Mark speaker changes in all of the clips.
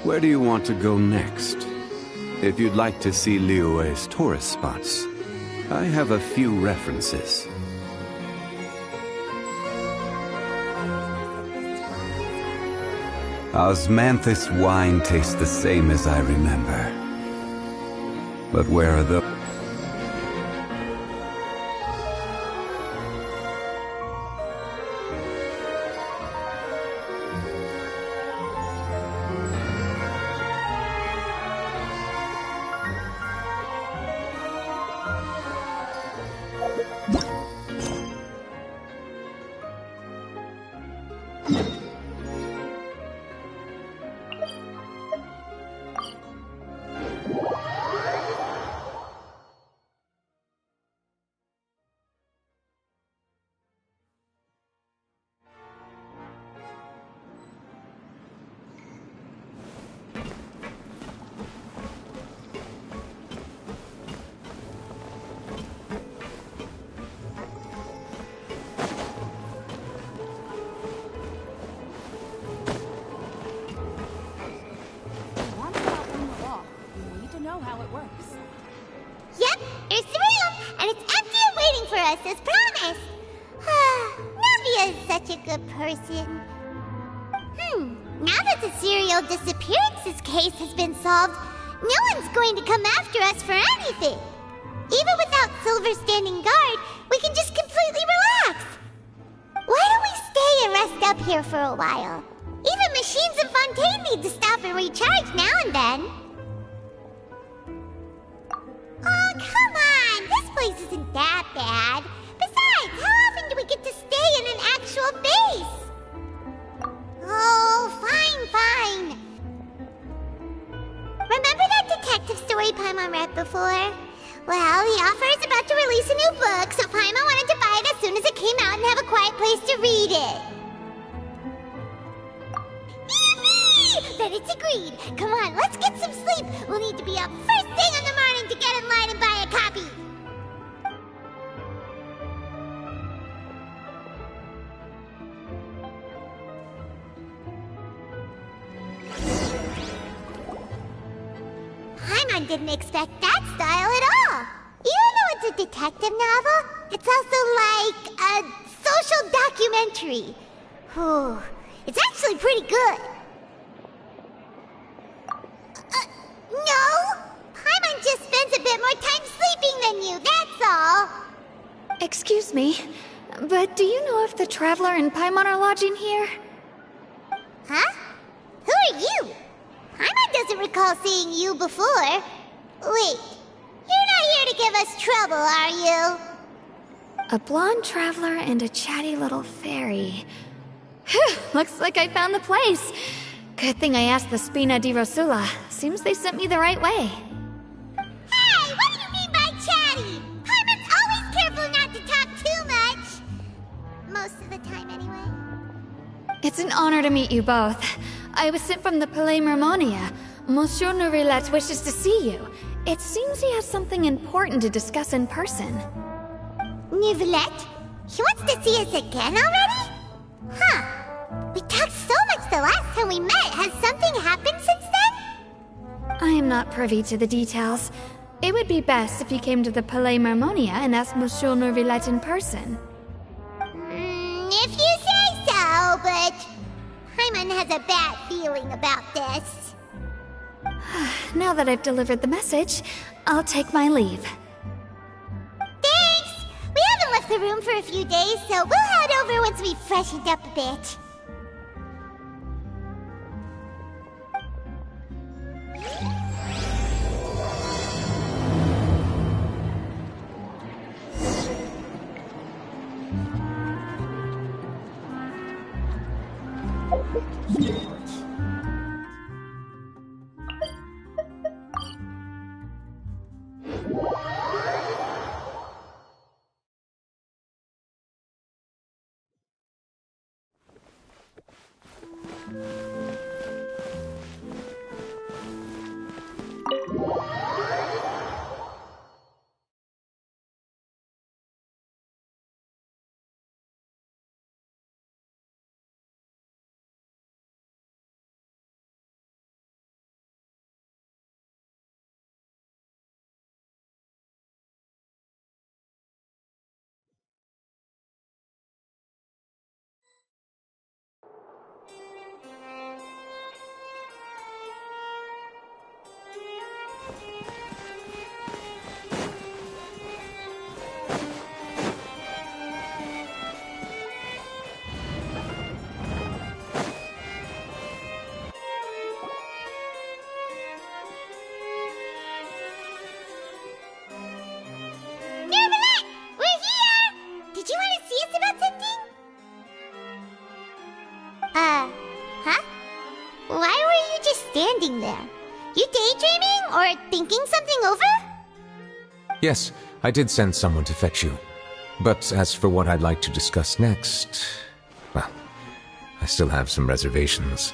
Speaker 1: Where do you want to go next? If you'd like to see Liyue's tourist spots, I have a few references. Osmanthus wine tastes the same as I remember. But where are the...
Speaker 2: How it works.
Speaker 3: Yep, here's the room, and it's empty and waiting for us as promised. Navia is such a good person. Now that the serial disappearances case has been solved, no one's going to come after us for anything. Even without Silver standing guard, we can just completely relax. Why don't we stay and rest up here for a while? Even machines in Fontaine need to stop and recharge now and then. Oh, come on! This place isn't that bad. Besides, how often do we get to stay in an actual base? Oh, fine. Remember that detective story Paimon read before? Well, the author is about to release a new book, so Paimon wanted to buy it as soon as it came out and have a quiet place to read it. Then it's agreed. Come on, let's get some sleep. We'll need to be up first thing in the morning to get in line and buy a copy. Paimon didn't expect that style at all. Even though it's a detective novel, it's also like a social documentary. Whew. It's actually pretty good. No! Paimon just spends a bit more time sleeping than you, that's all!
Speaker 4: Excuse me, but do you know if the Traveler and Paimon are lodging here?
Speaker 3: Huh? Who are you? Paimon doesn't recall seeing you before. Wait, you're not here to give us trouble, are you?
Speaker 4: A blonde traveler and a chatty little fairy. Phew, looks like I found the place. Good thing I asked the Spina di Rosula. Seems they sent me the right way.
Speaker 3: Hey, what do you mean by chatty? Paimon's always careful not to talk too much. Most of the time, anyway.
Speaker 4: It's an honor to meet you both. I was sent from the Palais Mermonia. Monsieur Nourillet wishes to see you. It seems he has something important to discuss in person.
Speaker 3: Nourillet? He wants to see us again already? Huh. We talked so much the last time we met. Has something happened since then?
Speaker 4: I am not privy to the details. It would be best if you came to the Palais Mermonia and asked Monsieur Nourillet in person.
Speaker 3: If you say so, but Paimon has a bad feeling about this.
Speaker 4: Now that I've delivered the message, I'll take my leave.
Speaker 3: Thanks! We haven't left the room for a few days, so we'll head over once we've freshened up a bit. You daydreaming or thinking something over?
Speaker 2: Yes, I did send someone to fetch you. But as for what I'd like to discuss next, well, I still have some reservations.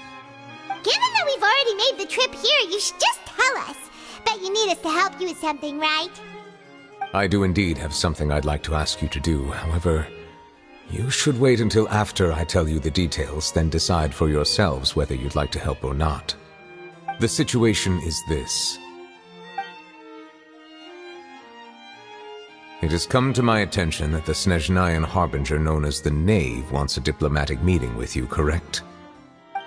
Speaker 3: Given that we've already made the trip here, you should just tell us. Bet you need us to help you with something, right?
Speaker 2: I do indeed have something I'd like to ask you to do. However, you should wait until after I tell you the details, then decide for yourselves whether you'd like to help or not. The situation is this. It has come to my attention that the Snezhnayan Harbinger known as the Knave wants a diplomatic meeting with you, correct?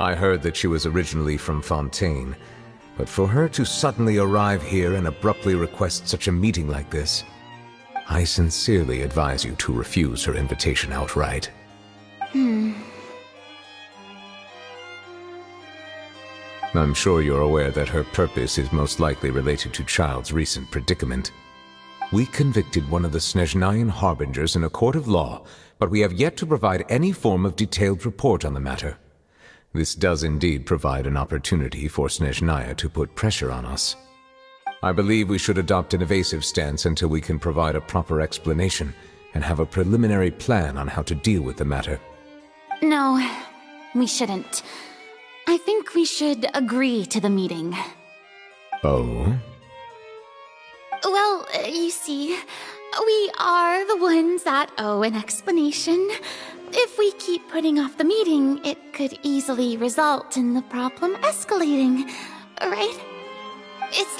Speaker 2: I heard that she was originally from Fontaine, but for her to suddenly arrive here and abruptly request such a meeting like this, I sincerely advise you to refuse her invitation outright. I'm sure you're aware that her purpose is most likely related to Child's recent predicament. We convicted one of the Snezhnayan Harbingers in a court of law, but we have yet to provide any form of detailed report on the matter. This does indeed provide an opportunity for Snezhnaya to put pressure on us. I believe we should adopt an evasive stance until we can provide a proper explanation and have a preliminary plan on how to deal with the matter.
Speaker 5: No, we shouldn't. I think we should agree to the meeting.
Speaker 2: Oh?
Speaker 5: Well, you see, we are the ones that owe an explanation. If we keep putting off the meeting, it could easily result in the problem escalating, right? It's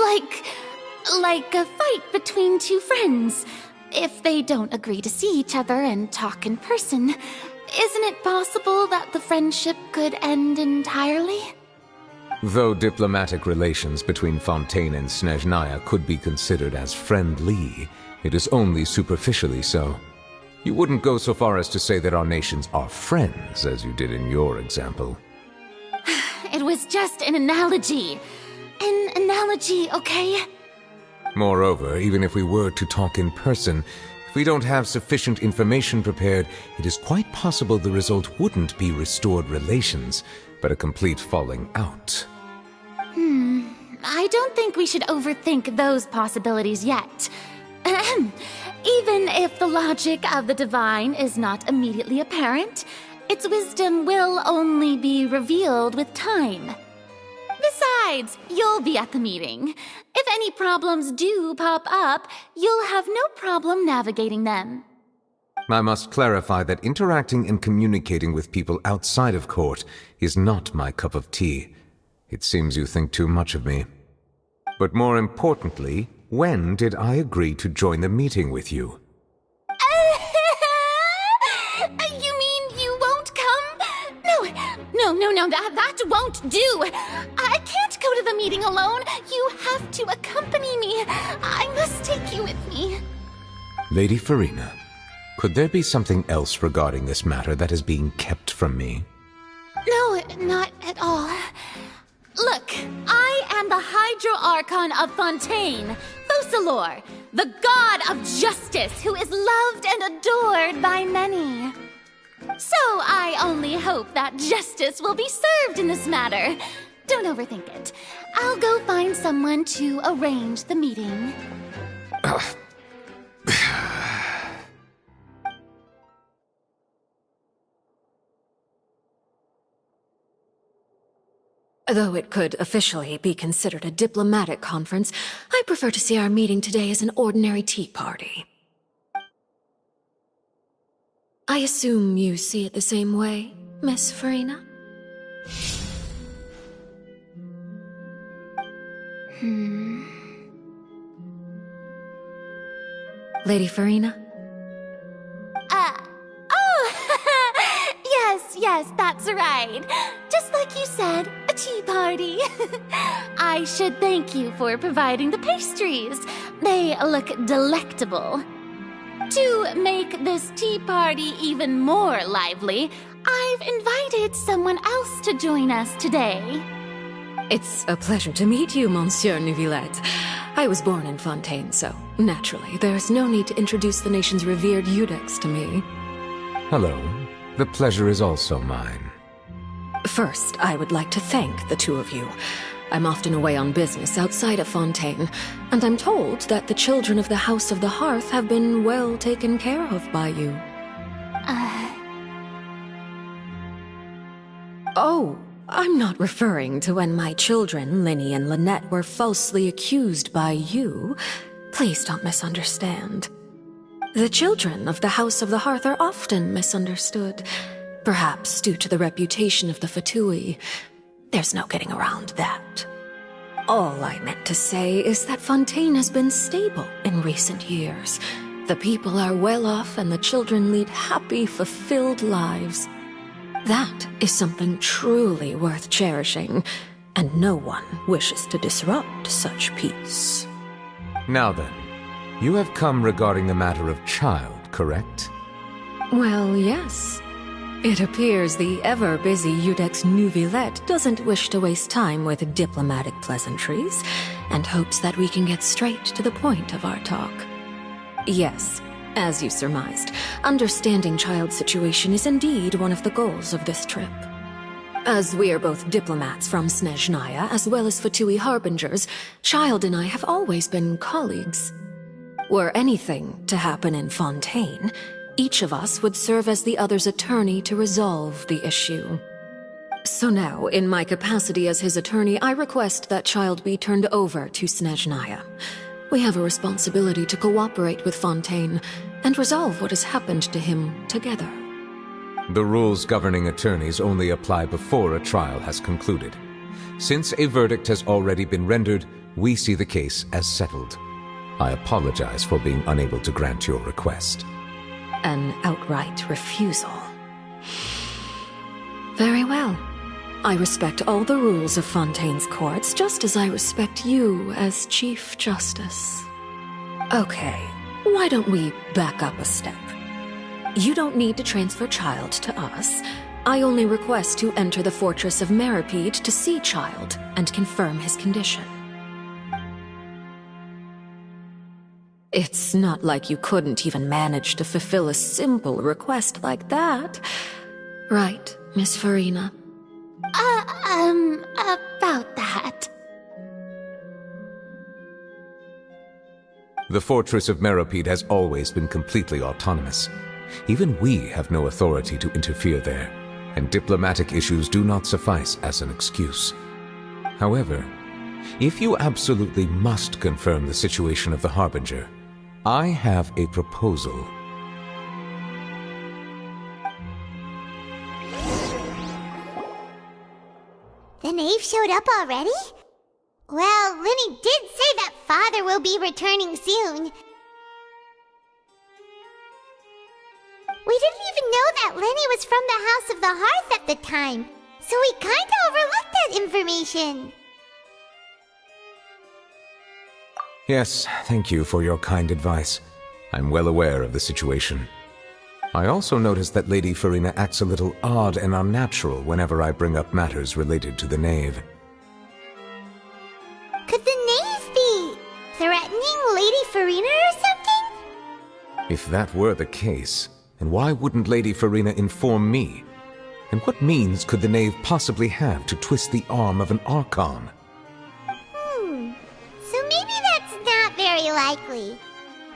Speaker 5: like a fight between two friends. If they don't agree to see each other and talk in person, isn't it possible that the friendship could end entirely?
Speaker 2: Though diplomatic relations between Fontaine and Snezhnaya could be considered as friendly, it is only superficially so. You wouldn't go so far as to say that our nations are friends, as you did in your example.
Speaker 5: It was just an analogy. An analogy, okay?
Speaker 2: Moreover, even if we were to talk in person, if we don't have sufficient information prepared, it is quite possible the result wouldn't be restored relations, but a complete falling out.
Speaker 5: I don't think we should overthink those possibilities yet. Even if the logic of the divine is not immediately apparent, its wisdom will only be revealed with time. Besides, you'll be at the meeting. If any problems do pop up, you'll have no problem navigating them.
Speaker 2: I must clarify that interacting and communicating with people outside of court is not my cup of tea. It seems you think too much of me. But more importantly, when did I agree to join the meeting with you?
Speaker 5: You mean you won't come? No, that won't do. I can't go to the meeting alone. You have to accompany me. I must take you with me.
Speaker 2: Lady Farina, could there be something else regarding this matter that is being kept from me?
Speaker 5: No, not at all. Look, I am the Hydro Archon of Fontaine, Focalor, the god of justice who is loved and adored by many. So I only hope that justice will be served in this matter. Don't overthink it. I'll go find someone to arrange the meeting.
Speaker 6: Though it could officially be considered a diplomatic conference, I prefer to see our meeting today as an ordinary tea party. I assume you see it the same way, Miss Farina? Lady Farina?
Speaker 5: Yes, that's right. Just like you said, a tea party. I should thank you for providing the pastries. They look delectable. To make this tea party even more lively, I've invited someone else to join us today.
Speaker 6: It's a pleasure to meet you, Monsieur Neuvillette. I was born in Fontaine, so naturally, there's no need to introduce the nation's revered Eudex to me.
Speaker 2: Hello. The pleasure is also mine.
Speaker 6: First, I would like to thank the two of you. I'm often away on business outside of Fontaine, and I'm told that the children of the House of the Hearth have been well taken care of by you. Oh, I'm not referring to when my children, Linny and Lynette, were falsely accused by you. Please don't misunderstand. The children of the House of the Hearth are often misunderstood, perhaps due to the reputation of the Fatui. There's no getting around that. All I meant to say is that Fontaine has been stable in recent years. The people are well off and the children lead happy, fulfilled lives. That is something truly worth cherishing, and no one wishes to disrupt such peace.
Speaker 2: Now then, you have come regarding the matter of child, correct?
Speaker 6: Well, yes. It appears the ever-busy Iudex Neuvillette doesn't wish to waste time with diplomatic pleasantries, and hopes that we can get straight to the point of our talk. Yes, as you surmised, understanding child's situation is indeed one of the goals of this trip. As we are both diplomats from Snezhnaya as well as Fatui harbingers, Child and I have always been colleagues. Were anything to happen in Fontaine, each of us would serve as the other's attorney to resolve the issue. So now, in my capacity as his attorney, I request that Child be turned over to Snezhnaya. We have a responsibility to cooperate with Fontaine and resolve what has happened to him together.
Speaker 2: The rules governing attorneys only apply before a trial has concluded. Since a verdict has already been rendered, we see the case as settled. I apologize for being unable to grant your request.
Speaker 6: An outright refusal. Very well. I respect all the rules of Fontaine's courts, just as I respect you as Chief Justice. Okay, why don't we back up a step? You don't need to transfer Child to us. I only request to enter the fortress of Meripede to see Child and confirm his condition. It's not like you couldn't even manage to fulfill a simple request like that. Right, Miss Farina?
Speaker 5: About that.
Speaker 2: The fortress of Meripede has always been completely autonomous. Even we have no authority to interfere there, and diplomatic issues do not suffice as an excuse. However, if you absolutely must confirm the situation of the Harbinger, I have a proposal.
Speaker 3: The knave showed up already? Well, Linny did say that Father will be returning soon. We didn't even know that Linny was from the House of the Hearth at the time, so we kinda overlooked that information.
Speaker 2: Yes, thank you for your kind advice. I'm well aware of the situation. I also noticed that Lady Farina acts a little odd and unnatural whenever I bring up matters related to the knave.
Speaker 3: Could the knave be threatening Lady Farina or something?
Speaker 2: If that were the case, then why wouldn't Lady Farina inform me? And what means could the knave possibly have to twist the arm of an Archon?
Speaker 3: So maybe that's not very likely.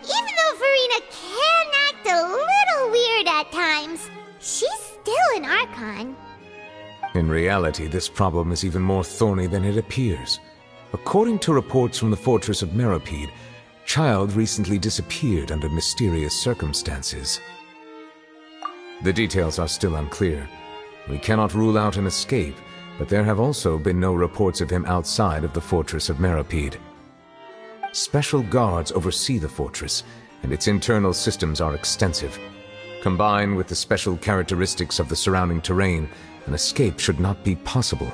Speaker 3: Even though Farina can act a little weird at times, she's still an Archon.
Speaker 2: In reality, this problem is even more thorny than it appears. According to reports from the fortress of Meripede, Child recently disappeared under mysterious circumstances. The details are still unclear. We cannot rule out an escape, but there have also been no reports of him outside of the fortress of Meripede. Special guards oversee the fortress, and its internal systems are extensive. Combined with the special characteristics of the surrounding terrain, an escape should not be possible.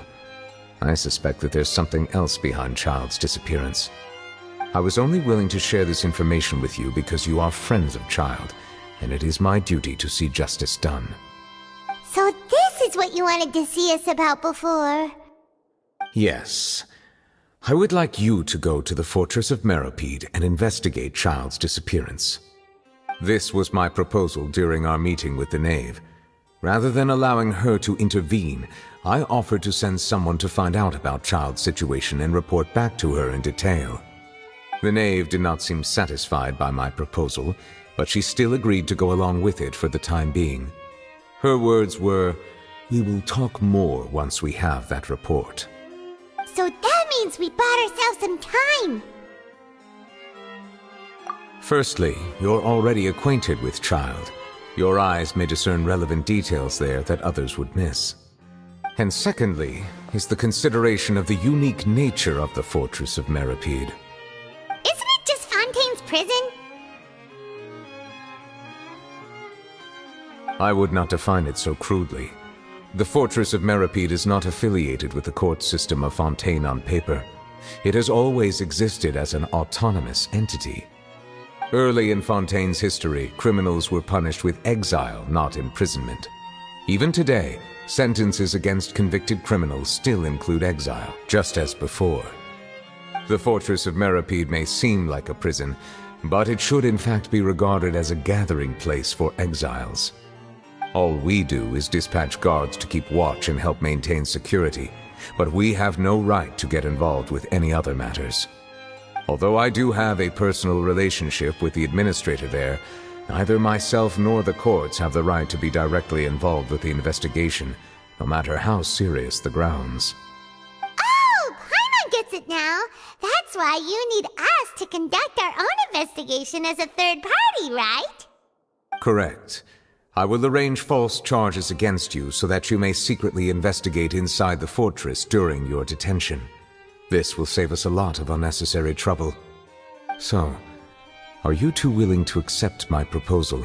Speaker 2: I suspect that there's something else behind Child's disappearance. I was only willing to share this information with you because you are friends of Child, and it is my duty to see justice done.
Speaker 3: So this is what you wanted to see us about before.
Speaker 2: Yes. I would like you to go to the fortress of Meripede and investigate Child's disappearance. This was my proposal during our meeting with the knave. Rather than allowing her to intervene, I offered to send someone to find out about Child's situation and report back to her in detail. The knave did not seem satisfied by my proposal, but she still agreed to go along with it for the time being. Her words were, "We will talk more once we have that report."
Speaker 3: So that means we bought ourselves some time.
Speaker 2: Firstly, you're already acquainted with Child. Your eyes may discern relevant details there that others would miss. And secondly, is the consideration of the unique nature of the Fortress of Meripede.
Speaker 3: Isn't it just Fontaine's prison?
Speaker 2: I would not define it so crudely. The Fortress of Meripede is not affiliated with the court system of Fontaine on paper. It has always existed as an autonomous entity. Early in Fontaine's history, criminals were punished with exile, not imprisonment. Even today, sentences against convicted criminals still include exile, just as before. The Fortress of Meripede may seem like a prison, but it should in fact be regarded as a gathering place for exiles. All we do is dispatch guards to keep watch and help maintain security, but we have no right to get involved with any other matters. Although I do have a personal relationship with the administrator there, neither myself nor the courts have the right to be directly involved with the investigation, no matter how serious the grounds.
Speaker 3: Oh, Paimon gets it now. That's why you need us to conduct our own investigation as a third party, right?
Speaker 2: Correct. I will arrange false charges against you so that you may secretly investigate inside the fortress during your detention. This will save us a lot of unnecessary trouble. So, are you two willing to accept my proposal?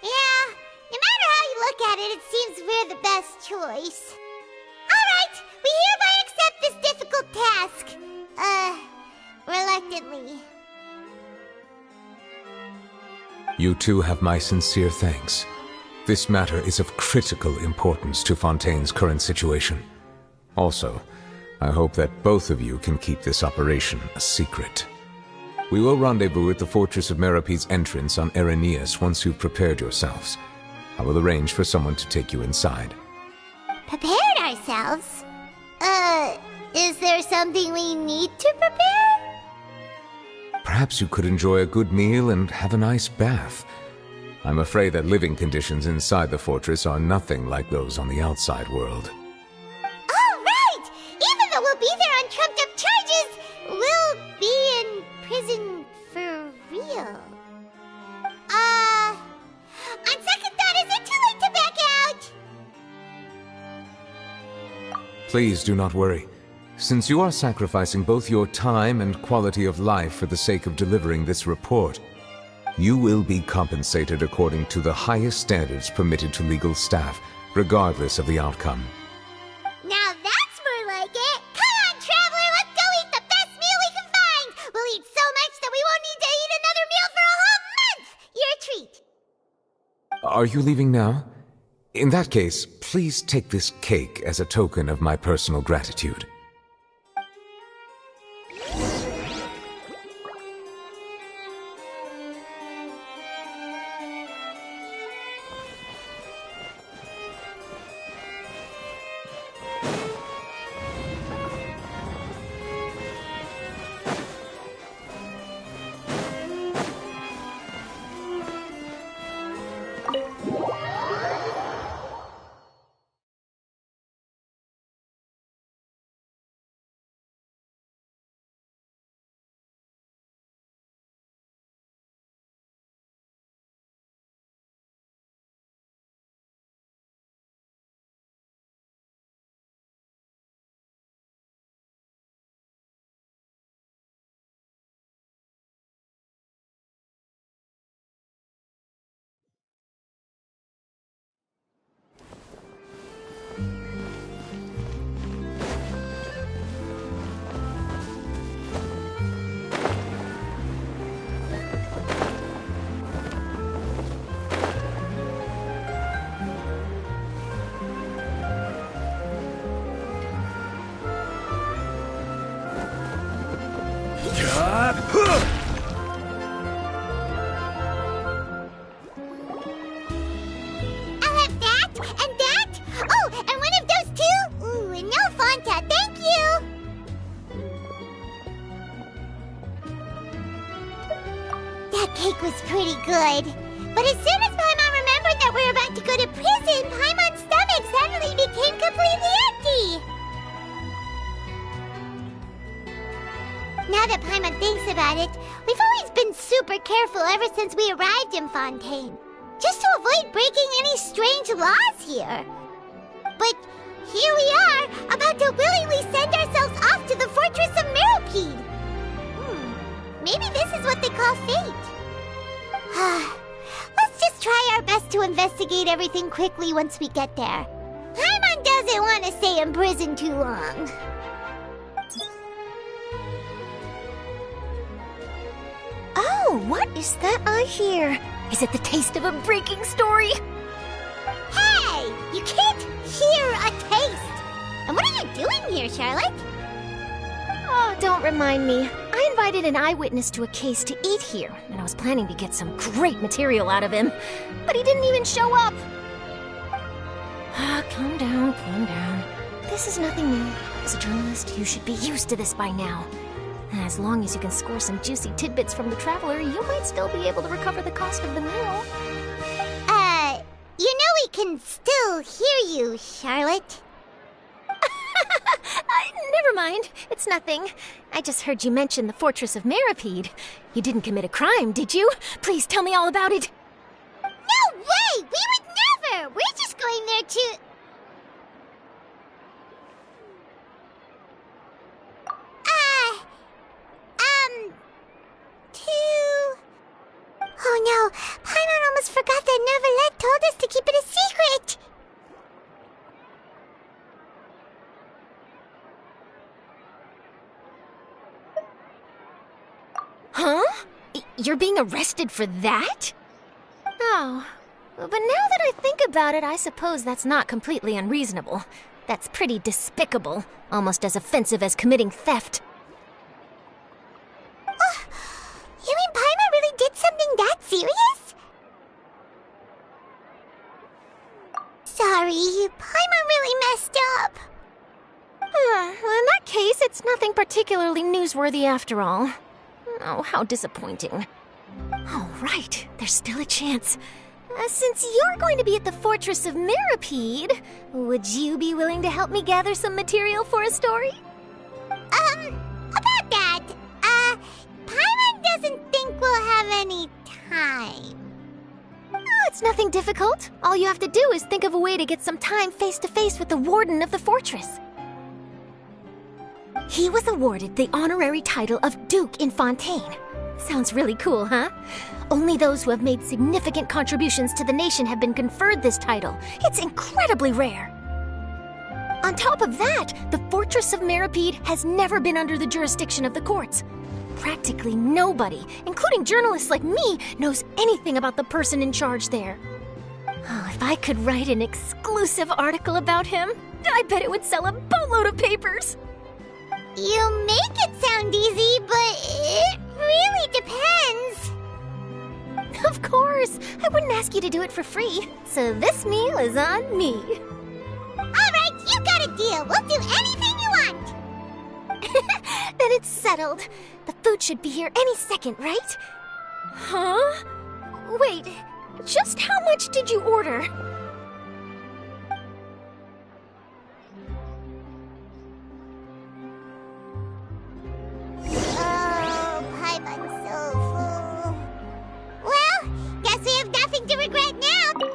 Speaker 3: Yeah, no matter how you look at it, it seems we're the best choice. Alright, we hereby accept this difficult task. Reluctantly.
Speaker 2: You two have my sincere thanks. This matter is of critical importance to Fontaine's current situation. Also, I hope that both of you can keep this operation a secret. We will rendezvous at the Fortress of Meripede's entrance on Erinius once you've prepared yourselves. I will arrange for someone to take you inside.
Speaker 3: Prepared ourselves? Is there something we need to prepare?
Speaker 2: Perhaps you could enjoy a good meal and have a nice bath. I'm afraid that living conditions inside the fortress are nothing like those on the outside world.
Speaker 3: Oh, right! Even though we'll be there on trumped-up charges, we'll be in prison for real. On second thought, is it too late to back out?
Speaker 2: Please do not worry. Since you are sacrificing both your time and quality of life for the sake of delivering this report, you will be compensated according to the highest standards permitted to legal staff, regardless of the outcome.
Speaker 3: Now that's more like it! Come on, traveler, let's go eat the best meal we can find! We'll eat so much that we won't need to eat another meal for a whole month! You're a treat!
Speaker 2: Are you leaving now? In that case, please take this cake as a token of my personal gratitude.
Speaker 3: cake was pretty good. But as soon as Paimon remembered that we were about to go to prison, Paimon's stomach suddenly became completely empty. Now that Paimon thinks about it, we've always been super careful ever since we arrived in Fontaine. Just to avoid breaking any strange laws here. But here we are, about to willingly send ourselves off to the Fortress of Meropide. Maybe this is what they call fate. Let's just try our best to investigate everything quickly once we get there. Paimon doesn't want to stay in prison too long.
Speaker 7: Oh, what is that I hear? Is it the taste of a breaking story?
Speaker 3: Hey! You can't hear a taste! And what are you doing here, Charlotte?
Speaker 7: Oh, don't remind me. I invited an eyewitness to a case to eat here, and I was planning to get some great material out of him. But he didn't even show up. Calm down, calm down. This is nothing new. As a journalist, you should be used to this by now. As long as you can score some juicy tidbits from the Traveler, you might still be able to recover the cost of the meal.
Speaker 3: You know we can still hear you, Charlotte.
Speaker 7: Never mind. It's nothing. I just heard you mention the Fortress of Meropide. You didn't commit a crime, did you? Please tell me all about it.
Speaker 3: No way! We would never! We're just going there to... Oh no, Paimon almost forgot that Neuvillette told us to keep it a secret!
Speaker 7: Huh? You're being arrested for that? Oh, but now that I think about it, I suppose that's not completely unreasonable. That's pretty despicable, almost as offensive as committing theft.
Speaker 3: You mean Paimon really did something that serious? Sorry, Paimon really messed up.
Speaker 7: Well, in that case, it's nothing particularly newsworthy after all. Oh, how disappointing. All right, there's still a chance. Since you're going to be at the Fortress of Meropide, would you be willing to help me gather some material for a story?
Speaker 3: About that, Paimon doesn't think we'll have any time.
Speaker 7: Oh, it's nothing difficult. All you have to do is think of a way to get some time face-to-face with the warden of the fortress. He was awarded the honorary title of Duke in Fontaine. Sounds really cool, huh? Only those who have made significant contributions to the nation have been conferred this title. It's incredibly rare. On top of that, the Fortress of Meropide has never been under the jurisdiction of the courts. Practically nobody, including journalists like me, knows anything about the person in charge there. Oh, if I could write an exclusive article about him, I bet it would sell a boatload of papers.
Speaker 3: You make it sound easy, but it really depends.
Speaker 7: Of course, I wouldn't ask you to do it for free, so this meal is on me.
Speaker 3: All right, you got a deal. We'll do anything you want.
Speaker 7: Then it's settled. The food should be here any second, right? Huh? Wait, just how much did you order?
Speaker 3: Oh, Paimon's so full. Well, guess we have nothing to regret now.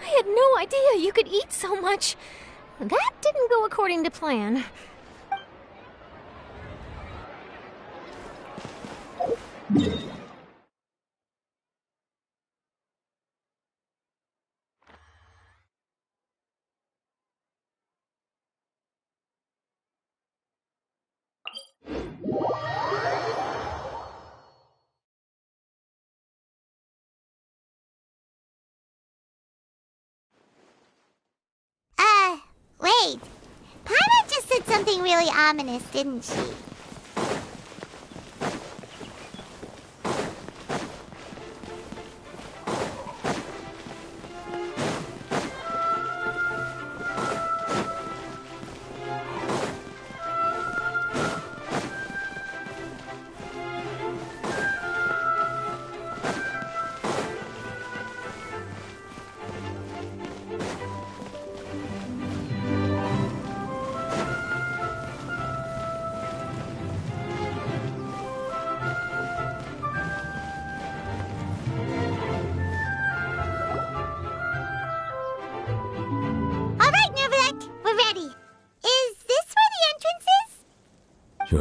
Speaker 7: I had no idea you could eat so much. That didn't go according to plan.
Speaker 3: Wait. Paimon just said something really ominous, didn't she?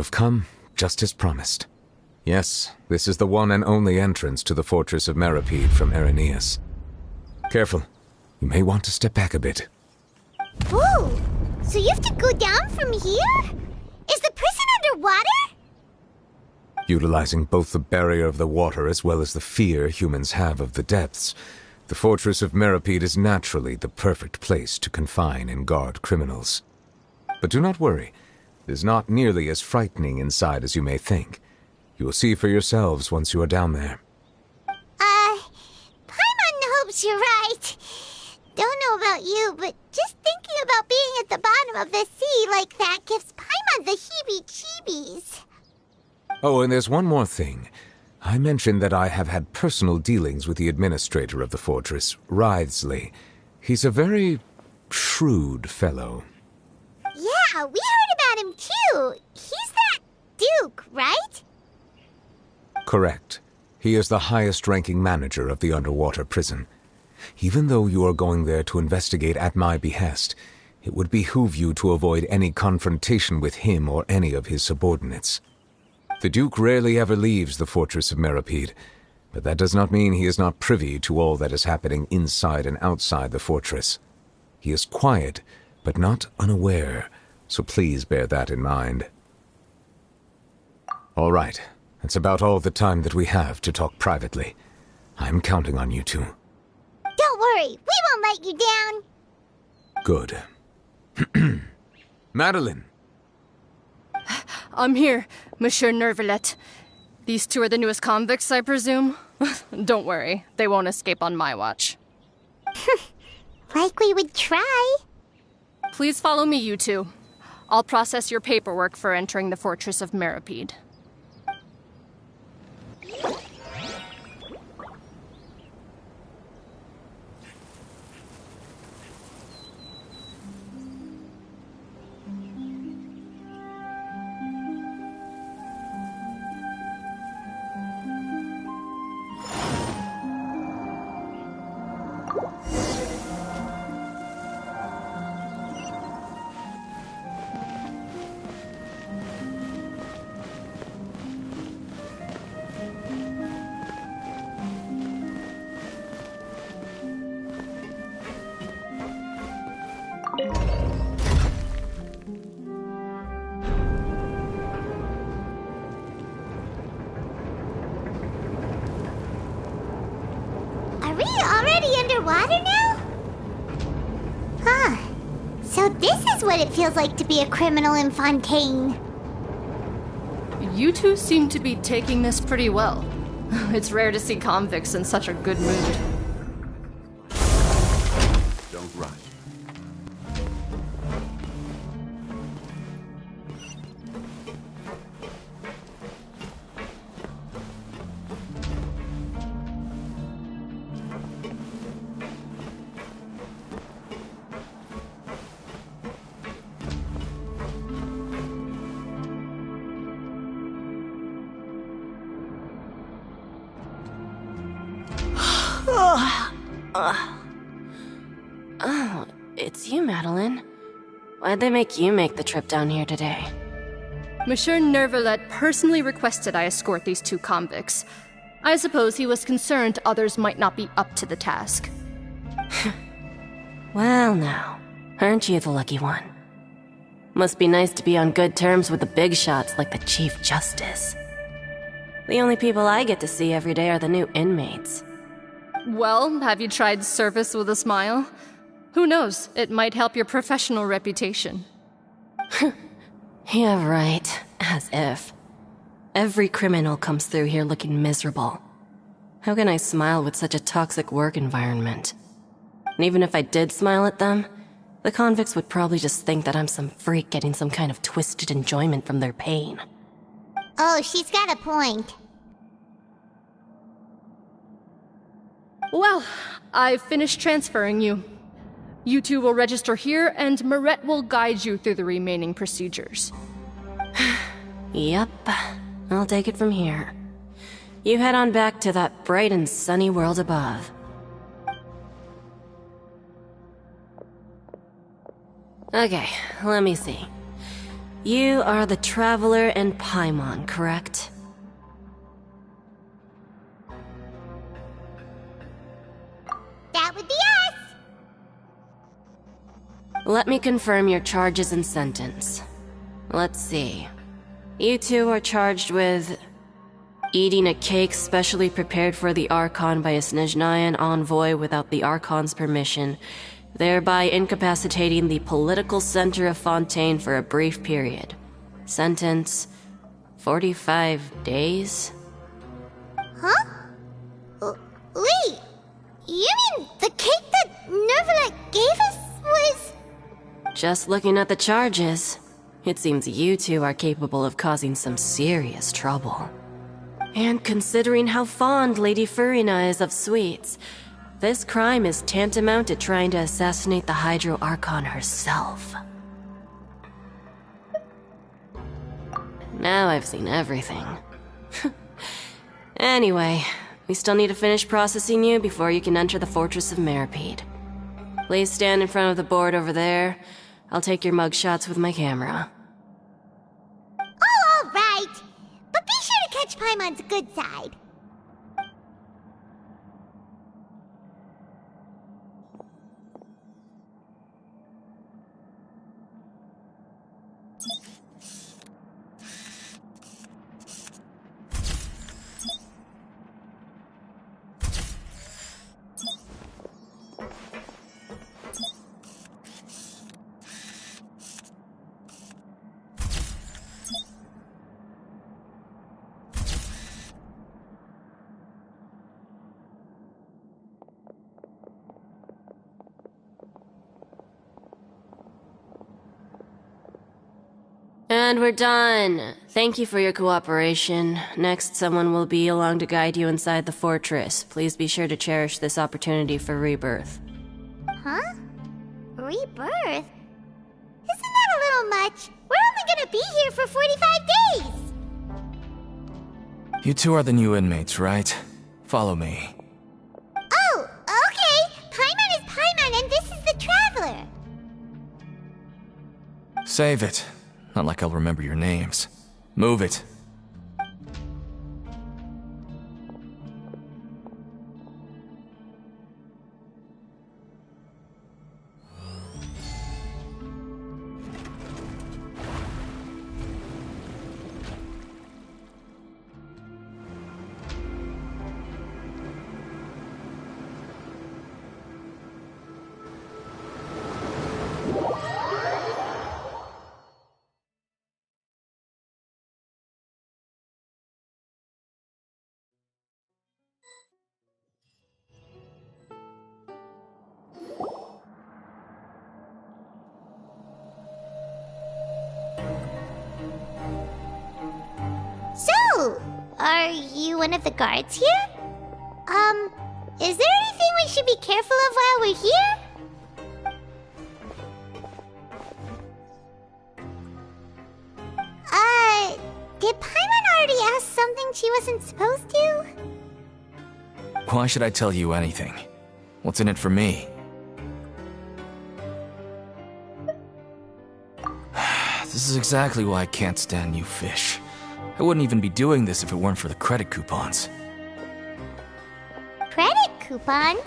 Speaker 2: have come, just as promised. Yes, this is the one and only entrance to the fortress of Meripede from Irenaeus. Careful. You may want to step back a bit.
Speaker 3: Whoa! So you have to go down from here? Is the prison underwater?
Speaker 2: Utilizing both the barrier of the water as well as the fear humans have of the depths, the fortress of Meripede is naturally the perfect place to confine and guard criminals. But do not worry. It is not nearly as frightening inside as you may think. You will see for yourselves once you are down there.
Speaker 3: Paimon hopes you're right. Don't know about you, but just thinking about being at the bottom of the sea like that gives Paimon the heebie-jeebies.
Speaker 2: Oh, and there's one more thing. I mentioned that I have had personal dealings with the administrator of the fortress, Wriothesley. He's a very shrewd fellow.
Speaker 3: Yeah, we heard about him too. He's that Duke, right?
Speaker 2: Correct. He is the highest-ranking manager of the underwater prison. Even though you are going there to investigate at my behest, it would behoove you to avoid any confrontation with him or any of his subordinates. The Duke rarely ever leaves the fortress of Meripede, but that does not mean he is not privy to all that is happening inside and outside the fortress. He is quiet, but not unaware, so please bear that in mind. All right, that's about all the time that we have to talk privately. I'm counting on you two.
Speaker 3: Don't worry, we won't let you down.
Speaker 2: Good. Madeline!
Speaker 8: I'm here, Monsieur Nervalet. These two are the newest convicts, I presume? Don't worry, they won't escape on my watch.
Speaker 3: Like we would try.
Speaker 8: Please follow me, you two. I'll process your paperwork for entering the fortress of Meripede.
Speaker 3: Are we already underwater now? Huh. So this is what it feels like to be a criminal in Fontaine.
Speaker 8: You two seem to be taking this pretty well. It's rare to see convicts in such a good mood.
Speaker 1: Don't run.
Speaker 9: Oh, it's you, Madeline. Why'd they make you make the trip down here today?
Speaker 8: Monsieur Nervalet personally requested I escort these two convicts. I suppose he was concerned others might not be up to the task.
Speaker 9: Well now, aren't you the lucky one? Must be nice to be on good terms with the big shots like the Chief Justice. The only people I get to see every day are the new inmates.
Speaker 8: Well, have you tried service with a smile? Who knows, it might help your professional reputation.
Speaker 9: Yeah, right. As if. Every criminal comes through here looking miserable. How can I smile with such a toxic work environment? And even if I did smile at them, the convicts would probably just think that I'm some freak getting some kind of twisted enjoyment from their pain.
Speaker 3: Oh, she's got a point.
Speaker 8: Well, I've finished transferring you. You two will register here, and Marette will guide you through the remaining procedures.
Speaker 9: Yep, I'll take it from here. You head on back to that bright and sunny world above. Okay, let me see. You are the Traveler and Paimon, correct?
Speaker 3: That would be us!
Speaker 9: Let me confirm your charges and sentence. Let's see. You two are charged with eating a cake specially prepared for the Archon by a Snezhnayan envoy without the Archon's permission, thereby incapacitating the political center of Fontaine for a brief period. Sentence: 45 days?
Speaker 3: Huh? Wait, you mean the cake that Nervalet gave us was...
Speaker 9: Just looking at the charges, it seems you two are capable of causing some serious trouble. And considering how fond Lady Furina is of sweets, this crime is tantamount to trying to assassinate the Hydro Archon herself. Now I've seen everything. Anyway, we still need to finish processing you before you can enter the Fortress of Meripede. Please stand in front of the board over there. I'll take your mugshots with my camera.
Speaker 3: Oh, all right. But be sure to catch Paimon's good side.
Speaker 9: And we're done. Thank you for your cooperation. Next, someone will be along to guide you inside the fortress. Please be sure to cherish this opportunity for rebirth.
Speaker 3: Huh? Rebirth? Isn't that a little much? We're only gonna be here for 45 days!
Speaker 10: You two are the new inmates, right? Follow me.
Speaker 3: Oh, okay! Paimon is Paimon and this is the Traveler!
Speaker 10: Save it. Not like I'll remember your names. Move it.
Speaker 3: So, are you one of the guards here? Is there anything we should be careful of while we're here? Did Paimon already ask something she wasn't supposed to?
Speaker 10: Why should I tell you anything? What's in it for me? This is exactly why I can't stand new fish. I wouldn't even be doing this if it weren't for the credit coupons.
Speaker 3: Credit coupons?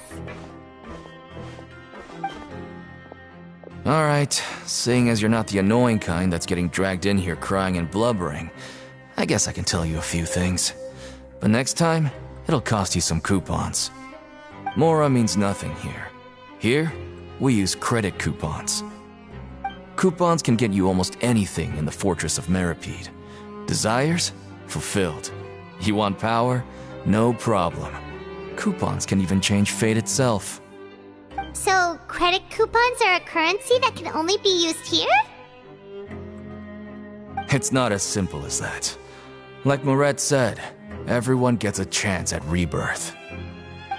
Speaker 10: Alright, seeing as you're not the annoying kind that's getting dragged in here crying and blubbering, I guess I can tell you a few things. But next time, it'll cost you some coupons. Mora means nothing here. Here, we use credit coupons. Coupons can get you almost anything in the Fortress of Meripede. Desires? Fulfilled. You want power? No problem. Coupons can even change fate itself.
Speaker 3: So, credit coupons are a currency that can only be used here?
Speaker 10: It's not as simple as that. Like Moret said, everyone gets a chance at rebirth.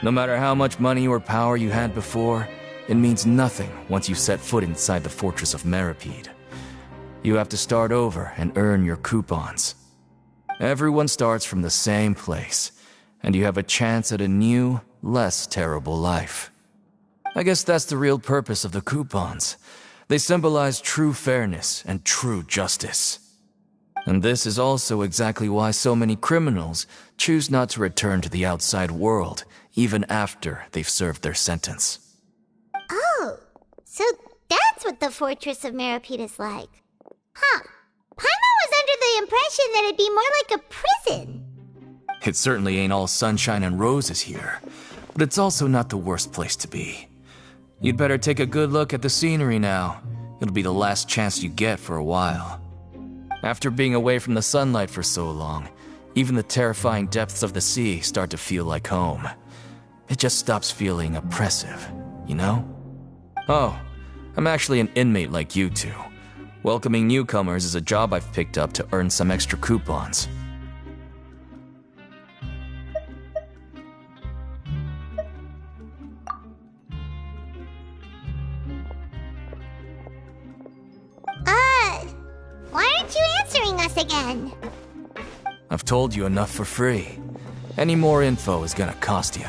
Speaker 10: No matter how much money or power you had before, it means nothing once you set foot inside the Fortress of Meripede. You have to start over and earn your coupons. Everyone starts from the same place, and you have a chance at a new, less terrible life. I guess that's the real purpose of the coupons. They symbolize true fairness and true justice. And this is also exactly why so many criminals choose not to return to the outside world, even after they've served their sentence.
Speaker 3: Oh, so that's what the Fortress of Meripede is like. Huh. Paimon was under the impression that it'd be more like a prison.
Speaker 10: It certainly ain't all sunshine and roses here, but it's also not the worst place to be. You'd better take a good look at the scenery now. It'll be the last chance you get for a while. After being away from the sunlight for so long, even the terrifying depths of the sea start to feel like home. It just stops feeling oppressive, you know? Oh, I'm actually an inmate like you two. Welcoming newcomers is a job I've picked up to earn some extra coupons.
Speaker 3: Why aren't you answering us again?
Speaker 10: I've told you enough for free. Any more info is gonna cost you.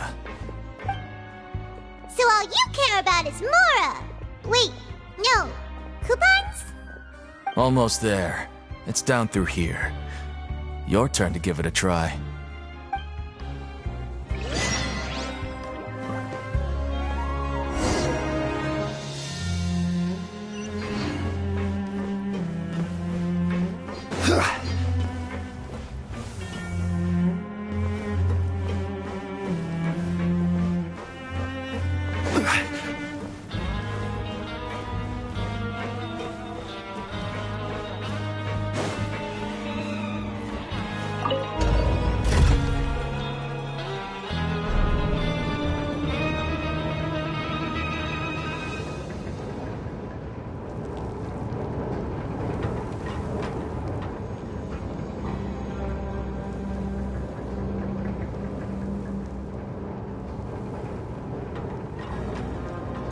Speaker 3: So all you care about is Mora! Wait, no. Coupons?
Speaker 10: Almost there. It's down through here. Your turn to give it a try.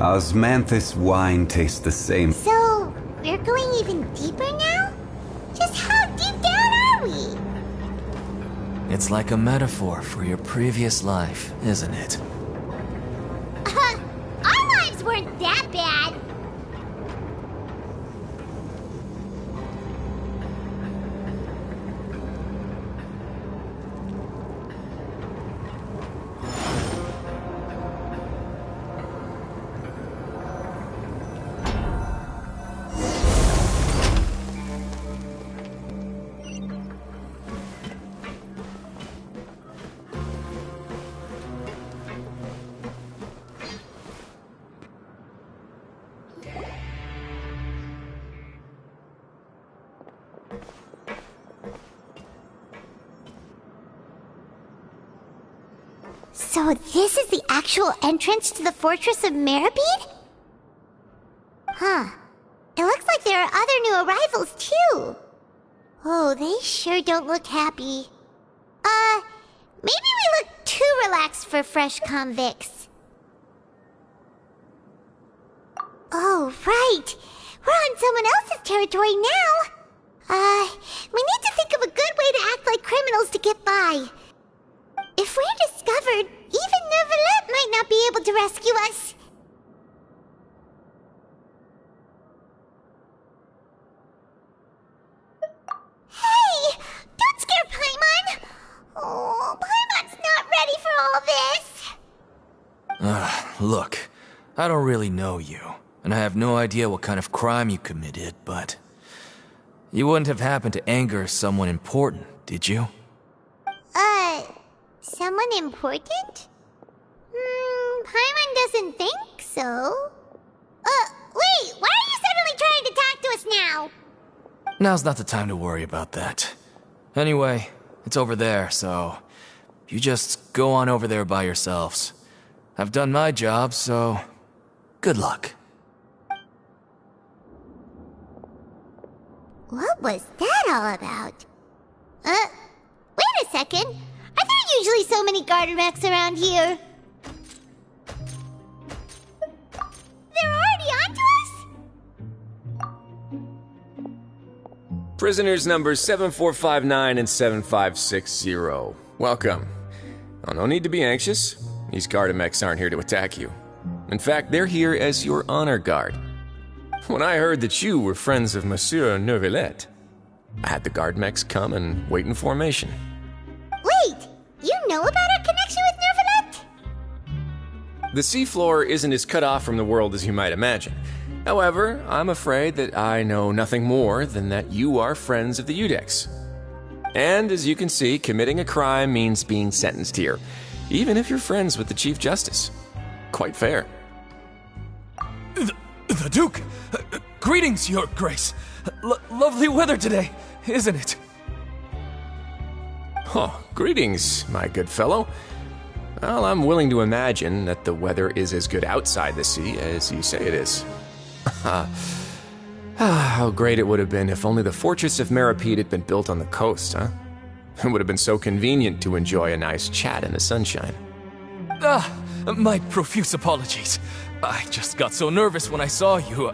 Speaker 1: Osmanthus wine tastes the same.
Speaker 3: So, we're going even deeper now? Just how deep down are we?
Speaker 10: It's like a metaphor for your previous life, isn't it?
Speaker 3: Our lives weren't that bad. So this is the actual entrance to the Fortress of Meripede? Huh. It looks like there are other new arrivals, too. Oh, they sure don't look happy. Maybe we look too relaxed for fresh convicts. Oh, right. We're on someone else's territory now. We need to think of a good way to act like criminals to get by. If we're discovered, even Neuvillette might not be able to rescue us. Hey! Don't scare Paimon! Oh, Paimon's not ready for all this!
Speaker 10: Look, I don't really know you, and I have no idea what kind of crime you committed, but... You wouldn't have happened to anger someone important, did you?
Speaker 3: Someone important? Paimon doesn't think so. Wait, why are you suddenly trying to talk to us now?
Speaker 10: Now's not the time to worry about that. Anyway, it's over there, so... You just go on over there by yourselves. I've done my job, so... Good luck.
Speaker 3: What was that all about? Wait a second. Are there usually so many garden wrecks around here? They're already onto us?
Speaker 11: Prisoners numbers 7459 and 7560. Welcome. Oh, no need to be anxious. These Gardamex aren't here to attack you. In fact, they're here as your honor guard. When I heard that you were friends of Monsieur Neuvillette, I had the guard mechs come and wait in formation.
Speaker 3: Wait, you know about our connection with Neuvillette?
Speaker 11: The seafloor isn't as cut off from the world as you might imagine. However, I'm afraid that I know nothing more than that you are friends of the Udex. And as you can see, committing a crime means being sentenced here, even if you're friends with the Chief Justice. Quite fair.
Speaker 12: The Duke! Greetings, Your Grace! Lovely weather today, isn't it?
Speaker 11: Oh, greetings, my good fellow. Well, I'm willing to imagine that the weather is as good outside the sea as you say it is. How great it would have been if only the Fortress of Meripede had been built on the coast, huh? It would have been so convenient to enjoy a nice chat in the sunshine.
Speaker 12: My profuse apologies. I just got so nervous when I saw you,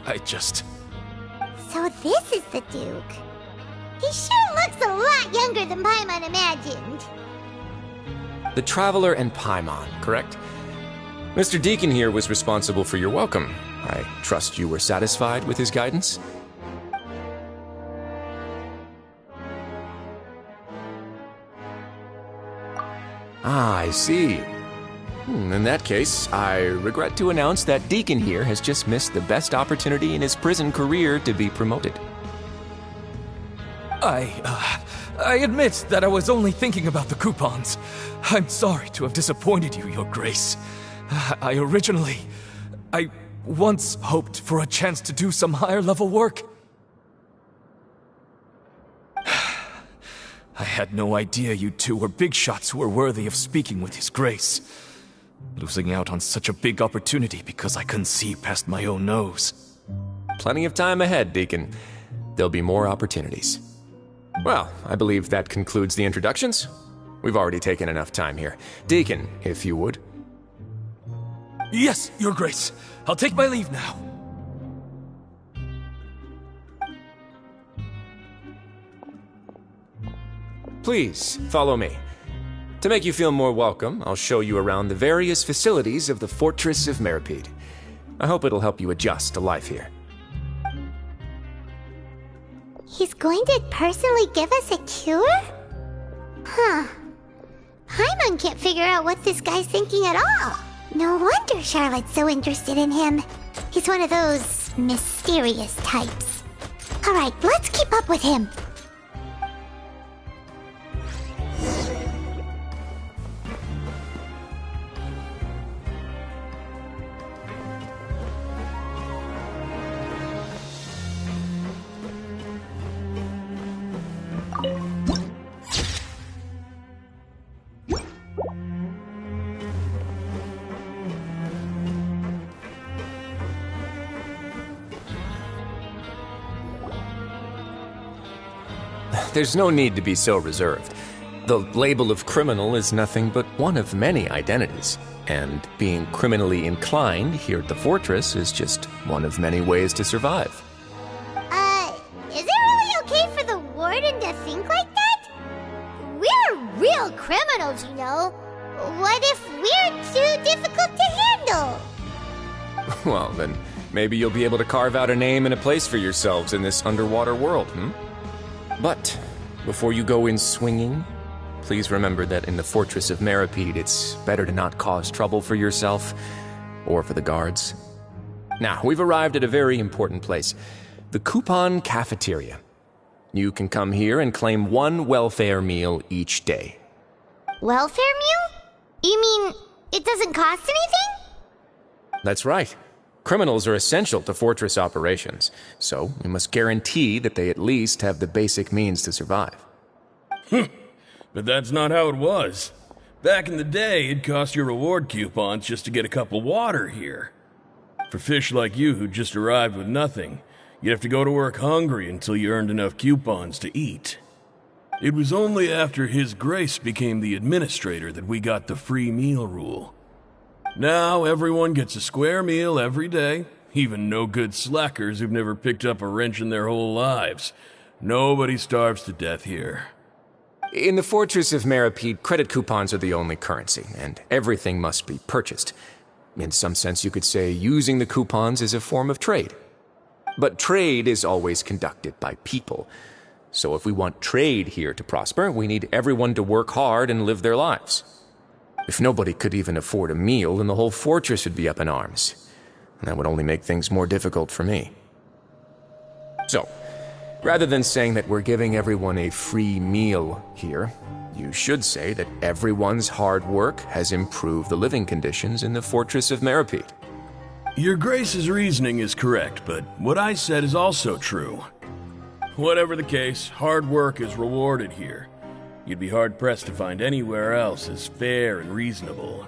Speaker 3: So this is the Duke. He sure looks a lot younger than Paimon imagined.
Speaker 11: The Traveler and Paimon, correct? Mr. Deacon here was responsible for your welcome. I trust you were satisfied with his guidance? Ah, I see. In that case, I regret to announce that Deacon here has just missed the best opportunity in his prison career to be promoted.
Speaker 12: I admit that I was only thinking about the coupons. I'm sorry to have disappointed you, Your Grace. I once hoped for a chance to do some higher-level work. I had no idea you two were big shots who were worthy of speaking with His Grace. Losing out on such a big opportunity because I couldn't see past my own nose.
Speaker 11: Plenty of time ahead, Deacon. There'll be more opportunities. Well, I believe that concludes the introductions. We've already taken enough time here. Deacon, if you would.
Speaker 12: Yes, Your Grace. I'll take my leave now.
Speaker 11: Please, follow me. To make you feel more welcome, I'll show you around the various facilities of the Fortress of Meripede. I hope it'll help you adjust to life here.
Speaker 3: He's going to personally give us a cure? Huh. Paimon can't figure out what this guy's thinking at all. No wonder Charlotte's so interested in him. He's one of those mysterious types. Alright, let's keep up with him.
Speaker 11: There's no need to be so reserved. The label of criminal is nothing but one of many identities, and being criminally inclined here at the fortress is just one of many ways to survive.
Speaker 3: Is it really okay for the warden to think like that? We're real criminals, you know. What if we're too difficult to handle?
Speaker 11: Well, then maybe you'll be able to carve out a name and a place for yourselves in this underwater world, But before you go in swinging, please remember that in the Fortress of Meripede, it's better to not cause trouble for yourself or for the guards. Now, we've arrived at a very important place, the Coupon Cafeteria. You can come here and claim one welfare meal each day.
Speaker 3: Welfare meal? You mean it doesn't cost anything?
Speaker 11: That's right. Criminals are essential to fortress operations, so we must guarantee that they at least have the basic means to survive.
Speaker 13: But that's not how it was. Back in the day, it cost your reward coupons just to get a cup of water here. For fish like you who just arrived with nothing, you'd have to go to work hungry until you earned enough coupons to eat. It was only after His Grace became the administrator that we got the free meal rule. Now everyone gets a square meal every day, even no-good slackers who've never picked up a wrench in their whole lives. Nobody starves to death here.
Speaker 11: In the Fortress of Meripede, credit coupons are the only currency, and everything must be purchased. In some sense, you could say using the coupons is a form of trade. But trade is always conducted by people. So if we want trade here to prosper, we need everyone to work hard and live their lives. If nobody could even afford a meal, then the whole fortress would be up in arms. And that would only make things more difficult for me. So, rather than saying that we're giving everyone a free meal here, you should say that everyone's hard work has improved the living conditions in the fortress of Meripede.
Speaker 13: Your Grace's reasoning is correct, but what I said is also true. Whatever the case, hard work is rewarded here. You'd be hard-pressed to find anywhere else as fair and reasonable.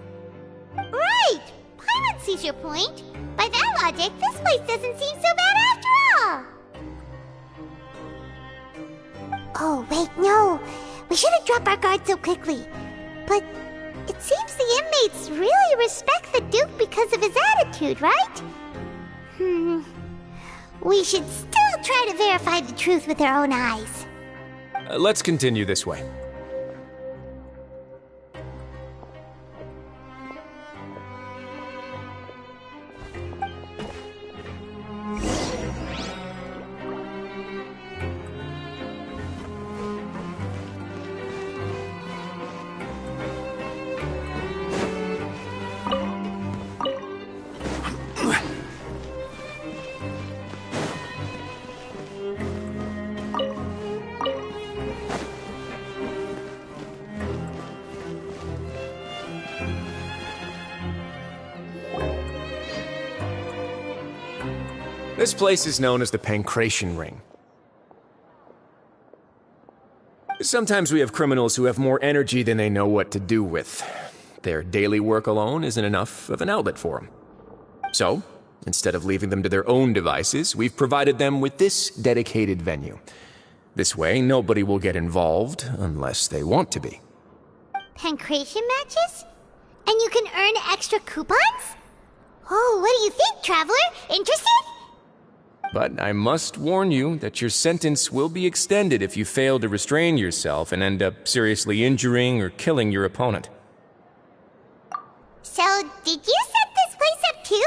Speaker 3: Right! Paimon sees your point. By that logic, this place doesn't seem so bad after all. Oh, wait, no. We shouldn't drop our guard so quickly. But it seems the inmates really respect the Duke because of his attitude, right? We should still try to verify the truth with our own eyes.
Speaker 11: Let's continue this way. This place is known as the Pancration Ring. Sometimes we have criminals who have more energy than they know what to do with. Their daily work alone isn't enough of an outlet for them. So, instead of leaving them to their own devices, we've provided them with this dedicated venue. This way, nobody will get involved unless they want to be.
Speaker 3: Pancration matches? And you can earn extra coupons? Oh, what do you think, Traveler? Interested?
Speaker 11: But I must warn you that your sentence will be extended if you fail to restrain yourself and end up seriously injuring or killing your opponent.
Speaker 3: So, did you set this place up too?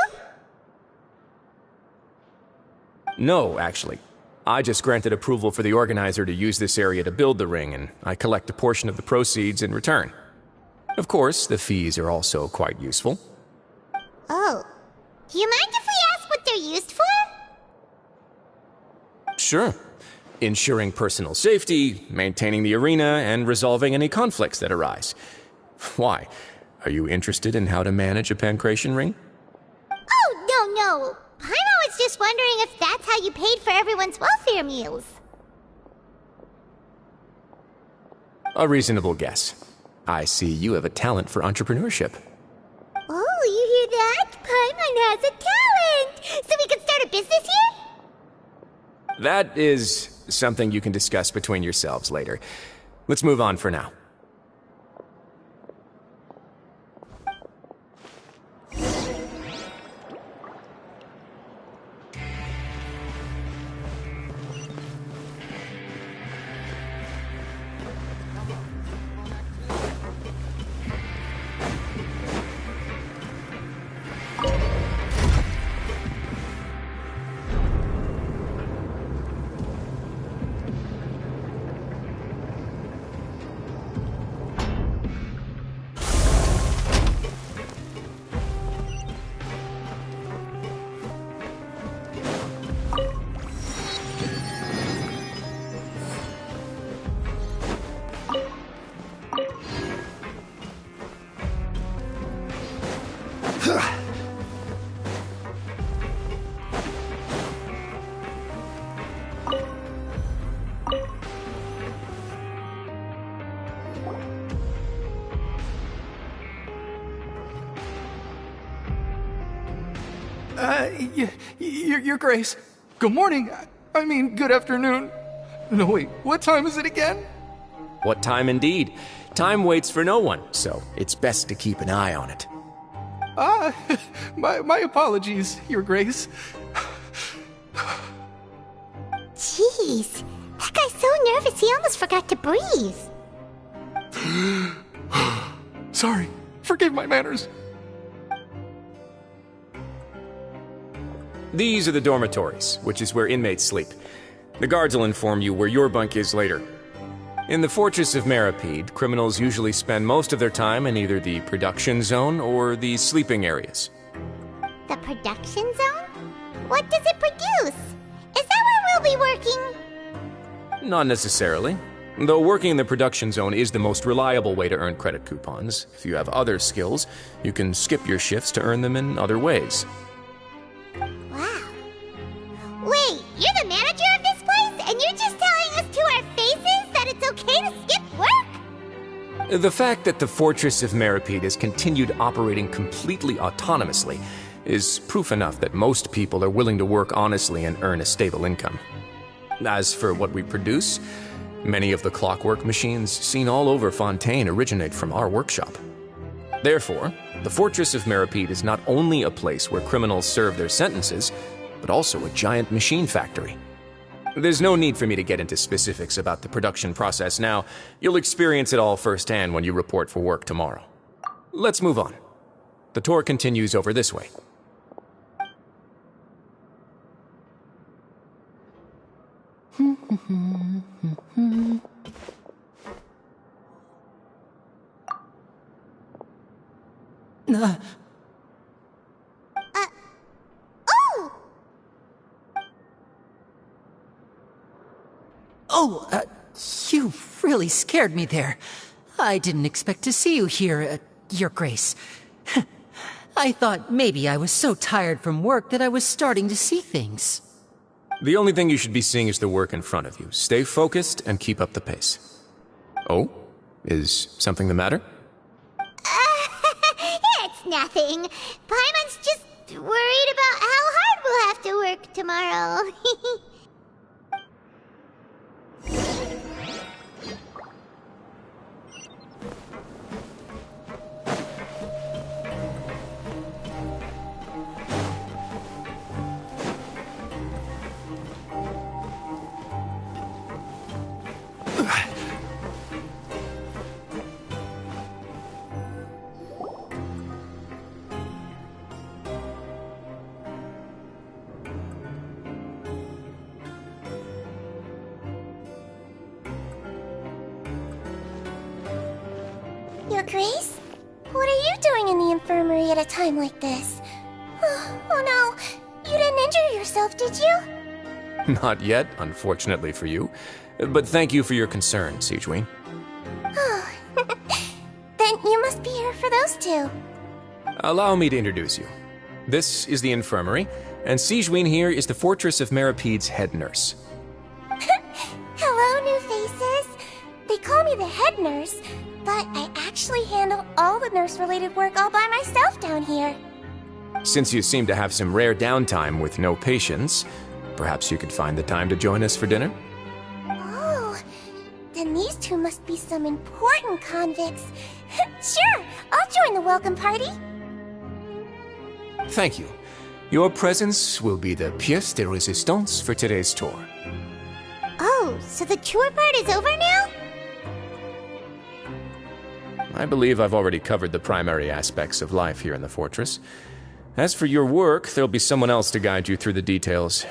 Speaker 11: No, actually. I just granted approval for the organizer to use this area to build the ring, and I collect a portion of the proceeds in return. Of course, the fees are also quite useful.
Speaker 3: Oh. Do you mind if we ask what they're used for?
Speaker 11: Sure. Ensuring personal safety, maintaining the arena, and resolving any conflicts that arise. Why? Are you interested in how to manage a pancration ring?
Speaker 3: Oh, no. Paimon was just wondering if that's how you paid for everyone's welfare meals.
Speaker 11: A reasonable guess. I see you have a talent for entrepreneurship.
Speaker 3: Oh, you hear that? Paimon has a talent! So we can start a business here?
Speaker 11: That is something you can discuss between yourselves later. Let's move on for now.
Speaker 14: Your Grace. Good morning. I mean, good afternoon. No, wait, what time is it again?
Speaker 11: What time indeed? Time waits for no one, so it's best to keep an eye on it.
Speaker 14: My apologies, Your Grace.
Speaker 3: Jeez, that guy's so nervous he almost forgot to breathe.
Speaker 14: Sorry, forgive my manners.
Speaker 11: These are the dormitories, which is where inmates sleep. The guards will inform you where your bunk is later. In the Fortress of Meripede, criminals usually spend most of their time in either the production zone or the sleeping areas.
Speaker 3: The production zone? What does it produce? Is that where we'll be working?
Speaker 11: Not necessarily. Though working in the production zone is the most reliable way to earn credit coupons, if you have other skills, you can skip your shifts to earn them in other ways.
Speaker 3: Wow. Wait, you're the manager of this place, and you're just telling us to our faces that it's okay to skip work?
Speaker 11: The fact that the Fortress of Meripede has continued operating completely autonomously is proof enough that most people are willing to work honestly and earn a stable income. As for what we produce, many of the clockwork machines seen all over Fontaine originate from our workshop. Therefore, the Fortress of Meripede is not only a place where criminals serve their sentences, but also a giant machine factory. There's no need for me to get into specifics about the production process now. You'll experience it all firsthand when you report for work tomorrow. Let's move on. The tour continues over this way.
Speaker 15: You really scared me there. I didn't expect to see you here, Your Grace. I thought maybe I was so tired from work that I was starting to see things.
Speaker 11: The only thing you should be seeing is the work in front of you. Stay focused and keep up the pace. Oh? Is something the matter?
Speaker 3: It's nothing. Paimon's just worried about how hard we'll have to work tomorrow. Your Grace? What are you doing in the infirmary at a time like this? Oh no, you didn't injure yourself, did you?
Speaker 11: Not yet, unfortunately for you. But thank you for your concern, Sigewinne.
Speaker 3: Oh, then you must be here for those two.
Speaker 11: Allow me to introduce you. This is the infirmary, and Sigewinne here is the Fortress of Meripede's head nurse.
Speaker 3: Hello, new faces. They call me the head nurse, but I actually handle all the nurse-related work all by myself down here.
Speaker 11: Since you seem to have some rare downtime with no patients, perhaps you could find the time to join us for dinner?
Speaker 3: Oh, then these two must be some important convicts. Sure, I'll join the welcome party.
Speaker 11: Thank you. Your presence will be the pièce de résistance for today's tour.
Speaker 3: Oh, so the tour part is over now?
Speaker 11: I believe I've already covered the primary aspects of life here in the fortress. As for your work, there'll be someone else to guide you through the details.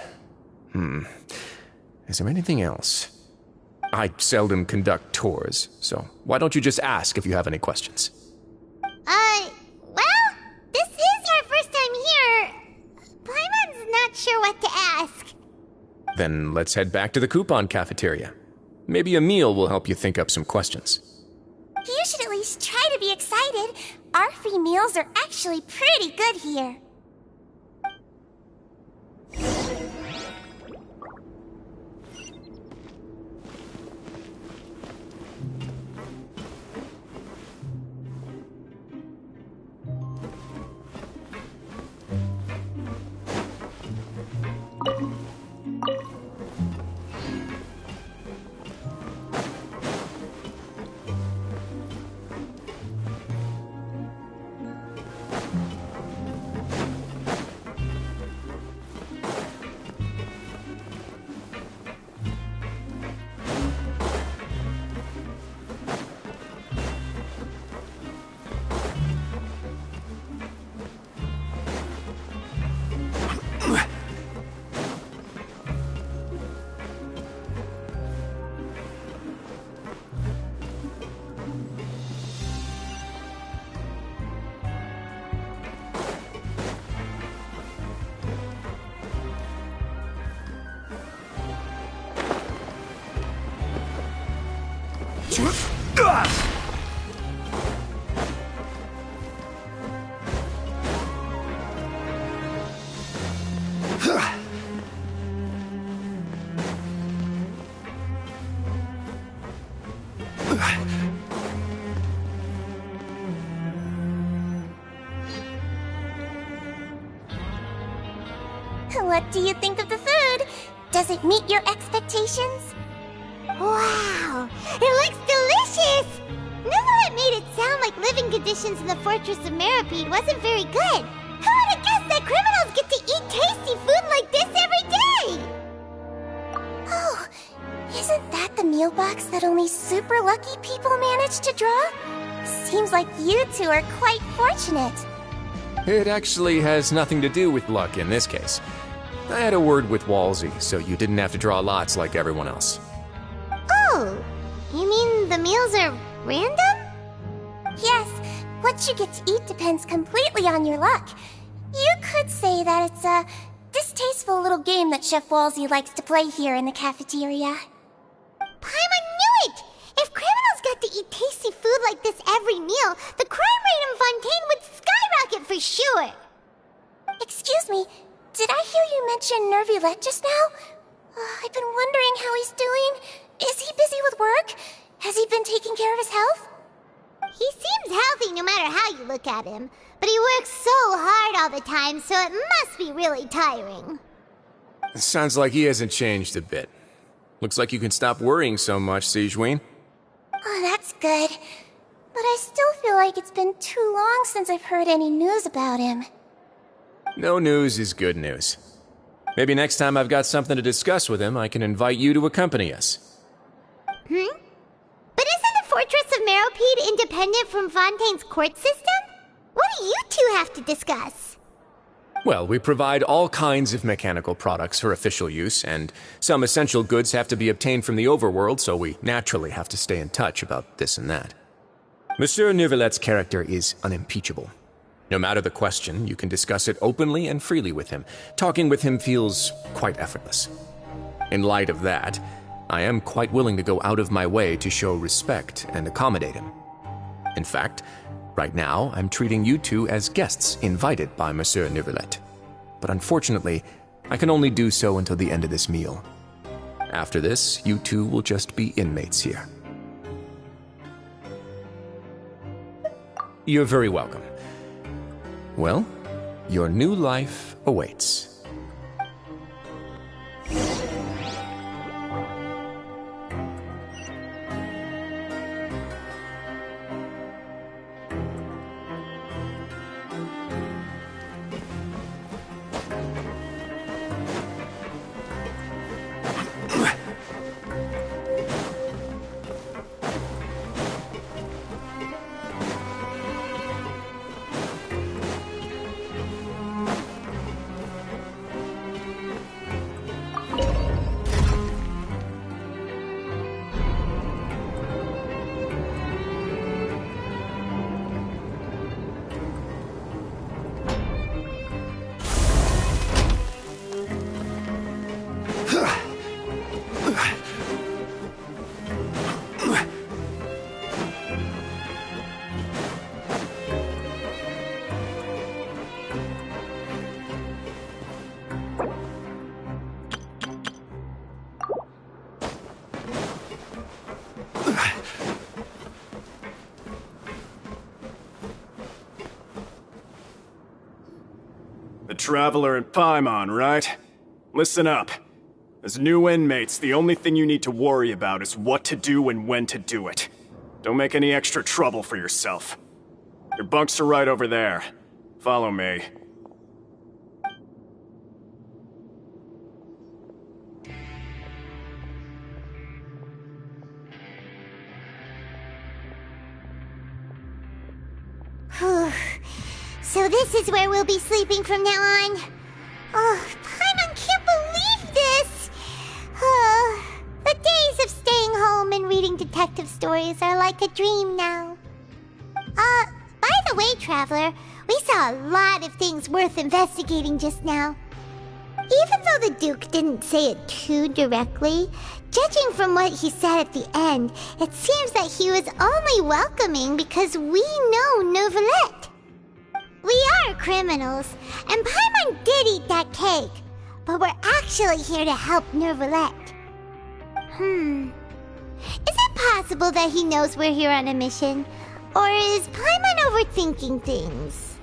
Speaker 11: Is there anything else? I seldom conduct tours, so why don't you just ask if you have any questions?
Speaker 3: Well, this is our first time here. Paimon's not sure what to ask.
Speaker 11: Then let's head back to the coupon cafeteria. Maybe a meal will help you think up some questions.
Speaker 3: You should at least try to be excited. Our free meals are actually pretty good here. What do you think of the food? Does it meet your expectations? Wow, it looks delicious! Neverlet made it sound like living conditions in the Fortress of Meripede wasn't very good. Who would have guessed that criminals get to eat tasty food like this every day? Oh, isn't that the meal box that only super lucky people manage to draw? Seems like you two are quite fortunate.
Speaker 11: It actually has nothing to do with luck in this case. I had a word with Walsey, so you didn't have to draw lots like everyone else.
Speaker 3: Oh, you mean the meals are random? Yes, what you get to eat depends completely on your luck. You could say that it's a distasteful little game that Chef Walsey likes to play here in the cafeteria. Paimon knew it! If criminals got to eat tasty food like this every meal, the crime rate in Fontaine would skyrocket for sure! Excuse me, did I hear you mention Nervulette just now? I've been wondering how he's doing. Is he busy with work? Has he been taking care of his health? He seems healthy no matter how you look at him, but he works so hard all the time, so it must be really tiring.
Speaker 11: Sounds like he hasn't changed a bit. Looks like you can stop worrying so much, Sigewinne.
Speaker 3: Oh, that's good. But I still feel like it's been too long since I've heard any news about him.
Speaker 11: No news is good news. Maybe next time I've got something to discuss with him, I can invite you to accompany us.
Speaker 3: But isn't the Fortress of Meripede independent from Fontaine's court system? What do you two have to discuss?
Speaker 11: Well, we provide all kinds of mechanical products for official use, and some essential goods have to be obtained from the overworld, so we naturally have to stay in touch about this and that. Monsieur Nervulet's character is unimpeachable. No matter the question, you can discuss it openly and freely with him. Talking with him feels quite effortless. In light of that, I am quite willing to go out of my way to show respect and accommodate him. In fact, right now, I'm treating you two as guests invited by Monsieur Nervulet. But unfortunately, I can only do so until the end of this meal. After this, you two will just be inmates here. You're very welcome. Well, your new life awaits.
Speaker 16: The Traveler and Paimon, right? Listen up. As new inmates, the only thing you need to worry about is what to do and when to do it. Don't make any extra trouble for yourself. Your bunks are right over there. Follow me.
Speaker 3: So this is where we'll be sleeping from now on. Oh, Paimon can't believe this! The days of staying home and reading detective stories are like a dream now. By the way, Traveler, we saw a lot of things worth investigating just now. Even though the Duke didn't say it too directly, judging from what he said at the end, it seems that he was only welcoming because we know Neuvillette. We are criminals, and Paimon did eat that cake, but we're actually here to help Neuvillette. Is it possible that he knows we're here on a mission? Or is Paimon overthinking things?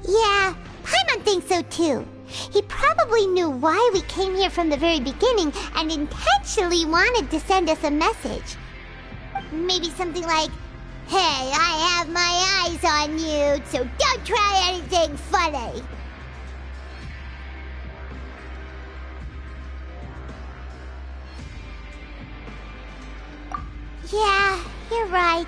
Speaker 3: Yeah, Paimon thinks so too. He probably knew why we came here from the very beginning and intentionally wanted to send us a message. Maybe something like, "Hey, I have my eyes on you, so don't try anything funny." Yeah, you're right.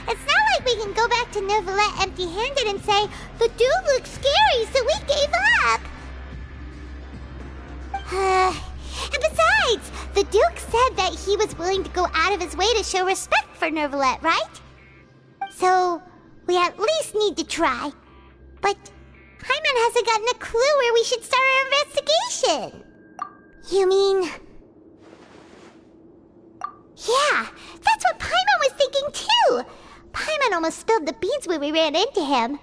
Speaker 3: It's not like we can go back to Neuvillette empty-handed and say, "The dude looks scary, so we gave up." And besides, the Duke said that he was willing to go out of his way to show respect for Neuvillette, right? So, we at least need to try. But Paimon hasn't gotten a clue where we should start our investigation. You mean... Yeah, that's what Paimon was thinking too! Paimon almost spilled the beans when we ran into him.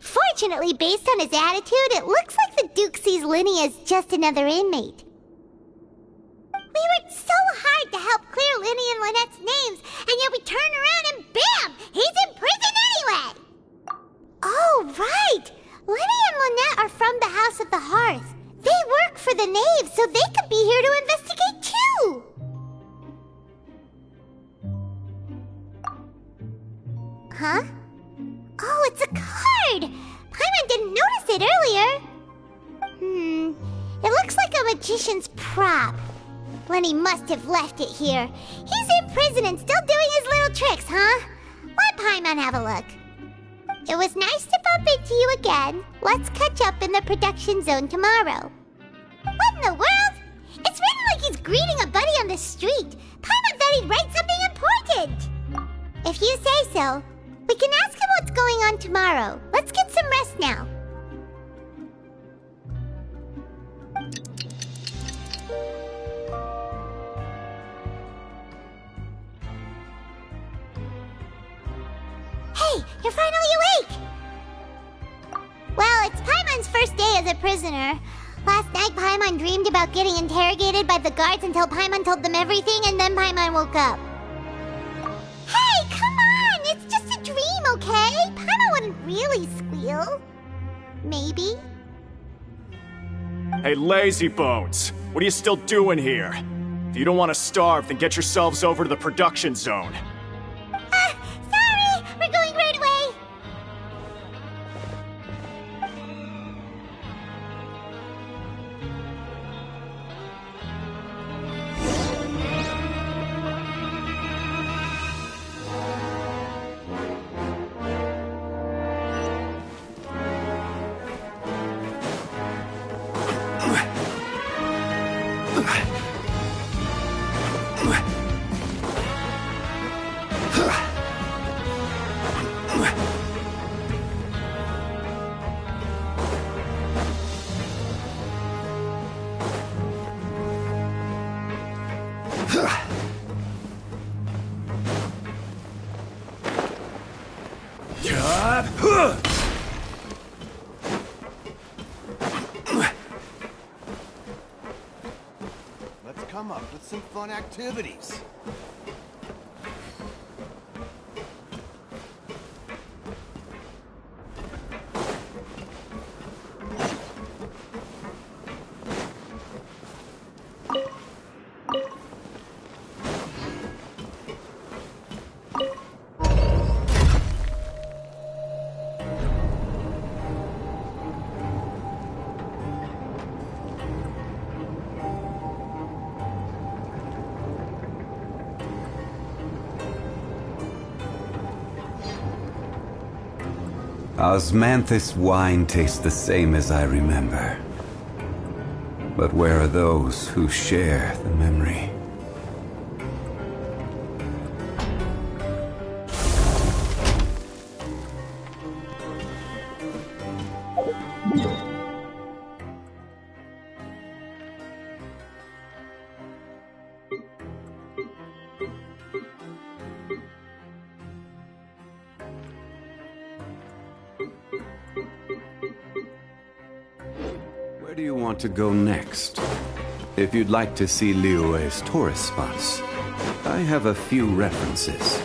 Speaker 3: Fortunately, based on his attitude, it looks like the Duke sees Linny as just another inmate. We worked so hard to help clear Linny and Lynette's names, and yet we turn around and bam! He's in prison anyway! Oh, right! Linny and Lynette are from the House of the Hearth. They work for the Knave, so they could be here to investigate too! Huh? Oh, it's a card! Paimon didn't notice it earlier. It looks like a magician's prop. Lenny must have left it here. He's in prison and still doing his little tricks, huh? Let Paimon have a look. It was nice to bump into you again. Let's catch up in the production zone tomorrow. What in the world? It's written like he's greeting a buddy on the street. Paimon thought he'd write something important. If you say so. We can ask him what's going on tomorrow. Let's get some rest now. Hey, you're finally awake! Well, it's Paimon's first day as a prisoner. Last night, Paimon dreamed about getting interrogated by the guards until Paimon told them everything, and then Paimon woke up. Hey, come on! It's just a dream, okay? Paimon wouldn't really squeal. Maybe.
Speaker 16: Hey, lazy bones! What are you still doing here? If you don't want to starve, then get yourselves over to the production zone.
Speaker 3: Sorry! We're going right away!
Speaker 17: Let's come up with some fun activities.
Speaker 1: Osmanthus wine tastes the same as I remember. But where are those who share the memory? Where do you want to go next? If you'd like to see Liyue's tourist spots, I have a few references.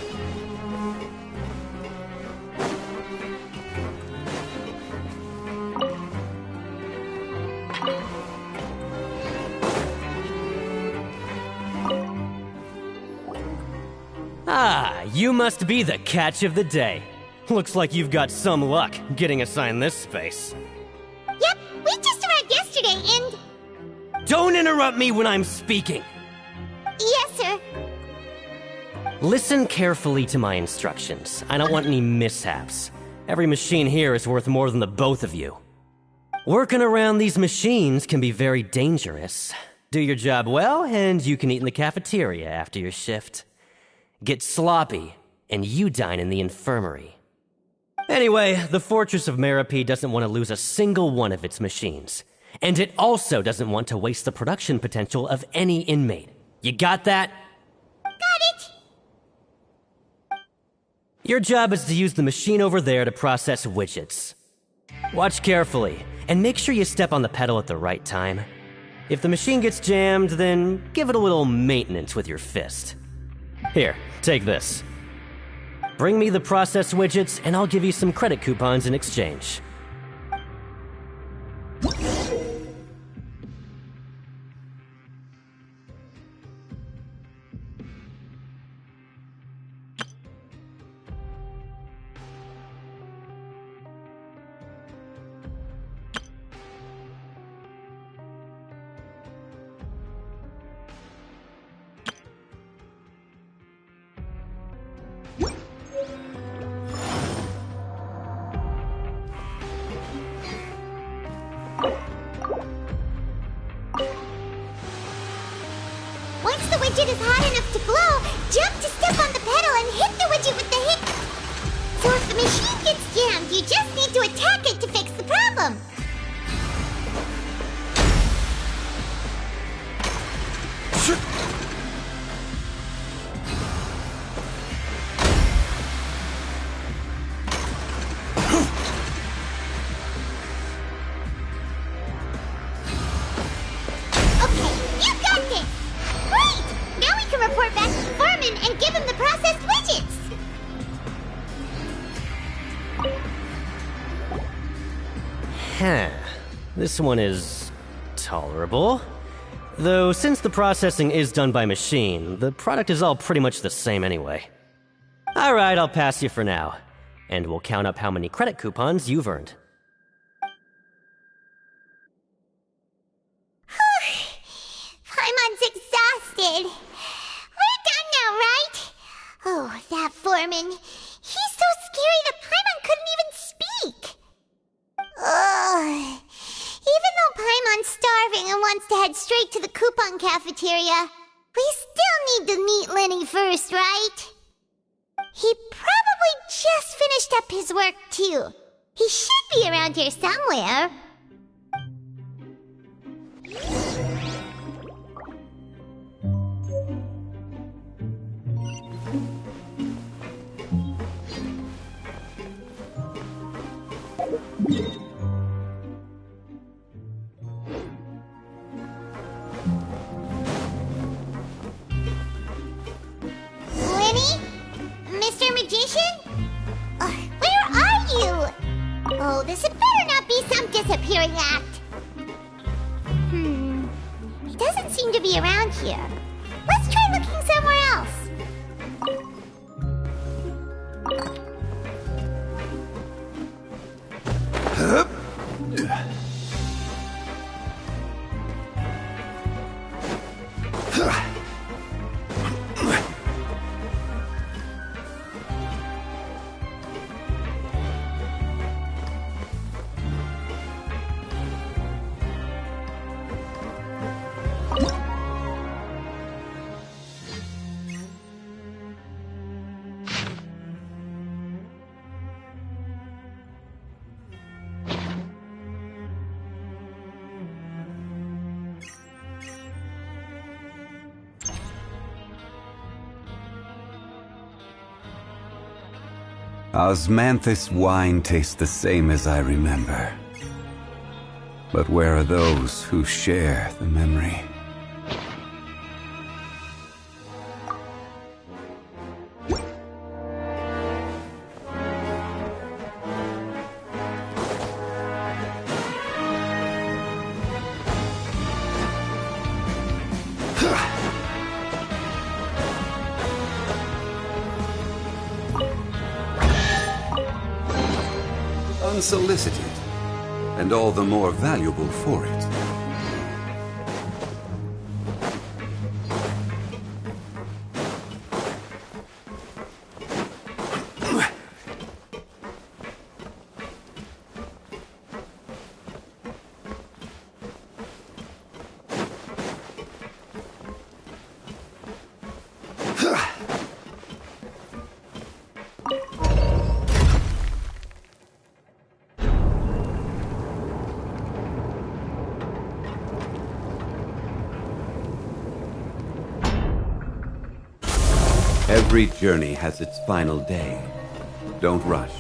Speaker 18: Ah, you must be the catch of the day. Looks like you've got some luck getting assigned this space.
Speaker 3: Yep, we just arrived yesterday and...
Speaker 18: Don't interrupt me when I'm speaking!
Speaker 3: Yes, sir.
Speaker 18: Listen carefully to my instructions. I don't want any mishaps. Every machine here is worth more than the both of you. Working around these machines can be very dangerous. Do your job well, and you can eat in the cafeteria after your shift. Get sloppy, and you dine in the infirmary. Anyway, the Fortress of Merope doesn't want to lose a single one of its machines. And it also doesn't want to waste the production potential of any inmate. You got that?
Speaker 3: Got it!
Speaker 18: Your job is to use the machine over there to process widgets. Watch carefully, and make sure you step on the pedal at the right time. If the machine gets jammed, then give it a little maintenance with your fist. Here, take this. Bring me the processed widgets, and I'll give you some credit coupons in exchange.
Speaker 3: Once the widget is hot enough to blow, jump to step on the pedal and hit the widget with the hit. So if the machine gets jammed, you just need to attack it to fix the problem. Okay, you got this! Great! Now we can report back to the foreman and give him the processed widgets!
Speaker 18: Huh. This one is tolerable. Though, since the processing is done by machine, the product is all pretty much the same anyway. Alright, I'll pass you for now. And we'll count up how many credit coupons you've earned.
Speaker 3: Paimon's exhausted. We're done now, right? Oh, that foreman. He's so scary that Paimon couldn't even speak. Ugh. Even though Paimon's starving and wants to head straight to the coupon cafeteria, we still need to meet Lenny first, right? He probably just finished up his work, too. He should be around here somewhere. Lenny? Mr. Magician? Where are you? Oh, this had better not be some disappearing act. He doesn't seem to be around here. Let's try looking somewhere else.
Speaker 1: Osmanthus wine tastes the same as I remember. But where are those who share the memory? Unsolicited, and all the more valuable for it. Every journey has its final day. Don't rush.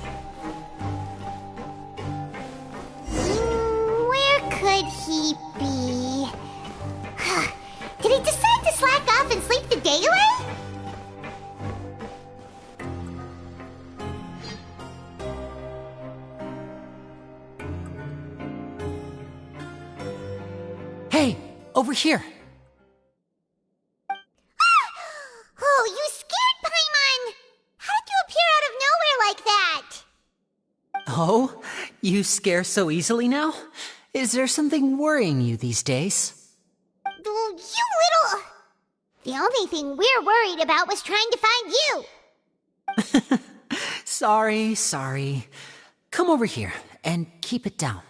Speaker 3: Where could he be? Did he decide to slack off and sleep the day away?
Speaker 15: Hey, over here.
Speaker 3: Oh, you scared Paimon! How did you appear out of nowhere like that?
Speaker 15: Oh, you scare so easily now? Is there something worrying you these days?
Speaker 3: You little... The only thing we're worried about was trying to find you.
Speaker 15: Sorry. Come over here and keep it down.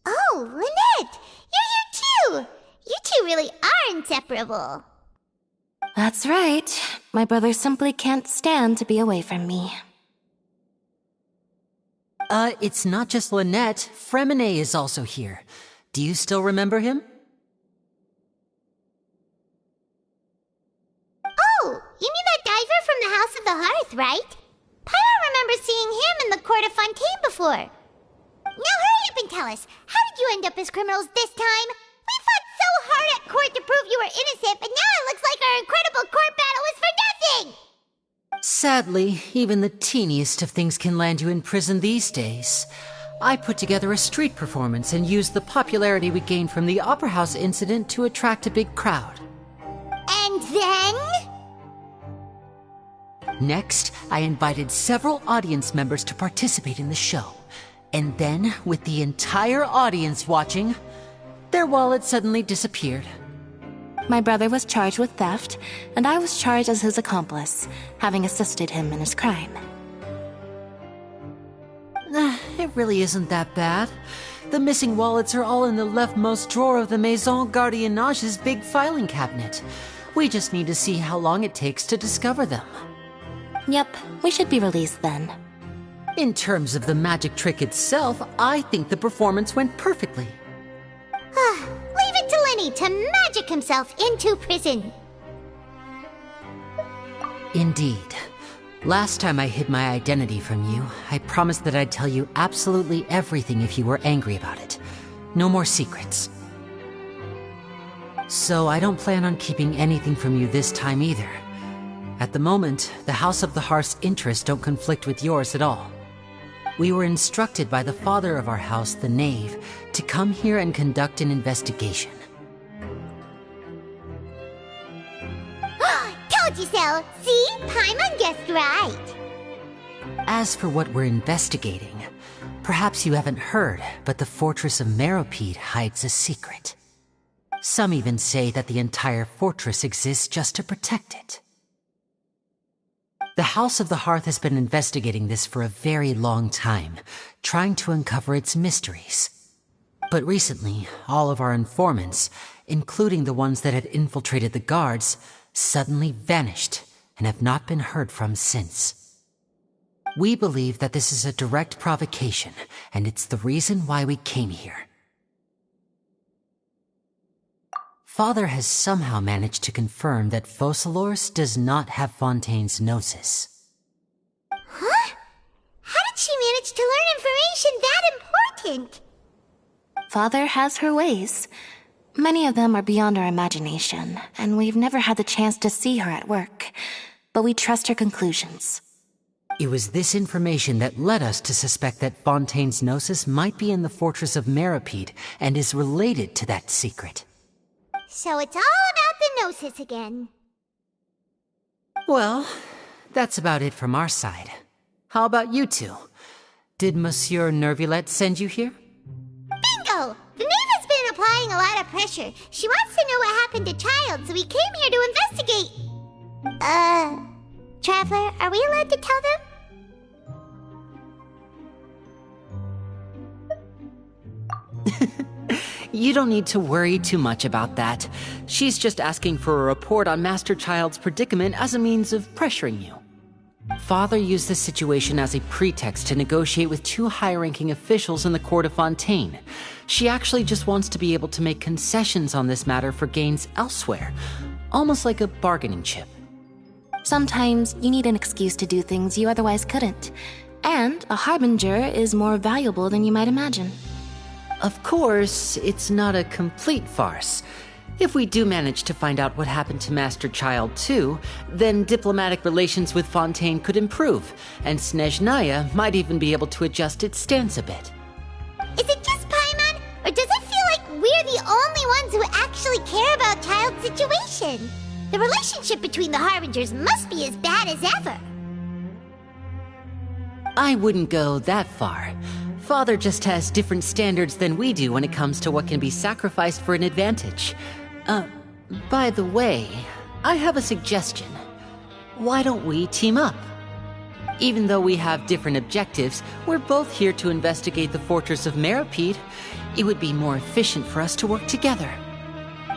Speaker 3: Oh, Lynette! You're here too! You two really are inseparable.
Speaker 5: That's right. My brother simply can't stand to be away from me.
Speaker 15: It's not just Lynette. Fremine is also here. Do you still remember him?
Speaker 3: Oh, you mean that diver from the House of the Hearth, right? Paimon remembers seeing him in the court of Fontaine before. Now hurry up and tell us, how did you end up as criminals this time? We fought so hard at court to prove you were innocent, but now it looks like our incredible court battle was for nothing!
Speaker 15: Sadly, even the teeniest of things can land you in prison these days. I put together a street performance and used the popularity we gained from the Opera House incident to attract a big crowd.
Speaker 3: And then?
Speaker 15: Next, I invited several audience members to participate in the show. And then, with the entire audience watching, their wallet suddenly disappeared.
Speaker 5: My brother was charged with theft, and I was charged as his accomplice, having assisted him in his crime.
Speaker 15: It really isn't that bad. The missing wallets are all in the leftmost drawer of the Maison Gardiennage's big filing cabinet. We just need to see how long it takes to discover them.
Speaker 5: Yep, we should be released then.
Speaker 15: In terms of the magic trick itself, I think the performance went perfectly.
Speaker 3: Leave it to Lenny to magic himself into prison.
Speaker 15: Indeed. Last time I hid my identity from you, I promised that I'd tell you absolutely everything if you were angry about it. No more secrets. So I don't plan on keeping anything from you this time either. At the moment, the House of the Hearth's interests don't conflict with yours at all. We were instructed by the father of our house, the Knave, to come here and conduct an investigation.
Speaker 3: Told you so! See? Paimon guessed right.
Speaker 15: As for what we're investigating, perhaps you haven't heard, but the fortress of Meropide hides a secret. Some even say that the entire fortress exists just to protect it. The House of the Hearth has been investigating this for a very long time, trying to uncover its mysteries. But recently, all of our informants, including the ones that had infiltrated the guards, suddenly vanished and have not been heard from since. We believe that this is a direct provocation, and it's the reason why we came here. Father has somehow managed to confirm that Focalors does not have Fontaine's gnosis.
Speaker 3: Huh? How did she manage to learn information that important?
Speaker 5: Father has her ways. Many of them are beyond our imagination, and we've never had the chance to see her at work. But we trust her conclusions.
Speaker 15: It was this information that led us to suspect that Fontaine's gnosis might be in the fortress of Meripede and is related to that secret.
Speaker 3: So it's all about the gnosis again.
Speaker 15: Well, that's about it from our side. How about you two? Did Monsieur Nervulette send you here?
Speaker 3: Bingo! The Knave has been applying a lot of pressure. She wants to know what happened to Child, so we came here to investigate. Traveler, are we allowed to tell them?
Speaker 15: You don't need to worry too much about that. She's just asking for a report on Master Child's predicament as a means of pressuring you. Father used this situation as a pretext to negotiate with two high-ranking officials in the court of Fontaine. She actually just wants to be able to make concessions on this matter for gains elsewhere, almost like a bargaining chip.
Speaker 5: Sometimes you need an excuse to do things you otherwise couldn't. And a harbinger is more valuable than you might imagine.
Speaker 15: Of course, it's not a complete farce. If we do manage to find out what happened to Master Child too, then diplomatic relations with Fontaine could improve, and Snezhnaya might even be able to adjust its stance a bit.
Speaker 3: Is it just Paimon, or does it feel like we're the only ones who actually care about Child's situation? The relationship between the Harbingers must be as bad as ever.
Speaker 15: I wouldn't go that far. Father just has different standards than we do when it comes to what can be sacrificed for an advantage. By the way, I have a suggestion. Why don't we team up? Even though we have different objectives, we're both here to investigate the fortress of Meripede. It would be more efficient for us to work together.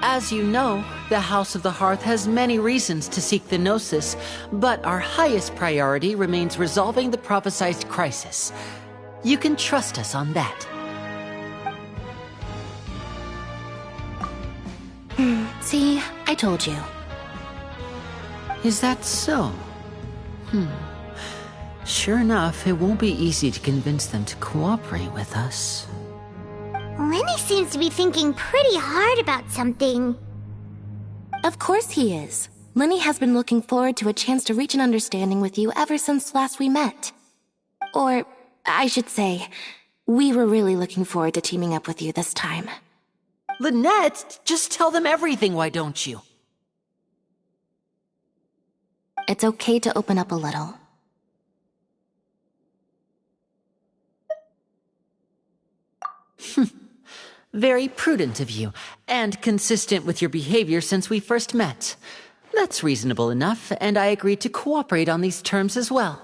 Speaker 15: As you know, the House of the Hearth has many reasons to seek the Gnosis, but our highest priority remains resolving the prophesized crisis. You can trust us on that.
Speaker 5: See, I told you.
Speaker 15: Is that so? Sure enough, it won't be easy to convince them to cooperate with us.
Speaker 3: Lenny seems to be thinking pretty hard about something.
Speaker 5: Of course he is. Lenny has been looking forward to a chance to reach an understanding with you ever since last we met. Or, I should say, we were really looking forward to teaming up with you this time.
Speaker 15: Lynette, just tell them everything, why don't you?
Speaker 5: It's okay to open up a little.
Speaker 15: Very prudent of you, and consistent with your behavior since we first met. That's reasonable enough, and I agreed to cooperate on these terms as well.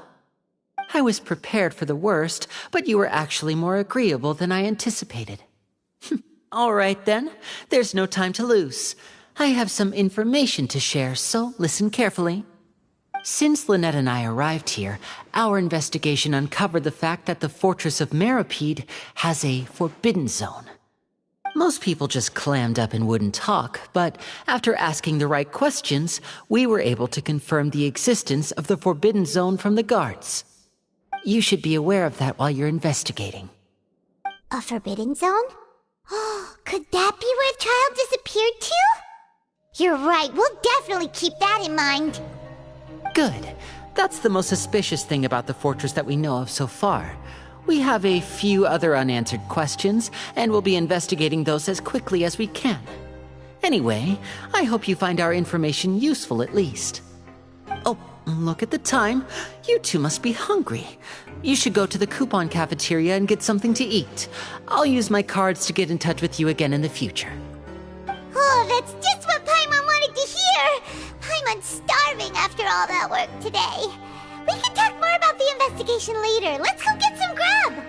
Speaker 15: I was prepared for the worst, but you were actually more agreeable than I anticipated. All right then, there's no time to lose. I have some information to share, so listen carefully. Since Lynette and I arrived here, our investigation uncovered the fact that the fortress of Meripede has a forbidden zone. Most people just clammed up and wouldn't talk, but after asking the right questions, we were able to confirm the existence of the forbidden zone from the guards. You should be aware of that while you're investigating.
Speaker 3: A forbidden zone? Oh, could that be where Child disappeared to? You're right, we'll definitely keep that in mind.
Speaker 15: Good. That's the most suspicious thing about the fortress that we know of so far. We have a few other unanswered questions, and we'll be investigating those as quickly as we can. Anyway, I hope you find our information useful at least. Oh, look at the time. You two must be hungry. You should go to the coupon cafeteria and get something to eat. I'll use my cards to get in touch with you again in the future.
Speaker 3: Oh, that's just what Paimon wanted to hear! Paimon's starving after all that work today. We can talk more about the investigation later. Let's go get some grub!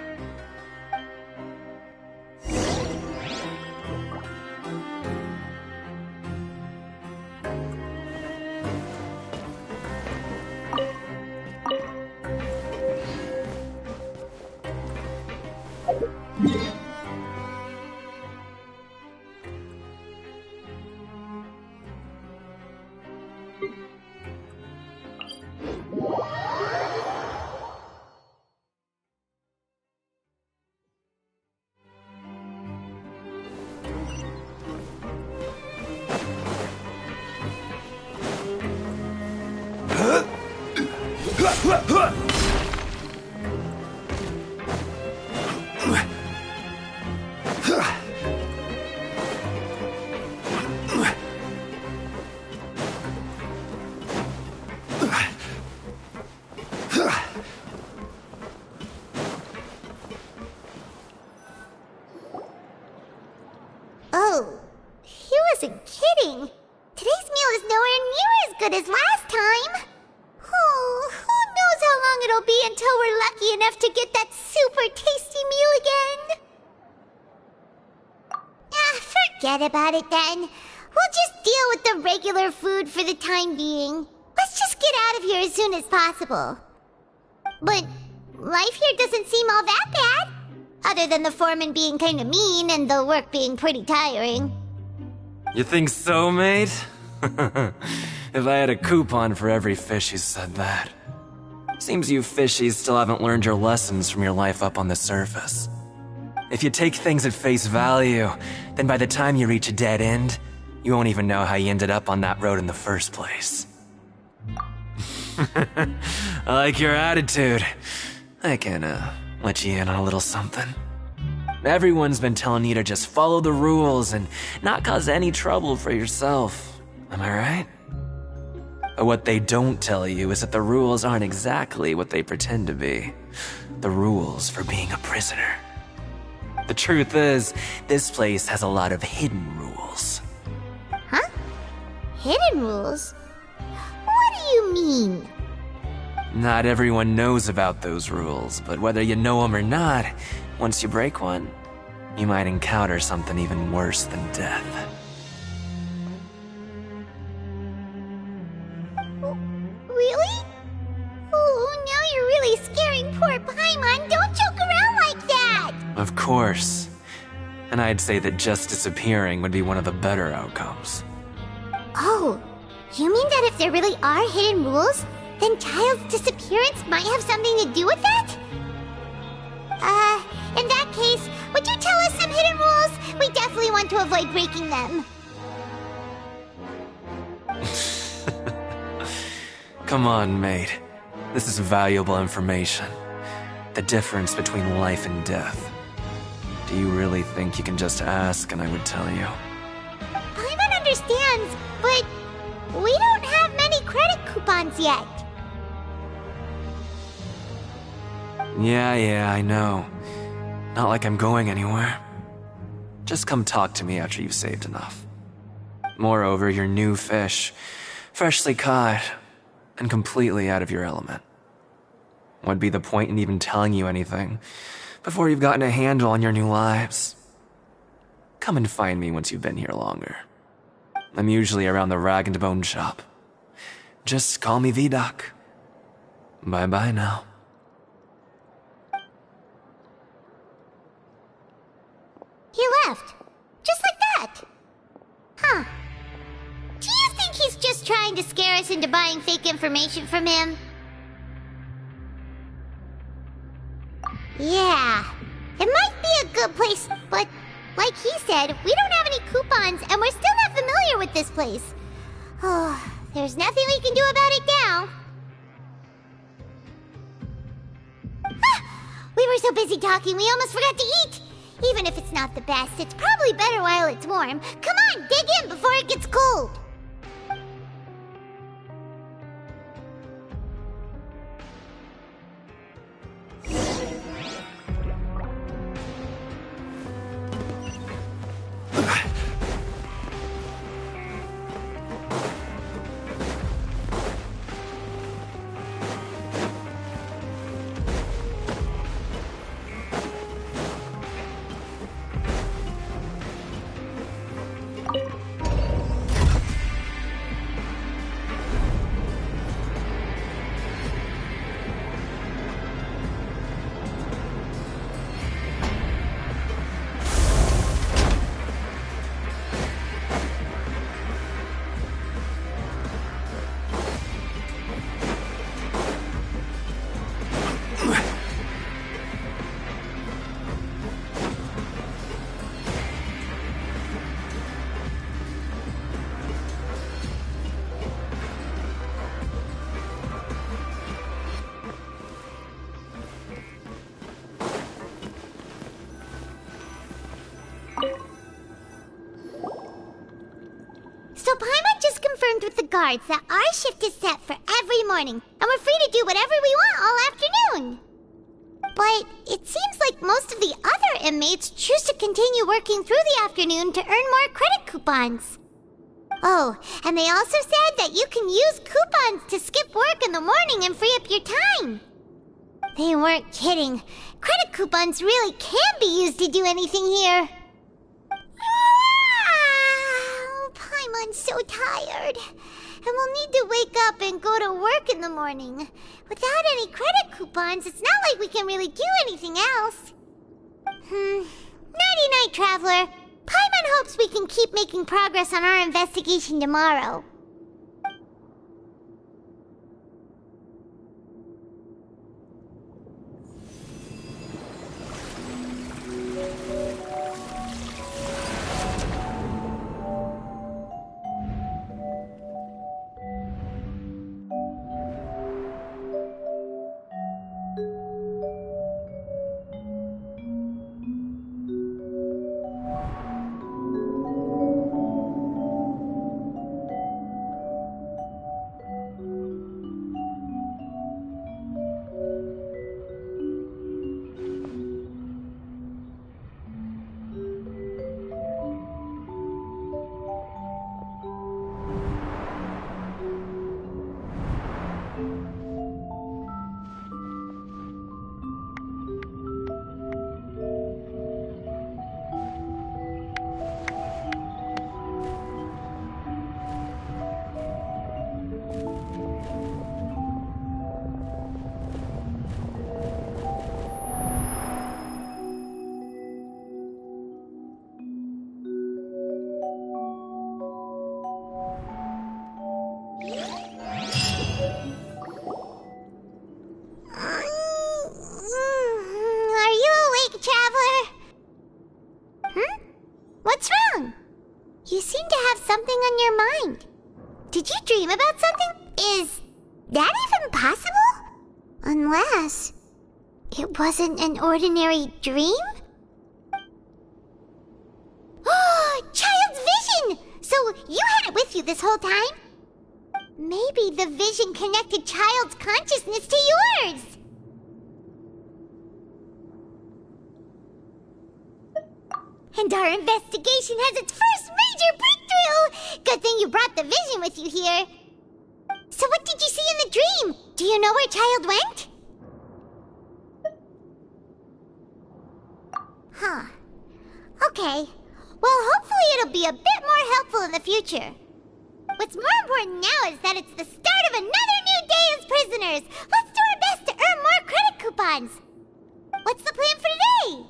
Speaker 3: Oh, he wasn't kidding. Today's meal is nowhere near as good as last time. Oh, who knows how long it'll be until we're lucky enough to get that super tasty meal again. Forget about it then. We'll just deal with the regular food for the time being. Let's just get out of here as soon as possible. But life here doesn't seem all that bad. Other than the foreman being kinda mean and the work being pretty tiring.
Speaker 10: You think so, mate? If I had a coupon for every fish who said that. Seems you fishies still haven't learned your lessons from your life up on the surface. If you take things at face value, then by the time you reach a dead end, you won't even know how you ended up on that road in the first place. I like your attitude. I can, let you in on a little something. Everyone's been telling you to just follow the rules and not cause any trouble for yourself. Am I right? But what they don't tell you is that the rules aren't exactly what they pretend to be. The rules for being a prisoner. The truth is, this place has a lot of hidden rules.
Speaker 3: Huh? Hidden rules? What do you mean?
Speaker 10: Not everyone knows about those rules, but whether you know them or not, once you break one, you might encounter something even worse than death.
Speaker 3: Really? Oh, now you're really scaring poor Paimon. Don't joke around like that!
Speaker 10: Of course. And I'd say that just disappearing would be one of the better outcomes.
Speaker 3: Oh, you mean that if there really are hidden rules, then Child's disappearance might have something to do with that? In that case, would you tell us some hidden rules? We definitely want to avoid breaking them.
Speaker 10: Come on, mate. This is valuable information. The difference between life and death. Do you really think you can just ask and I would tell you?
Speaker 3: Paimon understands, but we don't have many credit coupons yet.
Speaker 10: Yeah, I know. Not like I'm going anywhere. Just come talk to me after you've saved enough. Moreover, you're new fish, freshly caught, and completely out of your element. What'd be the point in even telling you anything before you've gotten a handle on your new lives? Come and find me once you've been here longer. I'm usually around the rag and bone shop. Just call me V-Doc. Bye-bye now.
Speaker 3: He left. Just like that. Huh. Do you think he's just trying to scare us into buying fake information from him? Yeah. It might be a good place, but like he said, we don't have any coupons and we're still not familiar with this place. Oh, there's nothing we can do about it now. We were so busy talking, we almost forgot to eat. Even if it's not the best, it's probably better while it's warm. Come on, dig in before it gets cold. confirmed with the guards that our shift is set for every morning, and we're free to do whatever we want all afternoon. But it seems like most of the other inmates choose to continue working through the afternoon to earn more credit coupons. Oh, and they also said that you can use coupons to skip work in the morning and free up your time. They weren't kidding. Credit coupons really can be used to do anything here. Paimon's so tired. And we'll need to wake up and go to work in the morning. Without any credit coupons, it's not like we can really do anything else. Nighty-night, Traveler. Paimon hopes we can keep making progress on our investigation tomorrow. You seem to have something on your mind. Did you dream about something? Is that even possible? Unless it wasn't an ordinary dream? Oh, Child's vision! So you had it with you this whole time? Maybe the vision connected Child's consciousness to yours. And our investigation has its first major breakthrough! Good thing you brought the vision with you here. So what did you see in the dream? Do you know where Child went? Huh. Okay. Well, hopefully it'll be a bit more helpful in the future. What's more important now is that it's the start of another new day as prisoners. Let's do our best to earn more credit coupons. What's the plan for today?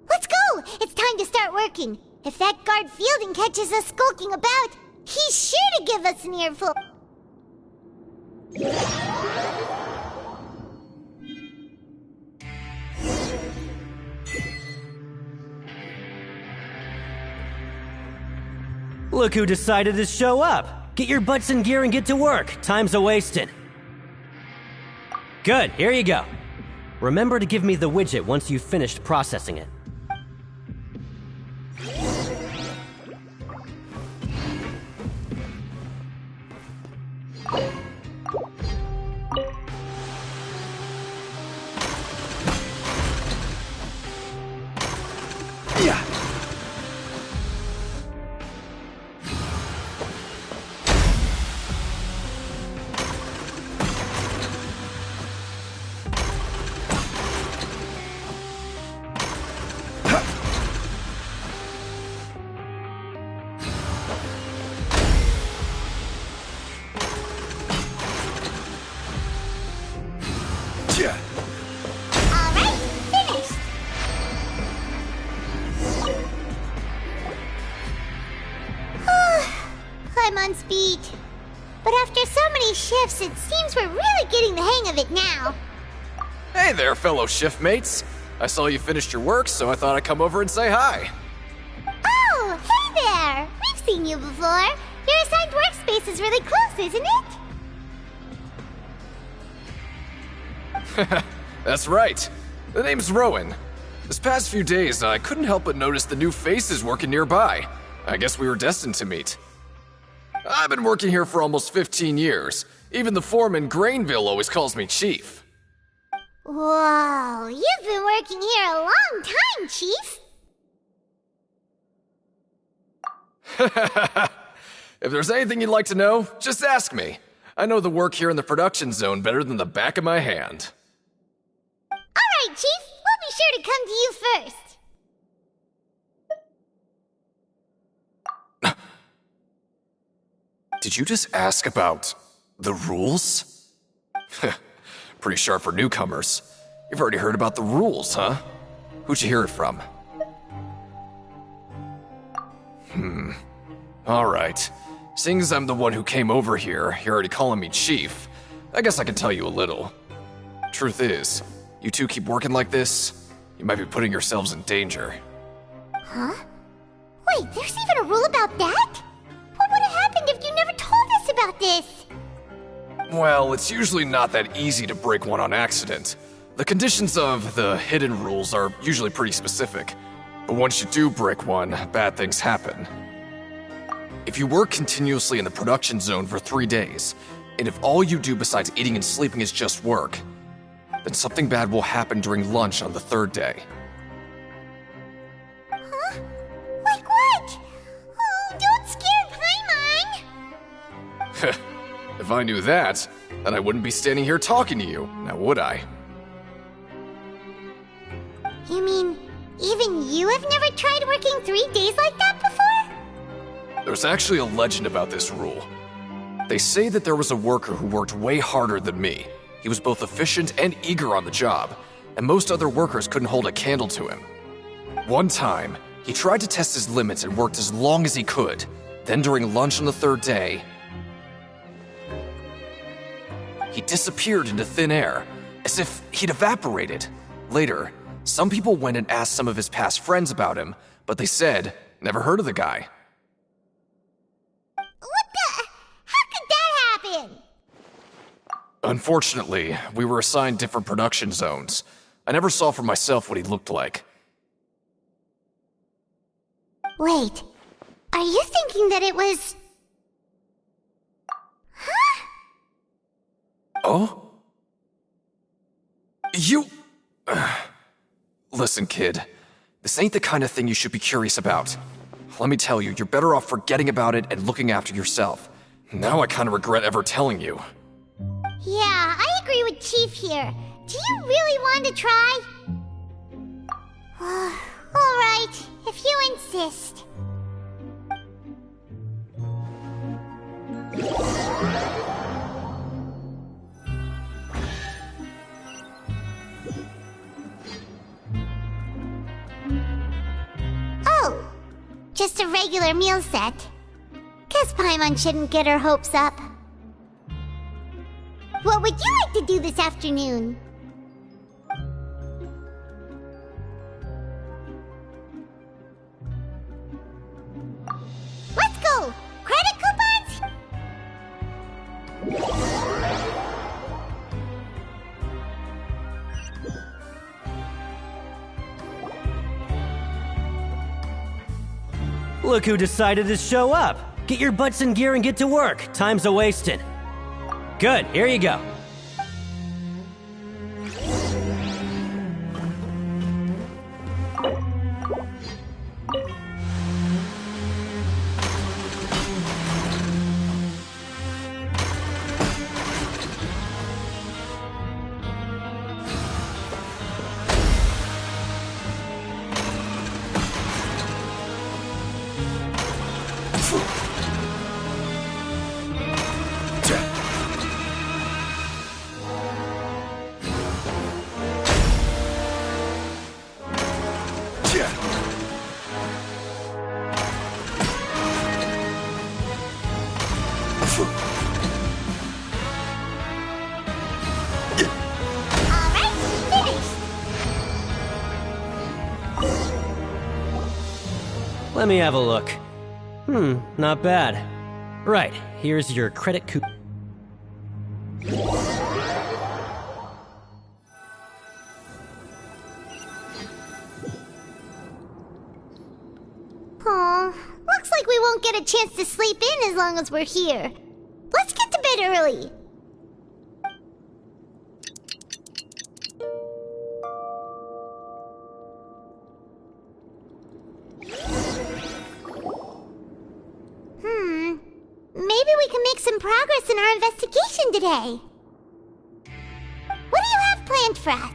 Speaker 3: Let's go! It's time to start working. If that guard Fielding catches us skulking about, he's sure to give us an earful.
Speaker 18: Look who decided to show up. Get your butts in gear and get to work. Time's a-wasting. Good, here you go. Remember to give me the widget once you've finished processing it.
Speaker 3: I'm on speed. But after so many shifts, it seems we're really getting the hang of it now.
Speaker 10: Hey there, fellow shiftmates. I saw you finished your work, so I thought I'd come over and say hi.
Speaker 3: Oh, hey there! We've seen you before. Your assigned workspace is really close, isn't it?
Speaker 10: That's right. The name's Rowan. This past few days, I couldn't help but notice the new faces working nearby.
Speaker 19: I guess we were destined to meet. I've been working here for almost 15 years. Even the foreman, Grainville, always calls me Chief.
Speaker 3: Whoa, you've been working here a long time, Chief.
Speaker 19: If there's anything you'd like to know, just ask me. I know the work here in the production zone better than the back of my hand.
Speaker 3: Alright, Chief, we'll be sure to come to you first.
Speaker 19: Did you just ask about the rules? Pretty sharp for newcomers. You've already heard about the rules, huh? Who'd you hear it from? Alright. Seeing as I'm the one who came over here, you're already calling me Chief. I guess I can tell you a little. Truth is, you two keep working like this, you might be putting yourselves in danger.
Speaker 3: Huh? Wait, there's even a rule about that? What would have happened if you never told us about this?
Speaker 19: Well, it's usually not that easy to break one on accident. The conditions of the hidden rules are usually pretty specific. But once you do break one, bad things happen. If you work continuously in the production zone for 3 days, and if all you do besides eating and sleeping is just work, then something bad will happen during lunch on the 3rd day.
Speaker 3: Huh? Like what? Oh, don't scare Paimon!
Speaker 19: If I knew that, then I wouldn't be standing here talking to you, now would I?
Speaker 3: You mean, even you have never tried working 3 days like that before?
Speaker 19: There's actually a legend about this rule. They say that there was a worker who worked way harder than me. He was both efficient and eager on the job, and most other workers couldn't hold a candle to him. One time, he tried to test his limits and worked as long as he could. Then during lunch on the 3rd day, he disappeared into thin air, as if he'd evaporated. Later, some people went and asked some of his past friends about him, but they said, never heard of the guy.
Speaker 3: What the? How could that happen?
Speaker 19: Unfortunately, we were assigned different production zones. I never saw for myself what he looked like.
Speaker 3: Wait, are you thinking that it was... Huh?
Speaker 19: Oh? You... Listen, kid. This ain't the kind of thing you should be curious about. Let me tell you, you're better off forgetting about it and looking after yourself. Now I kind of regret ever telling you.
Speaker 3: Yeah, I agree with Chief here. Do you really want to try? Alright, if you insist. Oh, just a regular meal set. Guess Paimon shouldn't get her hopes up. What would you like to do this afternoon? Let's go! Credit coupons?
Speaker 18: Look who decided to show up. Get your butts in gear and get to work. Time's a-wasted. Good, here you go. Let me have a look. Not bad. Right, here's your credit coupon.
Speaker 3: Aw, looks like we won't get a chance to sleep in as long as we're here. Let's get to bed early. Maybe we can make some progress in our investigation today. What do you have planned for us?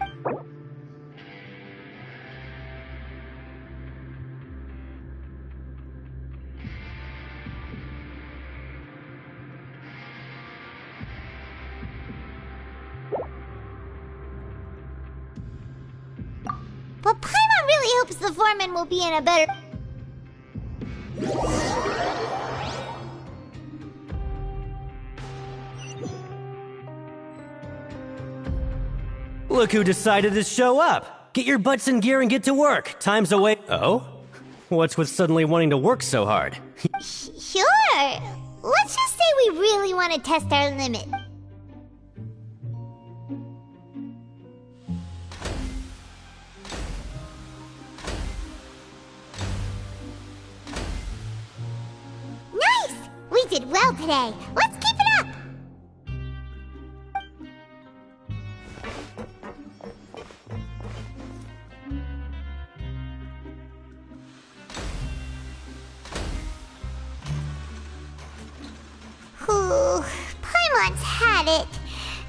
Speaker 3: Well, Paimon really hopes the foreman will be in a better...
Speaker 18: Look who decided to show up! Get your butts in gear and get to work! Time's away. Oh? What's with suddenly wanting to work so hard?
Speaker 3: Sure. Let's just say we really want to test our limit. Nice! We did well today. Let's keep it up! Ooh, Paimon's had it.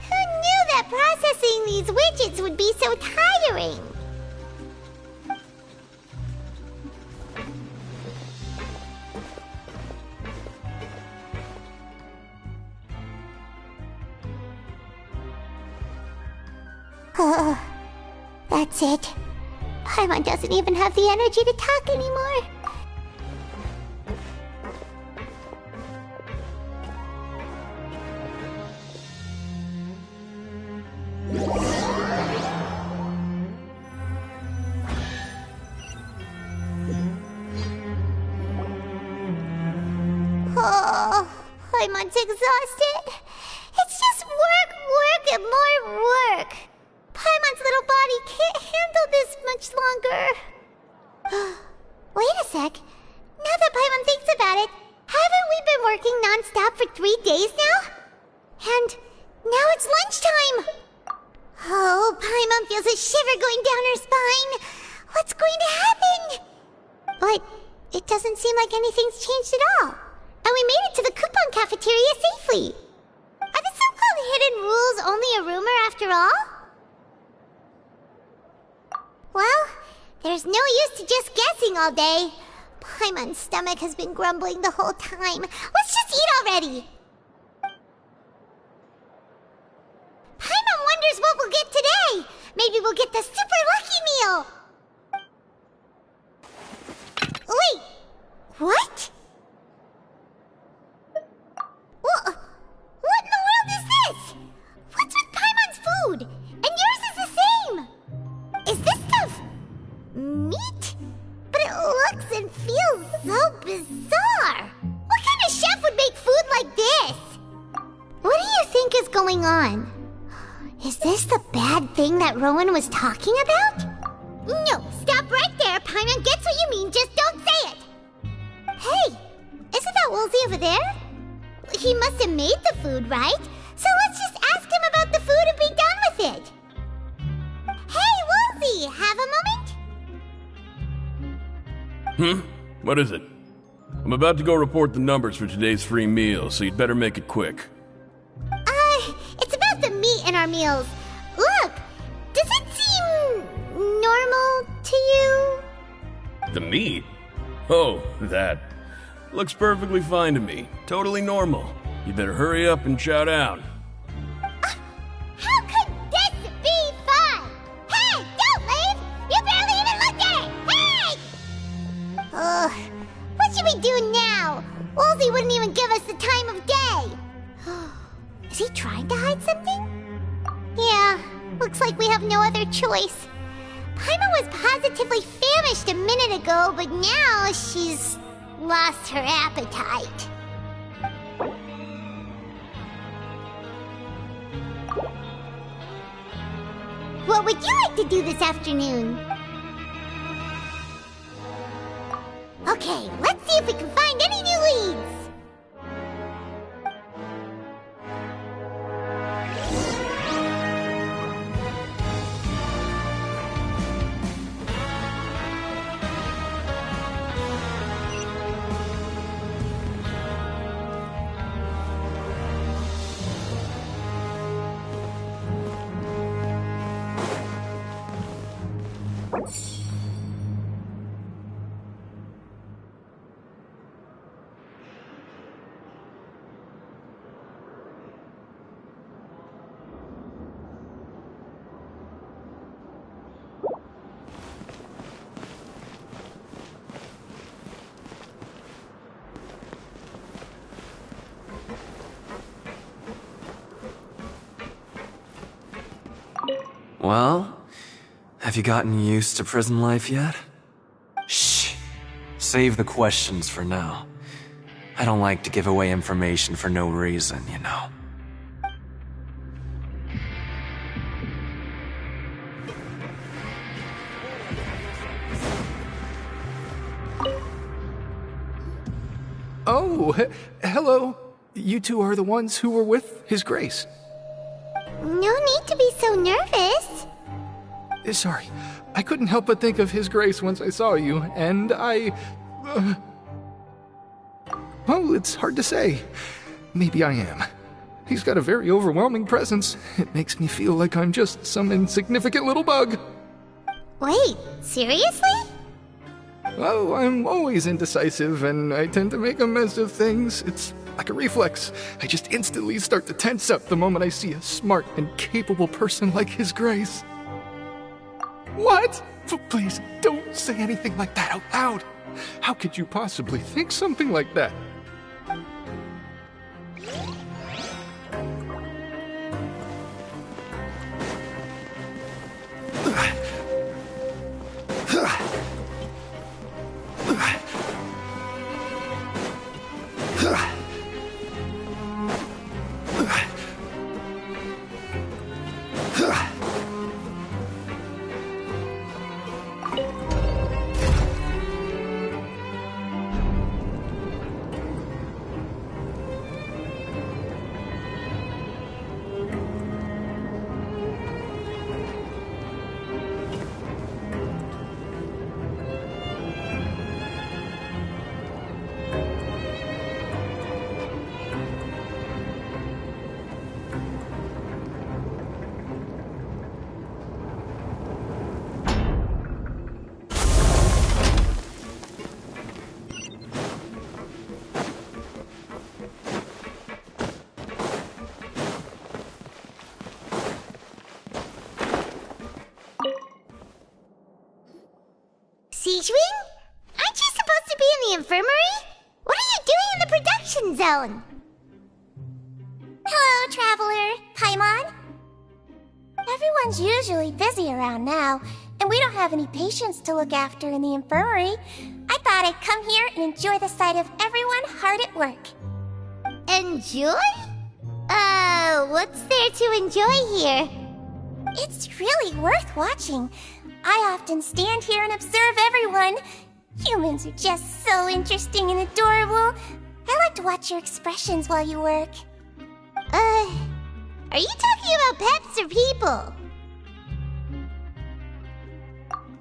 Speaker 3: Who knew that processing these widgets would be so tiring? That's it. Paimon doesn't even have the energy to talk anymore. Oh, Paimon's exhausted. It's just work, work, and more work. Paimon's little body can't handle this much longer. Wait a sec. Now that Paimon thinks about it, haven't we been working non-stop for 3 days now? And now it's lunchtime. Oh, Paimon feels a shiver going down her spine. What's going to happen? But it doesn't seem like anything's changed at all. And we made it to the coupon cafeteria safely. Are the so-called hidden rules only a rumor after all? Well, there's no use to just guessing all day. Paimon's stomach has been grumbling the whole time. Let's just eat already. Paimon wonders what we'll get today. Maybe we'll get the super lucky meal. Wait, what? What in the world is this? What's with Paimon's food? And yours is the same. Is this stuff meat? But it looks and feels so bizarre. What kind of chef would make food like this? What do you think is going on? Is this the bad thing that Rowan was talking about? No, stop right there. Paimon gets what you mean, just don't say it. Hey, isn't that Woolsey over there? He must have made the food, right? So let's just ask him about the food and be done with it. Hey, Woolsey, have a moment?
Speaker 13: What is it? I'm about to go report the numbers for today's free meal, so you'd better make it quick.
Speaker 3: It's about the meat in our meals. Look, does it seem normal to you?
Speaker 13: The meat? Oh, that. Looks perfectly fine to me. Totally normal. You better hurry up and chow down.
Speaker 3: How could this be fun? Hey, don't leave! You barely even looked at it! Hey! Ugh, what should we do now? Woolsey wouldn't even give us the time of day. Is he trying to hide something? Yeah, looks like we have no other choice. Paimon was positively famished a minute ago, but now she's lost her appetite. What would you like to do this afternoon? Okay, let's see if we can find any new
Speaker 10: Well, have you gotten used to prison life yet? Shh. Save the questions for now. I don't like to give away information for no reason, you know.
Speaker 14: Oh, hello. You two are the ones who were with His Grace.
Speaker 3: No need to be so nervous.
Speaker 14: Sorry, I couldn't help but think of His Grace once I saw you, and well, it's hard to say. Maybe I am. He's got a very overwhelming presence. It makes me feel like I'm just some insignificant little bug.
Speaker 3: Wait, seriously?
Speaker 14: Oh, I'm always indecisive, and I tend to make a mess of things. It's like a reflex. I just instantly start to tense up the moment I see a smart and capable person like His Grace. What? Please, don't say anything like that out loud. How could you possibly think something like that?
Speaker 3: Siegewing? Aren't you supposed to be in the infirmary? What are you doing in the production zone?
Speaker 20: Hello, Traveler. Paimon? Everyone's usually busy around now, and we don't have any patients to look after in the infirmary. I thought I'd come here and enjoy the sight of everyone hard at work.
Speaker 3: Enjoy? What's there to enjoy here?
Speaker 20: It's really worth watching. I often stand here and observe everyone. Humans are just so interesting and adorable. I like to watch your expressions while you work.
Speaker 3: Are you talking about pets or people?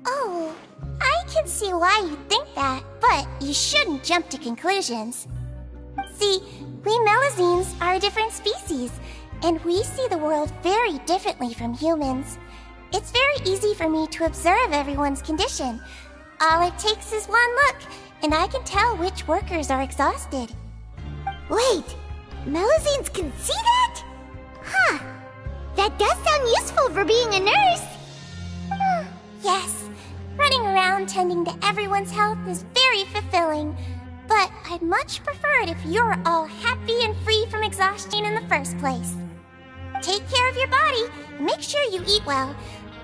Speaker 20: Oh, I can see why you think that, but you shouldn't jump to conclusions. See, we Melazines are a different species, and we see the world very differently from humans. It's very easy for me to observe everyone's condition. All it takes is one look, and I can tell which workers are exhausted.
Speaker 3: Wait, Melazines can see that? Huh. That does sound useful for being a nurse.
Speaker 20: Yes, running around tending to everyone's health is very fulfilling. But I'd much prefer it if you're all happy and free from exhaustion in the first place. Take care of your body, and make sure you eat well.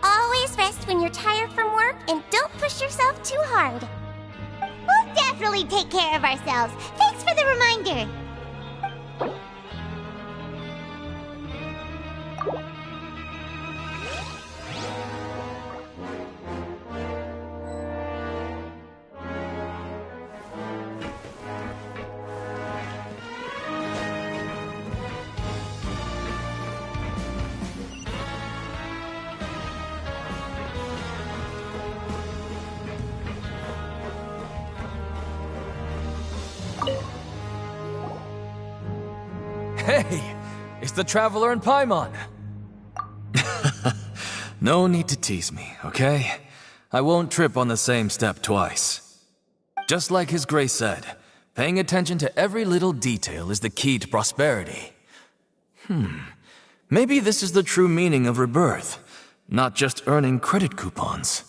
Speaker 20: Always rest when you're tired from work, and don't push yourself too hard.
Speaker 3: We'll definitely take care of ourselves. Thanks for the reminder.
Speaker 10: Hey, it's the Traveler and Paimon. No need to tease me, okay? I won't trip on the same step twice. Just like His Grace said, paying attention to every little detail is the key to prosperity. Maybe this is the true meaning of rebirth, not just earning credit coupons.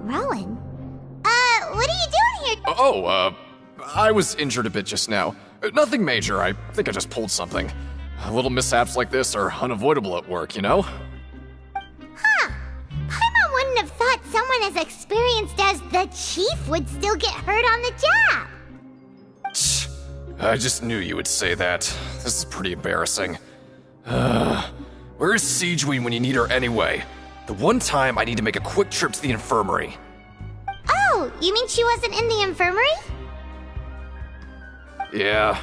Speaker 3: Rowan? What are you doing here?
Speaker 19: I was injured a bit just now. Nothing major, I think I just pulled something. Little mishaps like this are unavoidable at work, you know?
Speaker 3: Huh. Paimon wouldn't have thought someone as experienced as the Chief would still get hurt on the job.
Speaker 19: I just knew you would say that. This is pretty embarrassing. Where is Siegewein when you need her anyway? The one time I need to make a quick trip to the infirmary.
Speaker 3: Oh, you mean she wasn't in the infirmary?
Speaker 19: Yeah.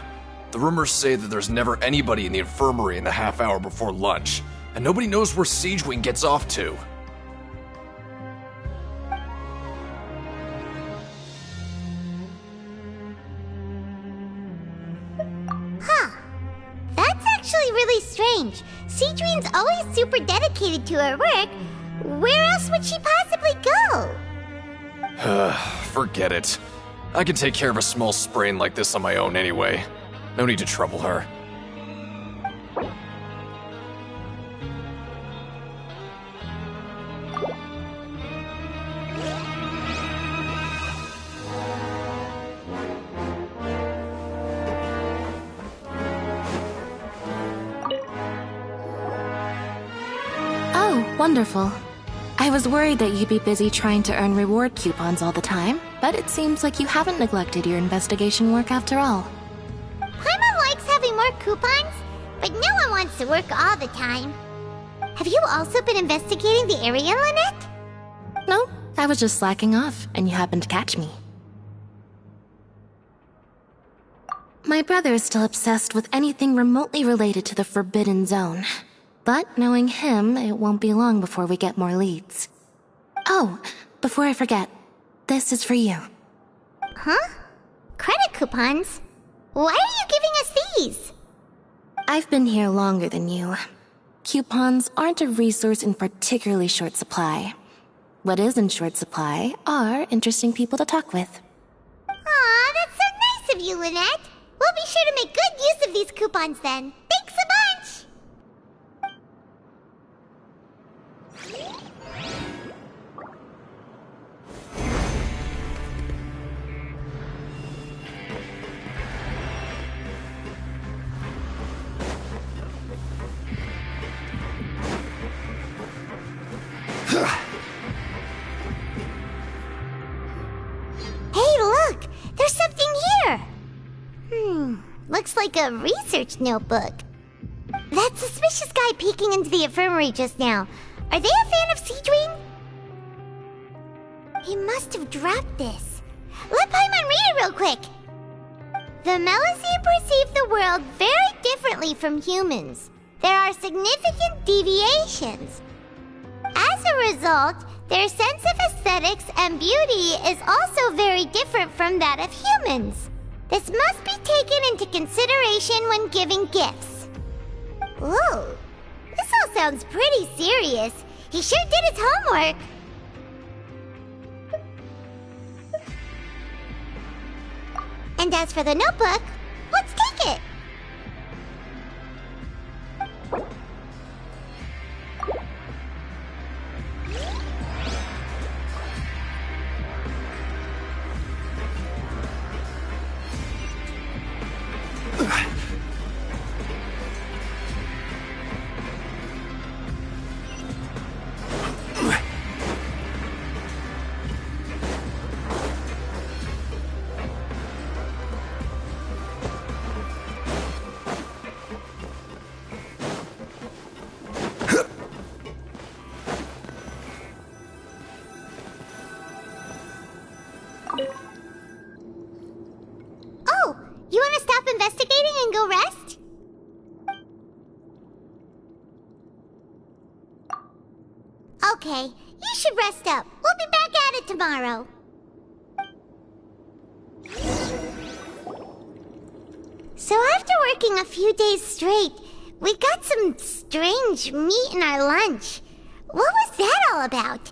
Speaker 19: The rumors say that there's never anybody in the infirmary in the half hour before lunch, and nobody knows where Siegewein gets off to.
Speaker 3: Huh. That's actually really strange. Siegewein's always super dedicated to her work. Where else would she possibly go?
Speaker 19: Forget it. I can take care of a small sprain like this on my own anyway. No need to trouble her.
Speaker 5: Oh, wonderful. I was worried that you'd be busy trying to earn reward coupons all the time, but it seems like you haven't neglected your investigation work after all.
Speaker 3: Paimon likes having more coupons, but no one wants to work all the time. Have you also been investigating the area, Lynette?
Speaker 5: No, I was just slacking off, and you happened to catch me. My brother is still obsessed with anything remotely related to the Forbidden Zone. But knowing him, it won't be long before we get more leads. Oh, before I forget, this is for you.
Speaker 3: Huh? Credit coupons? Why are you giving us these?
Speaker 5: I've been here longer than you. Coupons aren't a resource in particularly short supply. What is in short supply are interesting people to talk with.
Speaker 3: Aw, that's so nice of you, Lynette. We'll be sure to make good use of these coupons then. Thanks a bunch! Hey, look! There's something here! Looks like a research notebook. That suspicious guy peeking into the infirmary just now. Are they a fan of Siegewein? He must have dropped this. Let Paimon read it real quick! The Melusine perceive the world very differently from humans. There are significant deviations. As a result, their sense of aesthetics and beauty is also very different from that of humans. This must be taken into consideration when giving gifts. Whoa, this all sounds pretty serious. He sure did his homework. And as for the notebook, let's take it. Oh, you want to stop investigating and go rest? Okay, you should rest up. We'll be back at it tomorrow. So after working a few days straight, we got some strange meat in our lunch. What was that all about?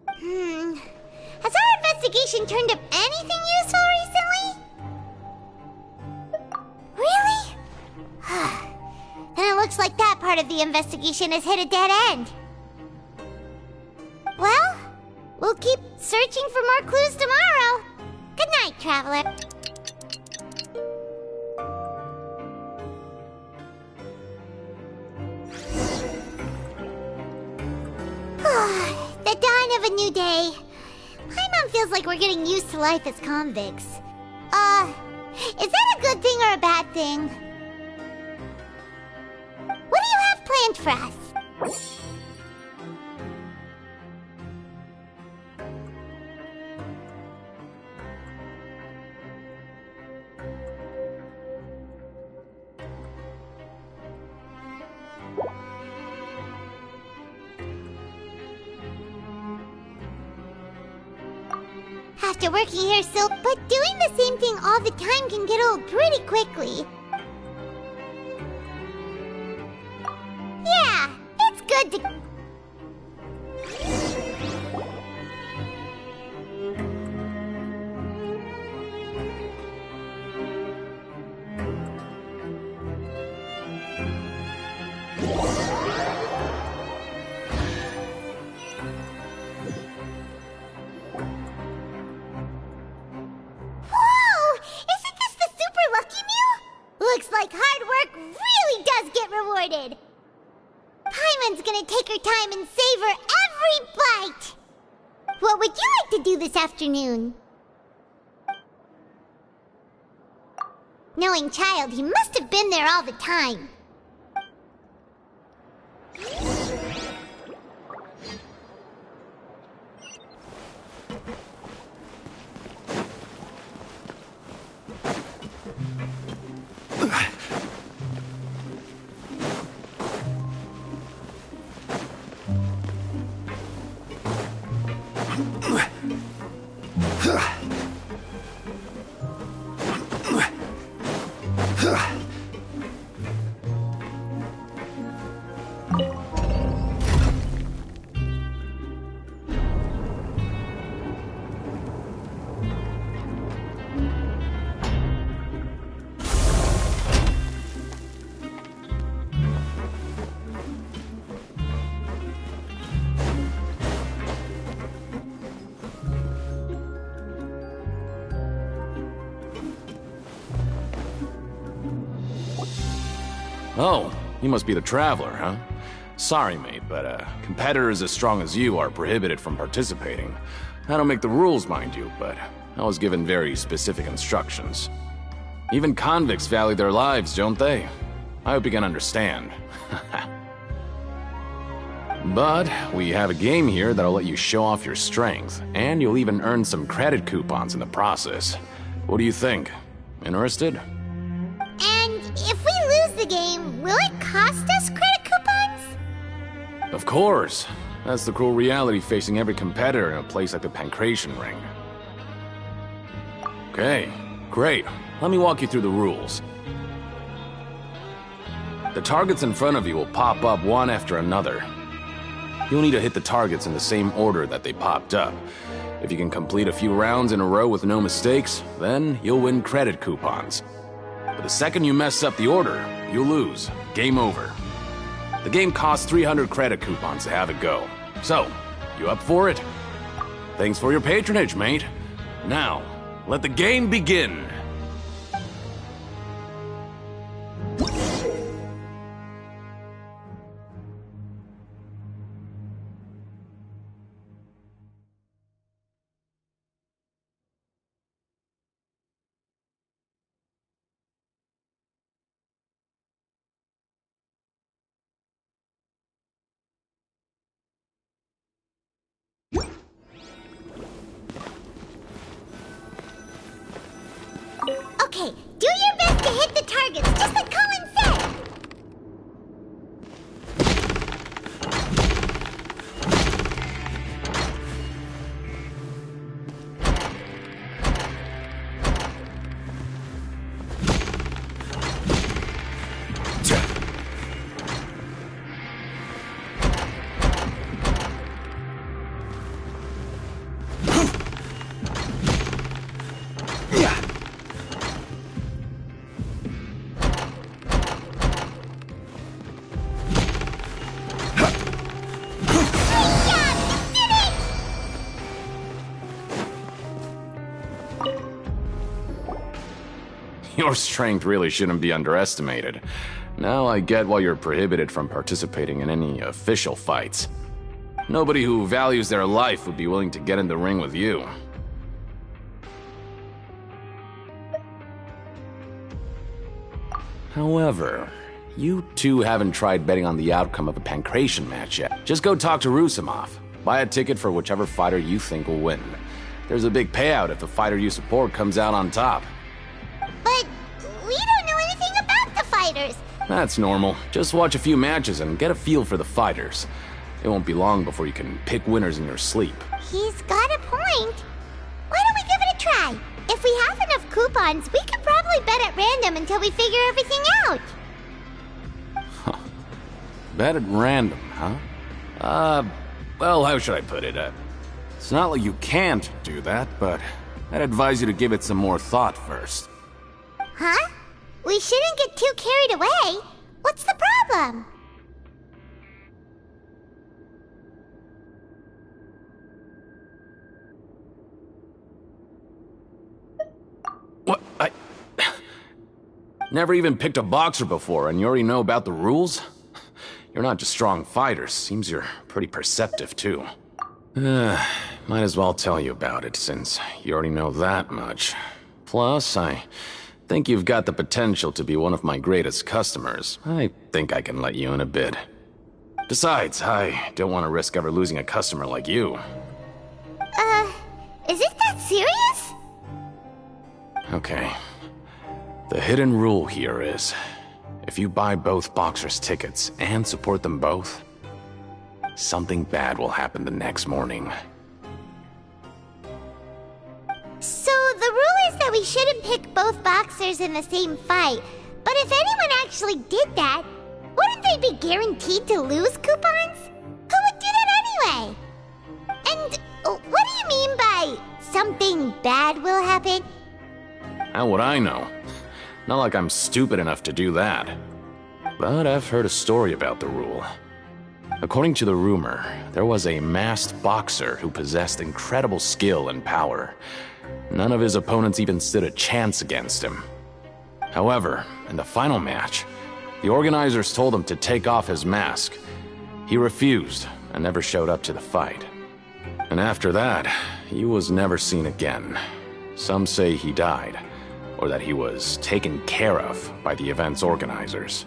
Speaker 3: Has our investigation turned up anything useful recently? Really? Then it looks like that part of the investigation has hit a dead end. Well, we'll keep searching for more clues tomorrow. Good night, Traveler. The dawn of a new day. Paimon feels like we're getting used to life as convicts. Is that a good thing or a bad thing? What do you have planned for us? After working here but doing the same thing all the time can get old pretty quickly. Yeah, it's good to... Looks like hard work really does get rewarded. Paimon's gonna take her time and savor every bite. What would you like to do this afternoon? Knowing Child, he must have been there all the time.
Speaker 12: Oh, you must be the Traveler, huh? Sorry, mate, but competitors as strong as you are prohibited from participating. I don't make the rules, mind you, but I was given very specific instructions. Even convicts value their lives, don't they? I hope you can understand. But we have a game here that'll let you show off your strength, and you'll even earn some credit coupons in the process. What do you think? Interested?
Speaker 3: And if we lose the game, will it cost us credit coupons?
Speaker 12: Of course. That's the cruel reality facing every competitor in a place like the Pancration Ring. Okay, great. Let me walk you through the rules. The targets in front of you will pop up one after another. You'll need to hit the targets in the same order that they popped up. If you can complete a few rounds in a row with no mistakes, then you'll win credit coupons. But the second you mess up the order, you'll lose. Game over. The game costs 300 credit coupons to have it go. So, you up for it? Thanks for your patronage, mate. Now, let the game begin!
Speaker 3: Okay, do your best to hit the targets, just like Colin said!
Speaker 12: Your strength really shouldn't be underestimated. Now I get why you're prohibited from participating in any official fights. Nobody who values their life would be willing to get in the ring with you. However, you two haven't tried betting on the outcome of a Pancration match yet. Just go talk to Rusimov. Buy a ticket for whichever fighter you think will win. There's a big payout if the fighter you support comes out on top.
Speaker 3: But we don't know anything about the fighters.
Speaker 12: That's normal. Just watch a few matches and get a feel for the fighters. It won't be long before you can pick winners in your sleep.
Speaker 3: He's got a point. Why don't we give it a try? If we have enough coupons, we could probably bet at random until we figure everything out.
Speaker 12: Bet at random, huh? Well, how should I put it? It's not like you can't do that, but I'd advise you to give it some more thought first.
Speaker 3: Huh? We shouldn't get too carried away. What's the problem?
Speaker 12: What? I never even picked a boxer before, and you already know about the rules? You're not just strong fighters. Seems you're pretty perceptive, too. Might as well tell you about it, since you already know that much. Plus, I think you've got the potential to be one of my greatest customers. I think I can let you in a bid. Besides, I don't want to risk ever losing a customer like you.
Speaker 3: Is it that serious?
Speaker 12: Okay. The hidden rule here is, if you buy both boxers' tickets and support them both, something bad will happen the next morning.
Speaker 3: So the rule is that we shouldn't pick both boxers in the same fight. But if anyone actually did that, wouldn't they be guaranteed to lose coupons? Who would do that anyway? And what do you mean by something bad will happen?
Speaker 12: How would I know? Not like I'm stupid enough to do that. But I've heard a story about the rule. According to the rumor, there was a masked boxer who possessed incredible skill and power. None of his opponents even stood a chance against him. However, in the final match, the organizers told him to take off his mask. He refused and never showed up to the fight. And after that, he was never seen again. Some say he died, or that he was taken care of by the event's organizers.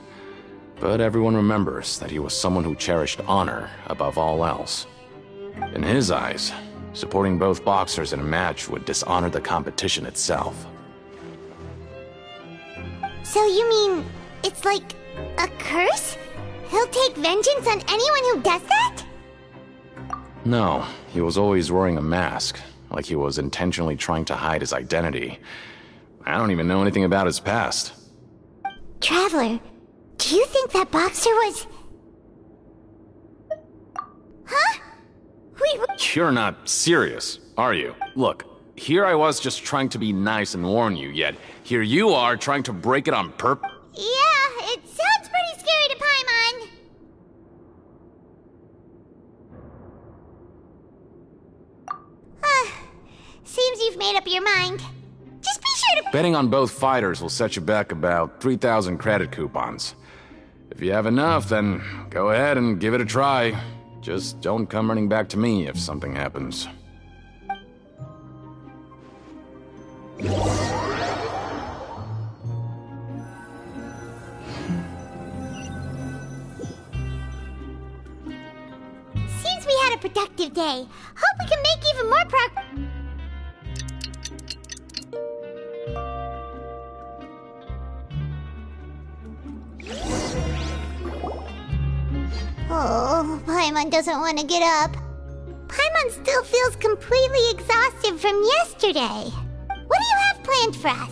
Speaker 12: But everyone remembers that he was someone who cherished honor above all else. In his eyes, supporting both boxers in a match would dishonor the competition itself.
Speaker 3: So you mean it's like a curse? He'll take vengeance on anyone who does that?
Speaker 12: No, he was always wearing a mask, like he was intentionally trying to hide his identity. I don't even know anything about his past.
Speaker 3: Traveler, do you think that boxer was... Huh?
Speaker 12: You're not serious, are you? Look, here I was just trying to be nice and warn you, yet here you are trying to break it on purpose.
Speaker 3: Yeah, it sounds pretty scary to Paimon. Seems you've made up your mind. Just be sure to...
Speaker 12: Betting on both fighters will set you back about 3,000 credit coupons. If you have enough, then go ahead and give it a try. Just don't come running back to me if something happens.
Speaker 3: Seems we had a productive day. Hope we can make even more Oh, Paimon doesn't want to get up. Paimon still feels completely exhausted from yesterday. What do you have planned for us?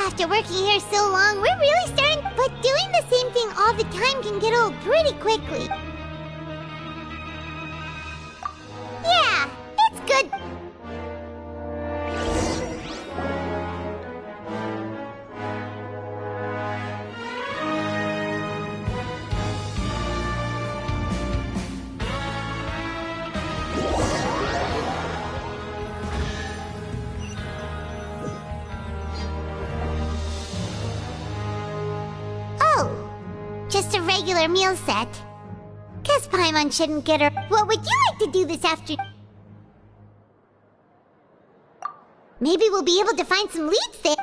Speaker 3: After working here so long, we're really starting... But doing the same thing all the time can get old pretty quickly. Yeah, it's good. Just a regular meal set. Guess Paimon shouldn't get her. What would you like to do this afternoon? Maybe we'll be able to find some leads there.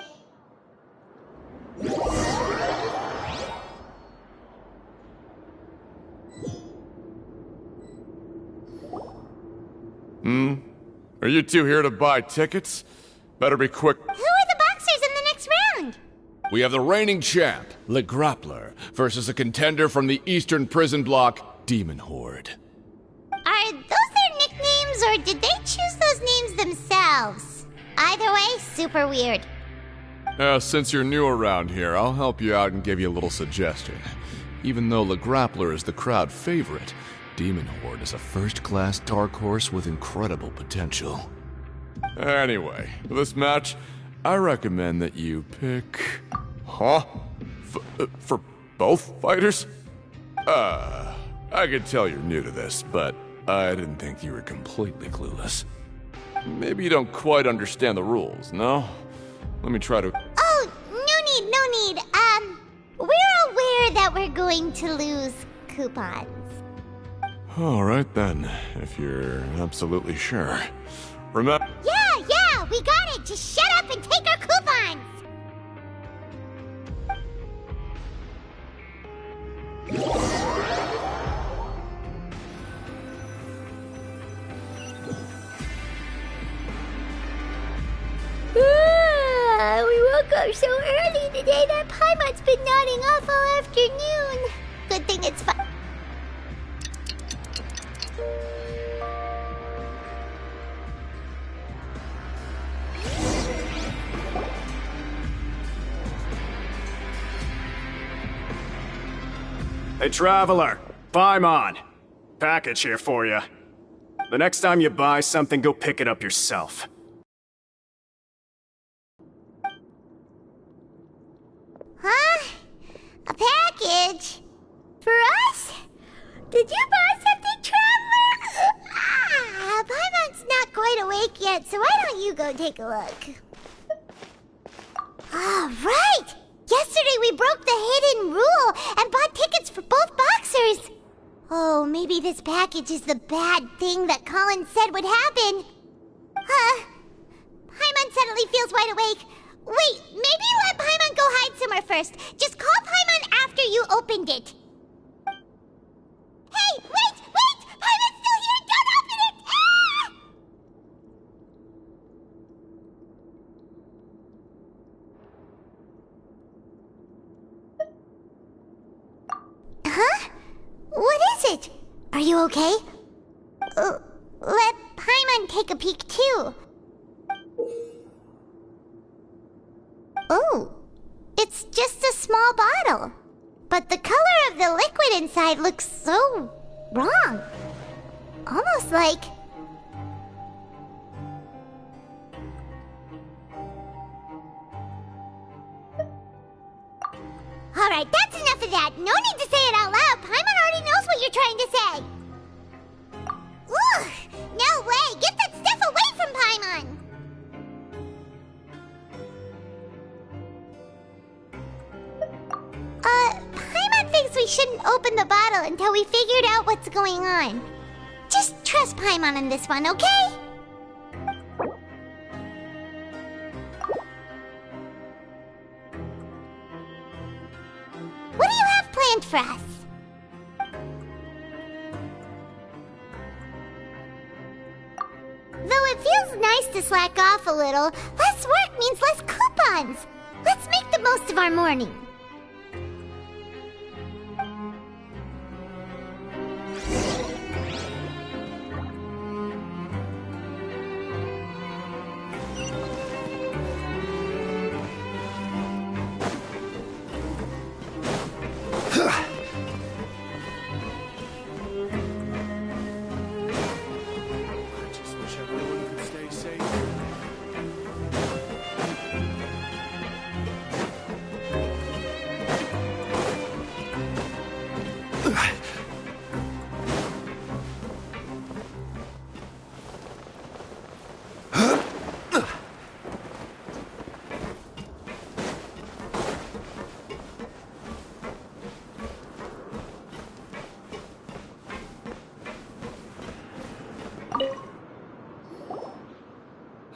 Speaker 21: Are you two here to buy tickets? Better be quick.
Speaker 3: Who are the boxers in the next round?
Speaker 21: We have the reigning champ, Le Grappler, versus a contender from the Eastern Prison Block, Demon Horde.
Speaker 3: Are those their nicknames, or did they choose those names themselves? Either way, super weird.
Speaker 21: Since you're new around here, I'll help you out and give you a little suggestion. Even though Le Grappler is the crowd favorite, Demon Horde is a first-class dark horse with incredible potential. Anyway, for this match, I recommend that you pick... Huh? For both fighters? I can tell you're new to this, but I didn't think you were completely clueless. Maybe you don't quite understand the rules, no? Let me try to...
Speaker 3: Oh, no need. We're aware that we're going to lose coupons.
Speaker 21: Alright then, if you're absolutely sure. Remember...
Speaker 3: Yeah, we got it! Just shut up and take our coupons! We woke up so early today that Paimon's been nodding off all afternoon. Good thing it's fun.
Speaker 16: Hey, Traveler. Paimon. Package here for you. The next time you buy something, go pick it up yourself.
Speaker 3: Huh? A package? For us? Did you buy something, Traveler? Paimon's not quite awake yet, so why don't you go take a look? Right! Yesterday we broke the hidden rule and bought tickets for both boxers. Oh, maybe this package is the bad thing that Colin said would happen. Paimon suddenly feels wide awake. Wait, maybe let Paimon go hide somewhere first. Just call Paimon after you opened it. Hey, wait! Paimon's still here! Don't open it! Ah! Huh? What is it? Are you okay? Let Paimon take a peek too. Oh, it's just a small bottle. But the color of the liquid inside looks so wrong. Almost like... Alright, that's enough of that. No need to say it out loud. Paimon already knows what you're trying to say. Ugh! No way! Get that stuff away from Paimon! Paimon thinks we shouldn't open the bottle until we figured out what's going on. Just trust Paimon on this one, okay? What do you have planned for us? Though it feels nice to slack off a little, less work means less coupons. Let's make the most of our morning.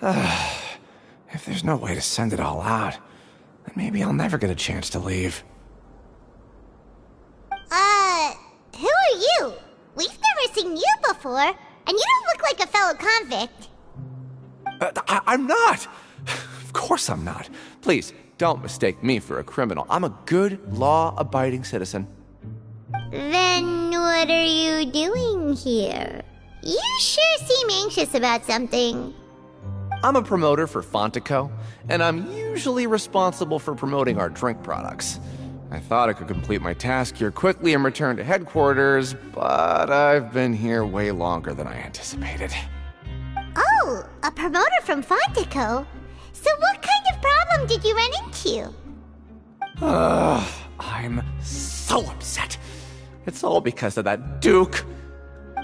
Speaker 4: If there's no way to send it all out, then maybe I'll never get a chance to leave.
Speaker 3: Who are you? We've never seen you before, and you don't look like a fellow convict.
Speaker 4: I'm not! Of course I'm not. Please, don't mistake me for a criminal. I'm a good, law-abiding citizen.
Speaker 3: Then what are you doing here? You sure seem anxious about something.
Speaker 4: I'm a promoter for Fontaine, and I'm usually responsible for promoting our drink products. I thought I could complete my task here quickly and return to headquarters, but I've been here way longer than I anticipated.
Speaker 3: Oh, a promoter from Fontaine? So what kind of problem did you run into?
Speaker 4: I'm so upset. It's all because of that Duke.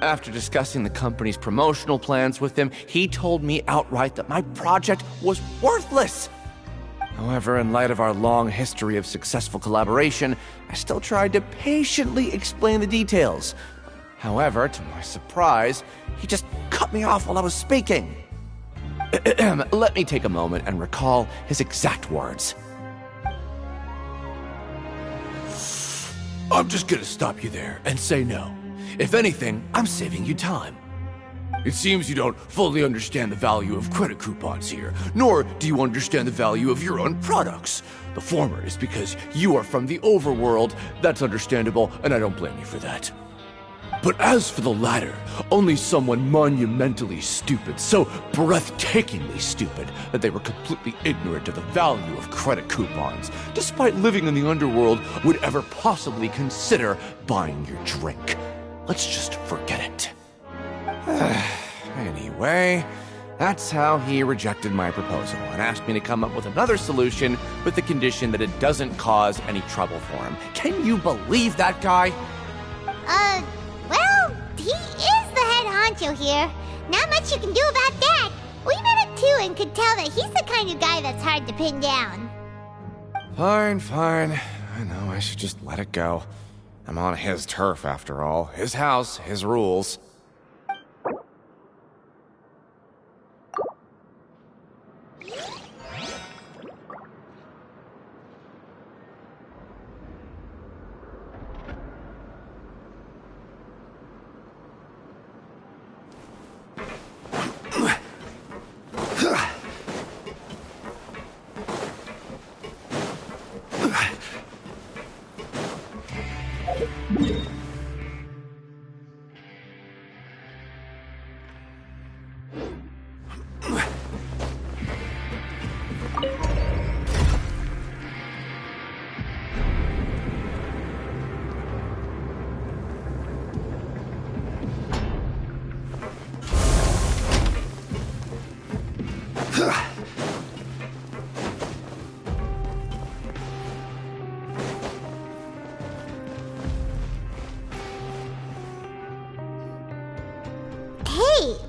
Speaker 4: After discussing the company's promotional plans with him, he told me outright that my project was worthless. However, in light of our long history of successful collaboration, I still tried to patiently explain the details. However, to my surprise, he just cut me off while I was speaking. Let me take a moment and recall his exact words. I'm just gonna stop you there and say no. If anything, I'm saving you time. It seems you don't fully understand the value of credit coupons here, nor do you understand the value of your own products. The former is because you are from the overworld. That's understandable, and I don't blame you for that. But as for the latter, only someone monumentally stupid, so breathtakingly stupid that they were completely ignorant of the value of credit coupons, despite living in the underworld, would ever possibly consider buying your drink. Let's just forget it. Anyway, that's how he rejected my proposal and asked me to come up with another solution with the condition that it doesn't cause any trouble for him. Can you believe that guy?
Speaker 3: Well, he is the head honcho here. Not much you can do about that. We met him too and could tell that he's the kind of guy that's hard to pin down.
Speaker 4: Fine. I know I should just let it go. I'm on his turf after all. His house, his rules.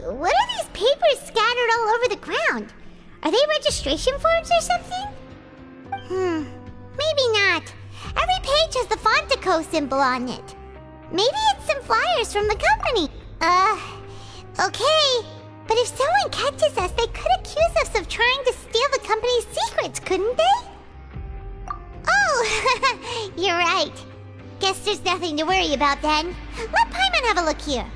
Speaker 3: What are these papers scattered all over the ground? Are they registration forms or something? Maybe not. Every page has the Fontaine symbol on it. Maybe it's some flyers from the company. Okay. But if someone catches us, they could accuse us of trying to steal the company's secrets, couldn't they? Oh, you're right. Guess there's nothing to worry about then. Let Paimon have a look here.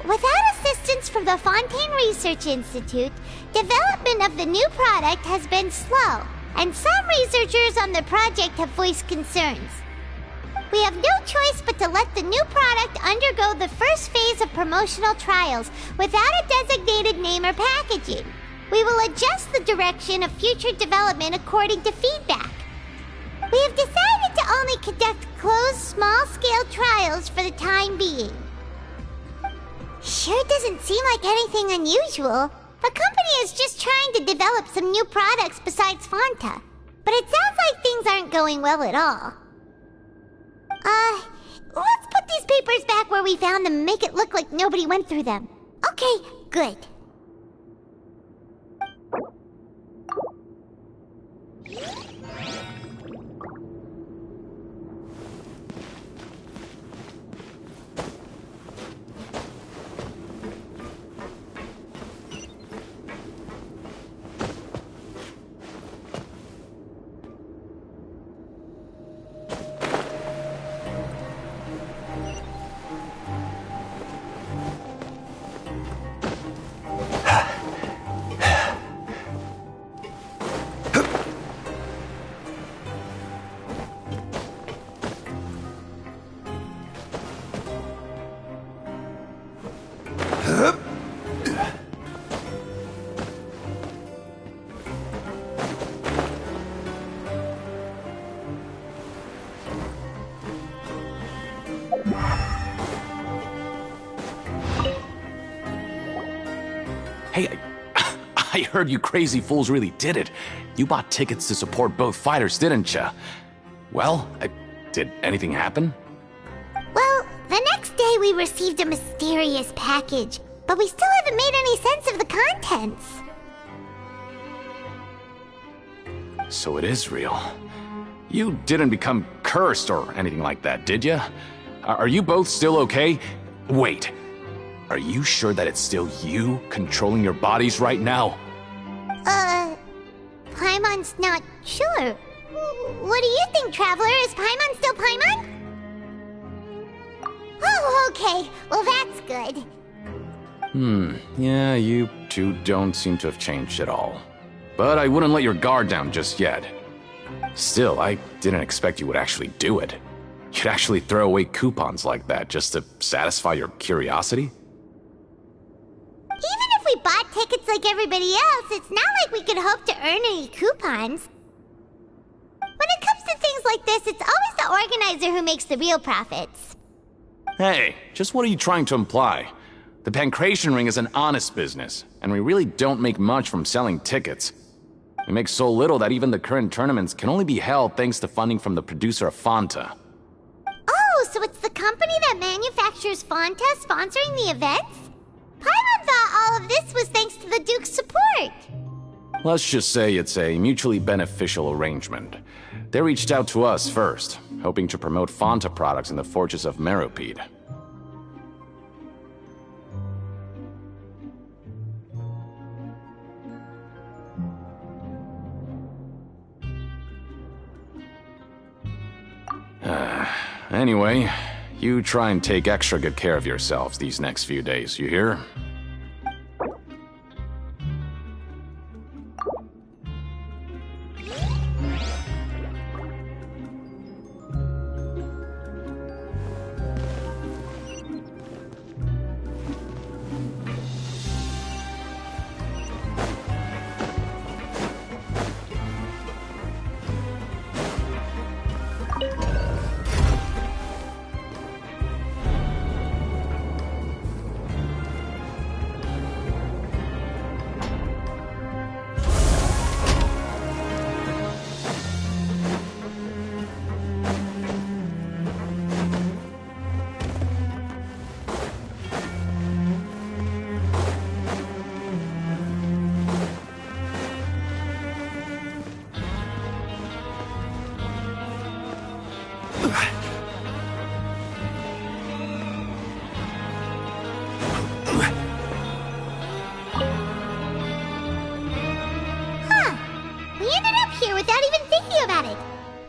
Speaker 3: Without assistance from the Fontaine Research Institute, development of the new product has been slow, and some researchers on the project have voiced concerns. We have no choice but to let the new product undergo the first phase of promotional trials without a designated name or packaging. We will adjust the direction of future development according to feedback. We have decided to only conduct closed, small-scale trials for the time being. Sure doesn't seem like anything unusual. The company is just trying to develop some new products besides Fonta. But it sounds like things aren't going well at all. Let's put these papers back where we found them and make it look like nobody went through them. Okay, good.
Speaker 12: I heard you crazy fools really did it. You bought tickets to support both fighters, didn't ya? Well, did anything happen?
Speaker 3: Well, the next day we received a mysterious package, but we still haven't made any sense of the contents.
Speaker 12: So it is real. You didn't become cursed or anything like that, did ya? Are you both still okay? Wait, are you sure that it's still you controlling your bodies right now?
Speaker 3: Paimon's not sure. What do you think, Traveler? Is Paimon still Paimon? Oh, okay. Well, that's good.
Speaker 12: Yeah, you two don't seem to have changed at all. But I wouldn't let your guard down just yet. Still, I didn't expect you would actually do it. You'd actually throw away coupons like that just to satisfy your curiosity?
Speaker 3: Even if we bought tickets like everybody else, it's not like we could hope to earn any coupons. When it comes to things like this, it's always the organizer who makes the real profits.
Speaker 12: Hey, just what are you trying to imply? The Pancration Ring is an honest business, and we really don't make much from selling tickets. We make so little that even the current tournaments can only be held thanks to funding from the producer of Fanta.
Speaker 3: Oh, so it's the company that manufactures Fonta sponsoring the events? Paimon thought all of this was thanks to the Duke's support.
Speaker 12: Let's just say it's a mutually beneficial arrangement. They reached out to us first, hoping to promote Fanta products in the Fortress of Meropide. Anyway, you try and take extra good care of yourselves these next few days, you hear?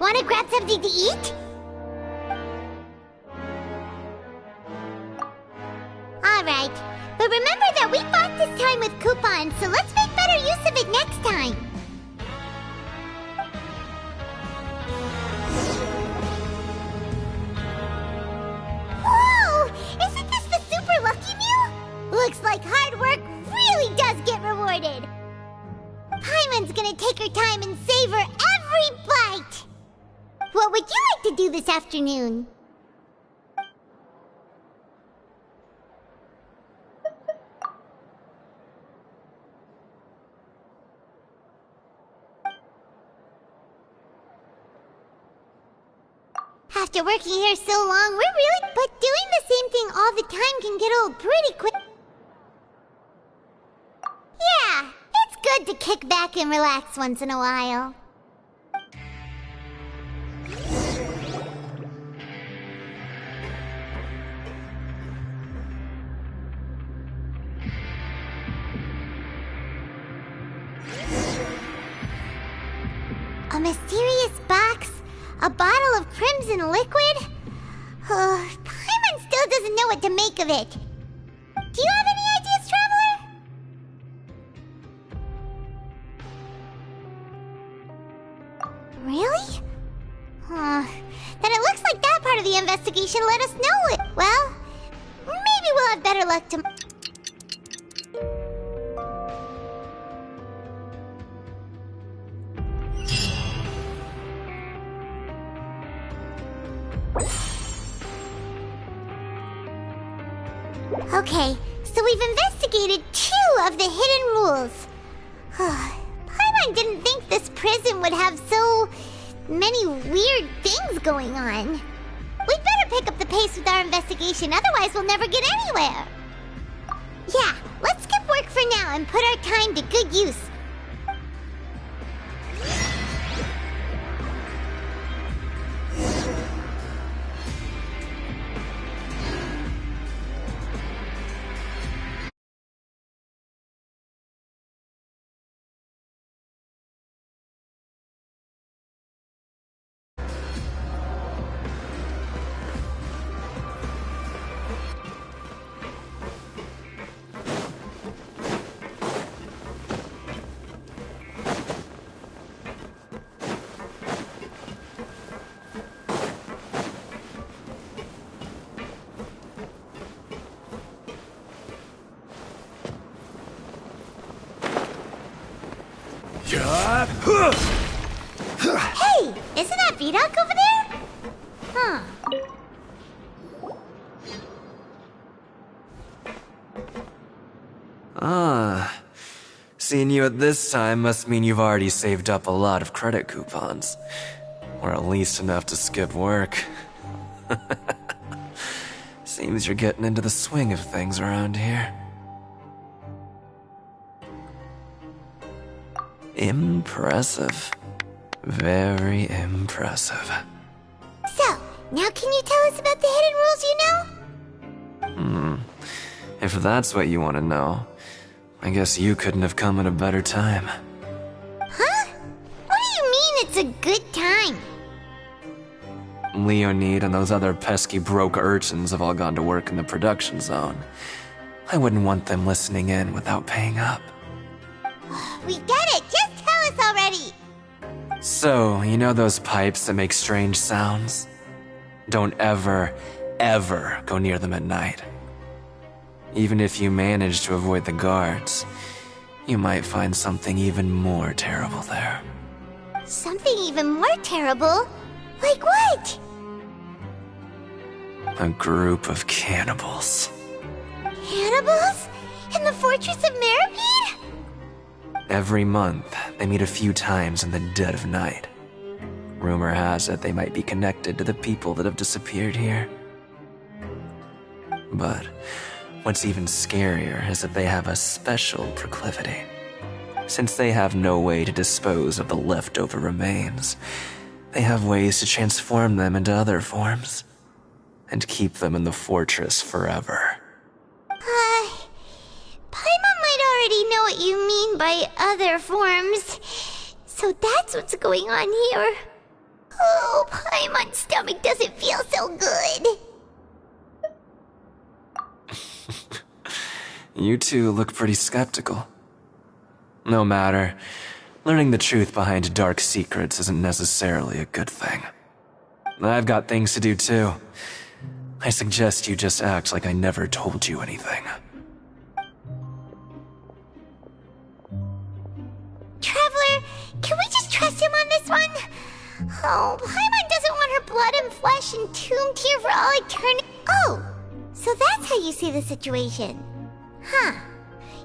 Speaker 3: Wanna grab something to eat? Alright, but remember that we bought this time with coupons, so let's make better use of it next time. Whoa! Isn't this the Super Lucky Meal? Looks like hard work really does get rewarded. Paimon's gonna take her time and savor every bite. What would you like to do this afternoon? After working here so long, we're really... But doing the same thing all the time can get old pretty quick. Yeah, it's good to kick back and relax once in a while. A mysterious box? A bottle of crimson liquid? Paimon still doesn't know what to make of it. Do you have any ideas, Traveler? Really? Then it looks like that part of the investigation let us know it. Well, maybe we'll have better luck tomorrow. Okay, so we've investigated 2 of the hidden rules. Paimon didn't think this prison would have so many weird things going on. We'd better pick up the pace with our investigation, otherwise we'll never get anywhere. Yeah, let's skip work for now and put our time to good use. Hey, isn't that Vidok over there? Huh.
Speaker 10: Ah, seeing you at this time must mean you've already saved up a lot of credit coupons. Or at least enough to skip work. Seems you're getting into the swing of things around here. Impressive. Very impressive.
Speaker 3: So, now can you tell us about the hidden rules you know?
Speaker 10: If that's what you want to know, I guess you couldn't have come at a better time.
Speaker 3: Huh? What do you mean it's a good time?
Speaker 10: Leonid and those other pesky broke urchins have all gone to work in the production zone. I wouldn't want them listening in without paying up.
Speaker 3: We get it! Just tell us already!
Speaker 10: So, you know those pipes that make strange sounds? Don't ever, ever go near them at night. Even if you manage to avoid the guards, you might find something even more terrible there.
Speaker 3: Something even more terrible? Like what?
Speaker 10: A group of cannibals.
Speaker 3: Cannibals? In the Fortress of Meripede?
Speaker 10: Every month, they meet a few times in the dead of night. Rumor has it they might be connected to the people that have disappeared here. But what's even scarier is that they have a special proclivity. Since they have no way to dispose of the leftover remains, they have ways to transform them into other forms and keep them in the fortress forever.
Speaker 3: Paimon might already know what you mean by other forms. So that's what's going on here. Oh, Paimon's stomach doesn't feel so good.
Speaker 10: You two look pretty skeptical. No matter. Learning the truth behind dark secrets isn't necessarily a good thing. I've got things to do too. I suggest you just act like I never told you anything.
Speaker 3: Traveler, can we just trust him on this one? Oh, Paimon doesn't want her blood and flesh entombed here for all eternity. Oh, so that's how you see the situation. Huh.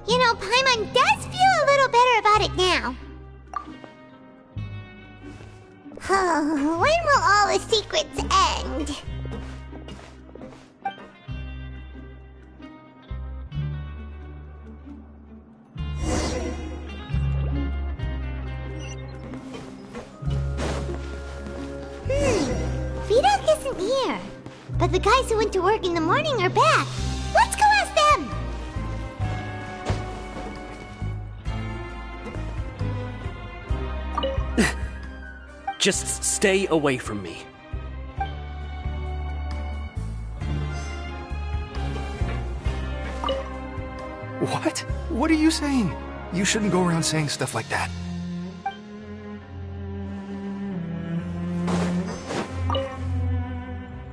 Speaker 3: You know, Paimon does feel a little better about it now. Oh, when will all the secrets end? Vidok isn't here. But the guys who went to work in the morning are back. Let's go ask them!
Speaker 6: Just stay away from me.
Speaker 14: What? What are you saying? You shouldn't go around saying stuff like that.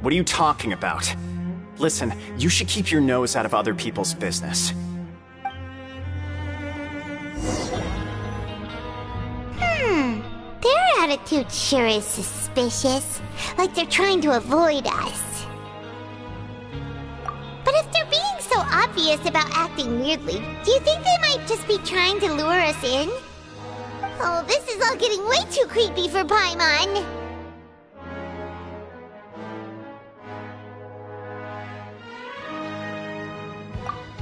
Speaker 16: What are you talking about? Listen, you should keep your nose out of other people's business.
Speaker 3: Their attitude sure is suspicious. Like they're trying to avoid us. But if they're being so obvious about acting weirdly, do you think they might just be trying to lure us in? Oh, this is all getting way too creepy for Paimon.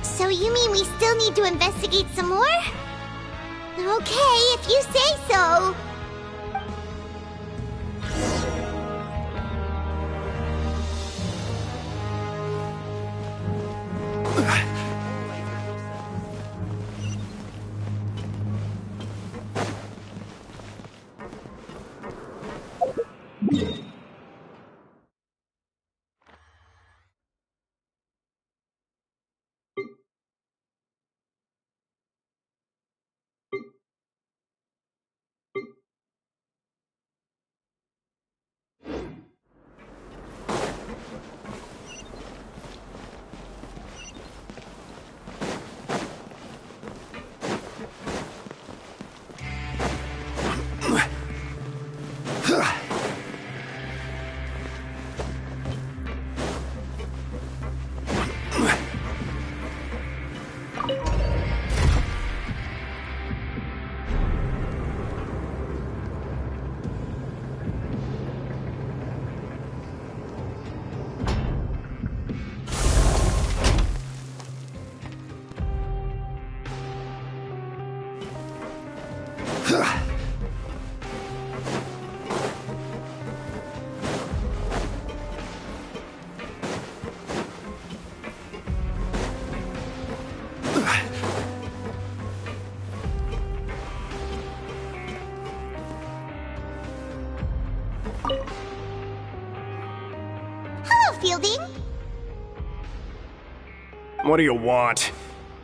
Speaker 3: So you mean we still need to investigate some more? Okay, if you say so. Hello, Fielding.
Speaker 16: What do you want?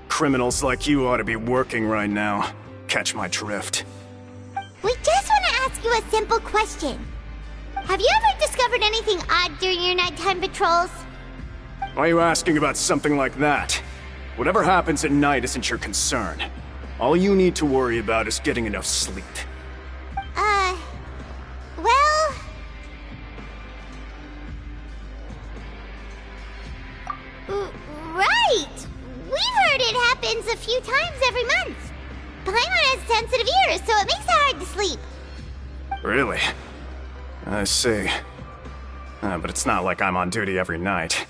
Speaker 16: Criminals like you ought to be working right now. Catch my drift.
Speaker 3: We just want to ask you a simple question. Have you ever discovered anything odd during your nighttime patrols?
Speaker 16: Why are you asking about something like that? Whatever happens at night isn't your concern. All you need to worry about is getting enough sleep.
Speaker 3: Well... Right! We've heard it happens a few times every month. Paimon has sensitive ears, so it makes it hard to sleep.
Speaker 16: Really? I see. But it's not like I'm on duty every night.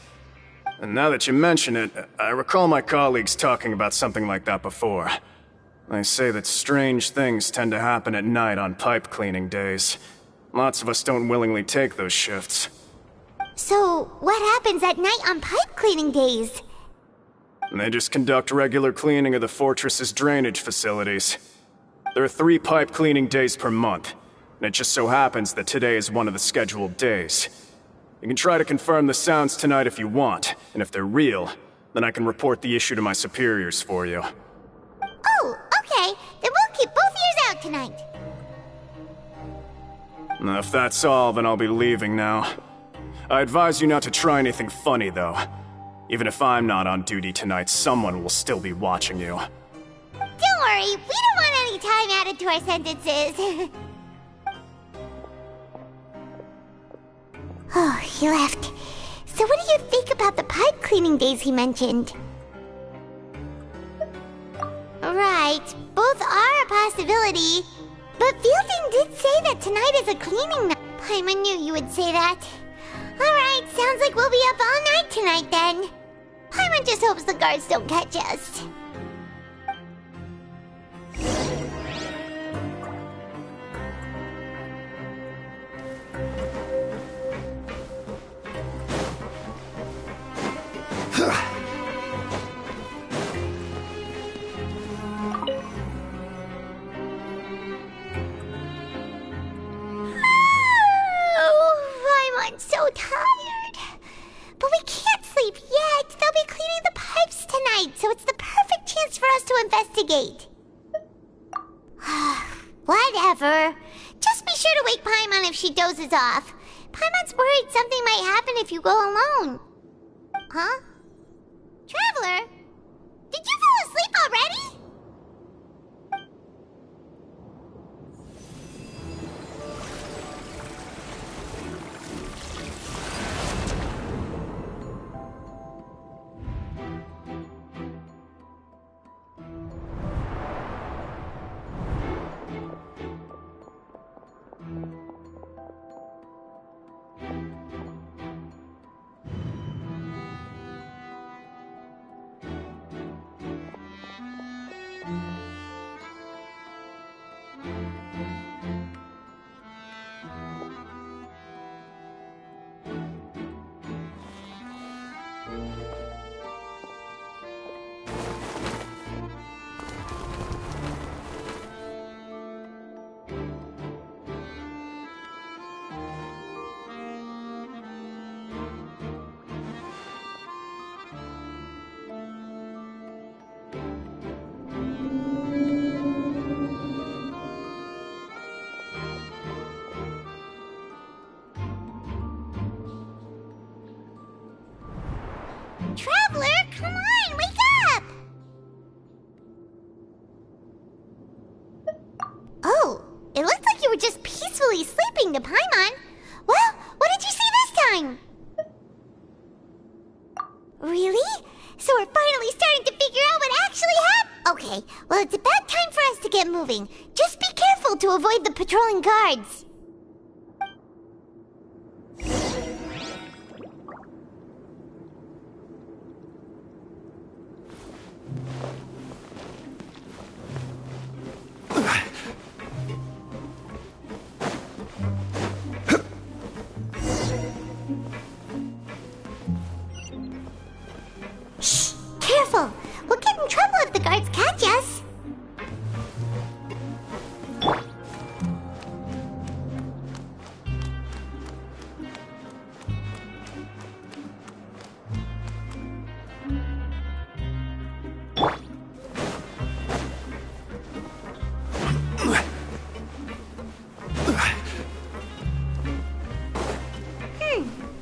Speaker 16: And now that you mention it, I recall my colleagues talking about something like that before. They say that strange things tend to happen at night on pipe cleaning days. Lots of us don't willingly take those shifts.
Speaker 3: So, what happens at night on pipe cleaning days?
Speaker 16: They just conduct regular cleaning of the fortress's drainage facilities. There are 3 pipe cleaning days per month, and it just so happens that today is one of the scheduled days. You can try to confirm the sounds tonight if you want, and if they're real, then I can report the issue to my superiors for you.
Speaker 3: Oh, okay. Then we'll keep both ears out tonight.
Speaker 16: If that's all, then I'll be leaving now. I advise you not to try anything funny, though. Even if I'm not on duty tonight, someone will still be watching you.
Speaker 3: Don't worry, we don't want any time added to our sentences. Oh, he left. So what do you think about the pipe cleaning days he mentioned? Right, both are a possibility. But Fielding did say that tonight is a cleaning night. Paimon knew you would say that. Alright, sounds like we'll be up all night tonight then. Paimon just hopes the guards don't catch us. I'm so tired. But we can't sleep yet. They'll be cleaning the pipes tonight, so it's the perfect chance for us to investigate. Whatever. Just be sure to wake Paimon if she dozes off. Paimon's worried something might happen if you go alone. Huh? Traveler? Did you fall asleep already? Traveler, come on, wake up! Oh, it looks like you were just peacefully sleeping to Paimon. Well, what did you see this time? Really? So we're finally starting to figure out what actually happened? Okay, well it's about time for us to get moving. Just be careful to avoid the patrolling guards. Careful! We'll get in trouble if the guards catch us!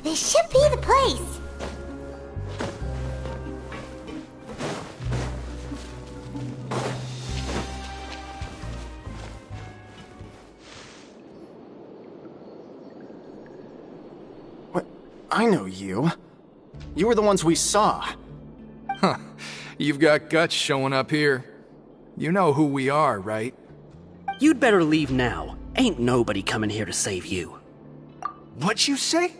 Speaker 3: This should be the place.
Speaker 16: I know you. You were the ones we saw.
Speaker 14: Huh. You've got guts showing up here. You know who we are, right?
Speaker 6: You'd better leave now. Ain't nobody coming here to save you.
Speaker 16: What'd you say?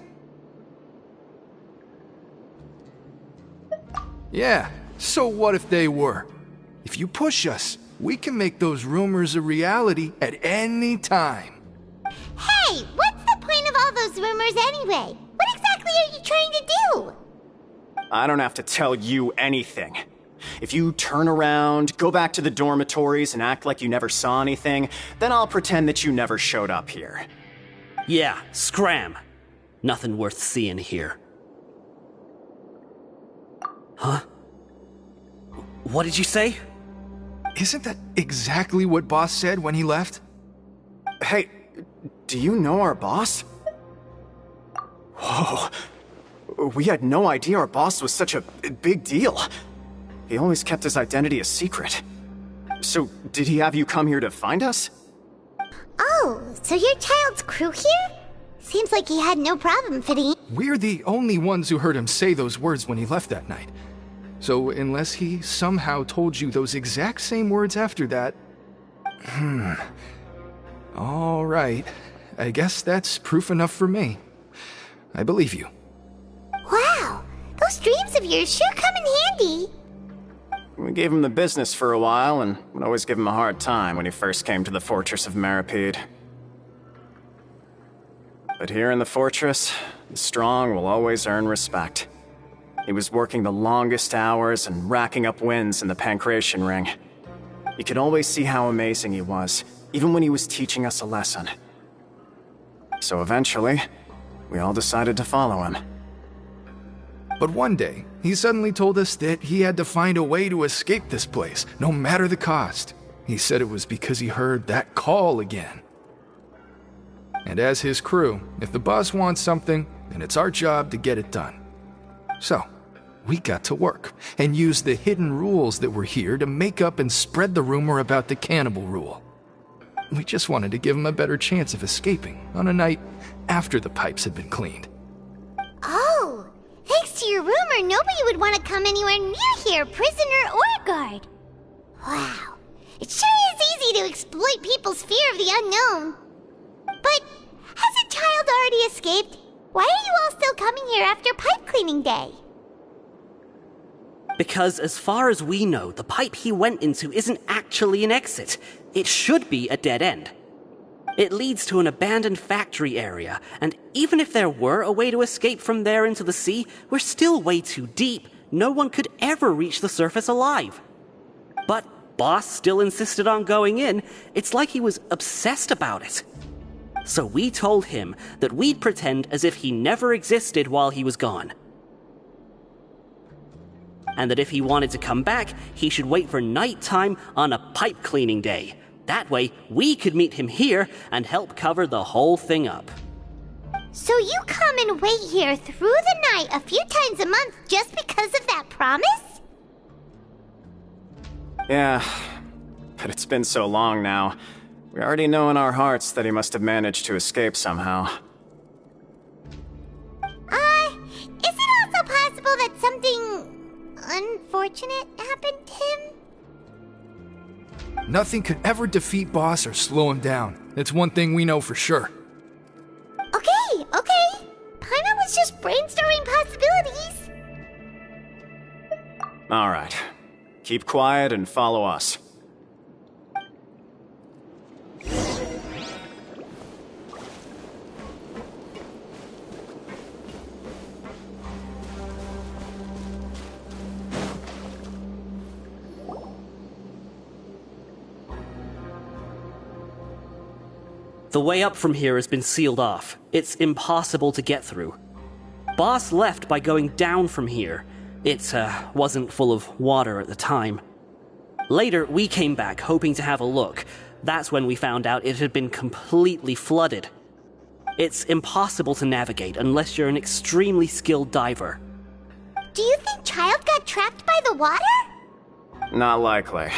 Speaker 14: Yeah, so what if they were? If you push us, we can make those rumors a reality at any time.
Speaker 3: Hey, what's the point of all those rumors anyway? What exactly are you trying to do?
Speaker 16: I don't have to tell you anything. If you turn around, go back to the dormitories and act like you never saw anything, then I'll pretend that you never showed up here.
Speaker 6: Yeah, scram. Nothing worth seeing here. Huh? What did you say?
Speaker 14: Isn't that exactly what Boss said when he left?
Speaker 16: Hey, do you know our boss? Whoa. We had no idea our boss was such a big deal. He always kept his identity a secret. So, did he have you come here to find us?
Speaker 3: Oh, so your child's crew here? Seems like he had no problem fitting in.
Speaker 14: We're the only ones who heard him say those words when he left that night. So, unless he somehow told you those exact same words after that... All right. I guess that's proof enough for me. I believe you.
Speaker 3: Wow, those dreams of yours sure come in handy.
Speaker 16: We gave him the business for a while and would always give him a hard time when he first came to the fortress of Meripede. But here in the fortress, the strong will always earn respect. He was working the longest hours and racking up wins in the Pancration Ring. You could always see how amazing he was, even when he was teaching us a lesson. So eventually, we all decided to follow him.
Speaker 14: But one day, he suddenly told us that he had to find a way to escape this place, no matter the cost. He said it was because he heard that call again. And as his crew, if the boss wants something, then it's our job to get it done. So, we got to work, and used the hidden rules that were here to make up and spread the rumor about the cannibal rule. We just wanted to give him a better chance of escaping on a night after the pipes had been cleaned.
Speaker 3: Oh, thanks to your rumor, nobody would want to come anywhere near here, prisoner or guard. Wow, it sure is easy to exploit people's fear of the unknown. But has a child already escaped? Why are you all still coming here after pipe cleaning day?
Speaker 6: Because as far as we know, the pipe he went into isn't actually an exit. It should be a dead end. It leads to an abandoned factory area, and even if there were a way to escape from there into the sea, we're still way too deep. No one could ever reach the surface alive. But Boss still insisted on going in. It's like he was obsessed about it. So we told him that we'd pretend as if he never existed while he was gone. And that if he wanted to come back, he should wait for nighttime on a pipe cleaning day. That way, we could meet him here and help cover the whole thing up.
Speaker 3: So you come and wait here through the night a few times a month just because of that promise?
Speaker 16: Yeah, but it's been so long now. We already know in our hearts that he must have managed to escape somehow.
Speaker 3: Is it also possible that something unfortunate happened to him?
Speaker 14: Nothing could ever defeat Boss or slow him down. It's one thing we know for sure.
Speaker 3: Okay. Paimon was just brainstorming possibilities.
Speaker 16: Alright. Keep quiet and follow us.
Speaker 6: The way up from here has been sealed off. It's impossible to get through. Boss left by going down from here. It wasn't full of water at the time. Later, we came back hoping to have a look. That's when we found out it had been completely flooded. It's impossible to navigate unless you're an extremely skilled diver.
Speaker 3: Do you think Child got trapped by the water?
Speaker 16: Not likely.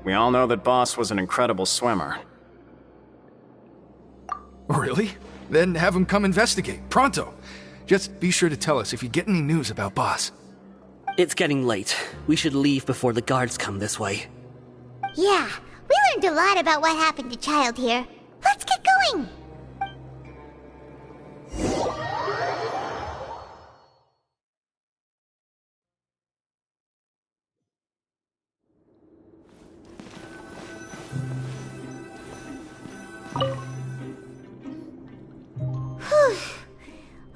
Speaker 16: We all know that Boss was an incredible swimmer.
Speaker 14: Really? Then have him come investigate, pronto. Just be sure to tell us if you get any news about Boss.
Speaker 6: It's getting late. We should leave before the guards come this way.
Speaker 3: Yeah, we learned a lot about what happened to Child here. Let's get going!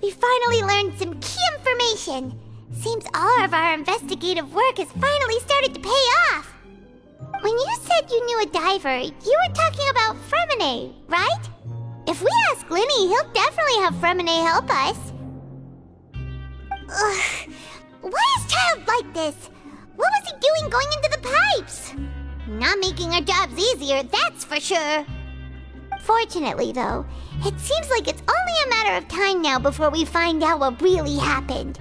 Speaker 3: We finally learned some key information. Seems all of our investigative work has finally started to pay off. When you said you knew a diver, you were talking about Fremine, right? If we ask Linny, he'll definitely have Fremine help us. Ugh. Why is Child like this? What was he doing going into the pipes? Not making our jobs easier, that's for sure. Fortunately, though, it seems like it's only a matter of time now before we find out what really happened.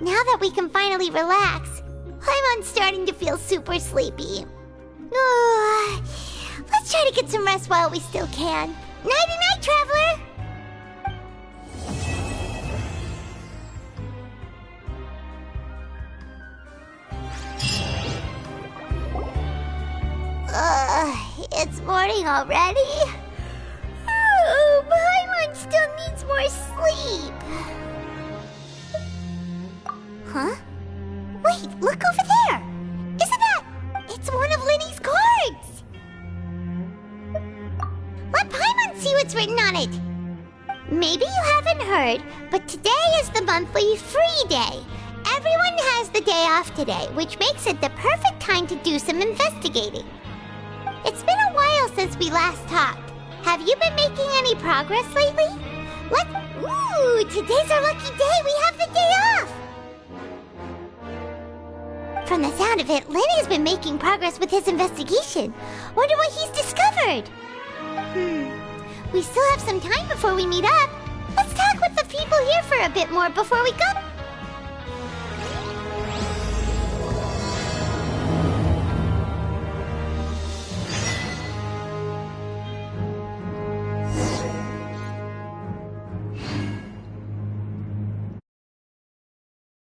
Speaker 3: Now that we can finally relax, I'm starting to feel super sleepy. Let's try to get some rest while we still can. Nighty-night, traveler! It's morning already? Oh, Paimon still needs more sleep. Huh? Wait, look over there! Isn't that... It's one of Linny's cards! Let Paimon see what's written on it! Maybe you haven't heard, but today is the monthly free day. Everyone has the day off today, which makes it the perfect time to do some investigating. It's been a while since we last talked. Have you been making any progress lately? Ooh, today's our lucky day. We have the day off. From the sound of it, Lenny's been making progress with his investigation. Wonder what he's discovered. We still have some time before we meet up. Let's talk with the people here for a bit more before we go.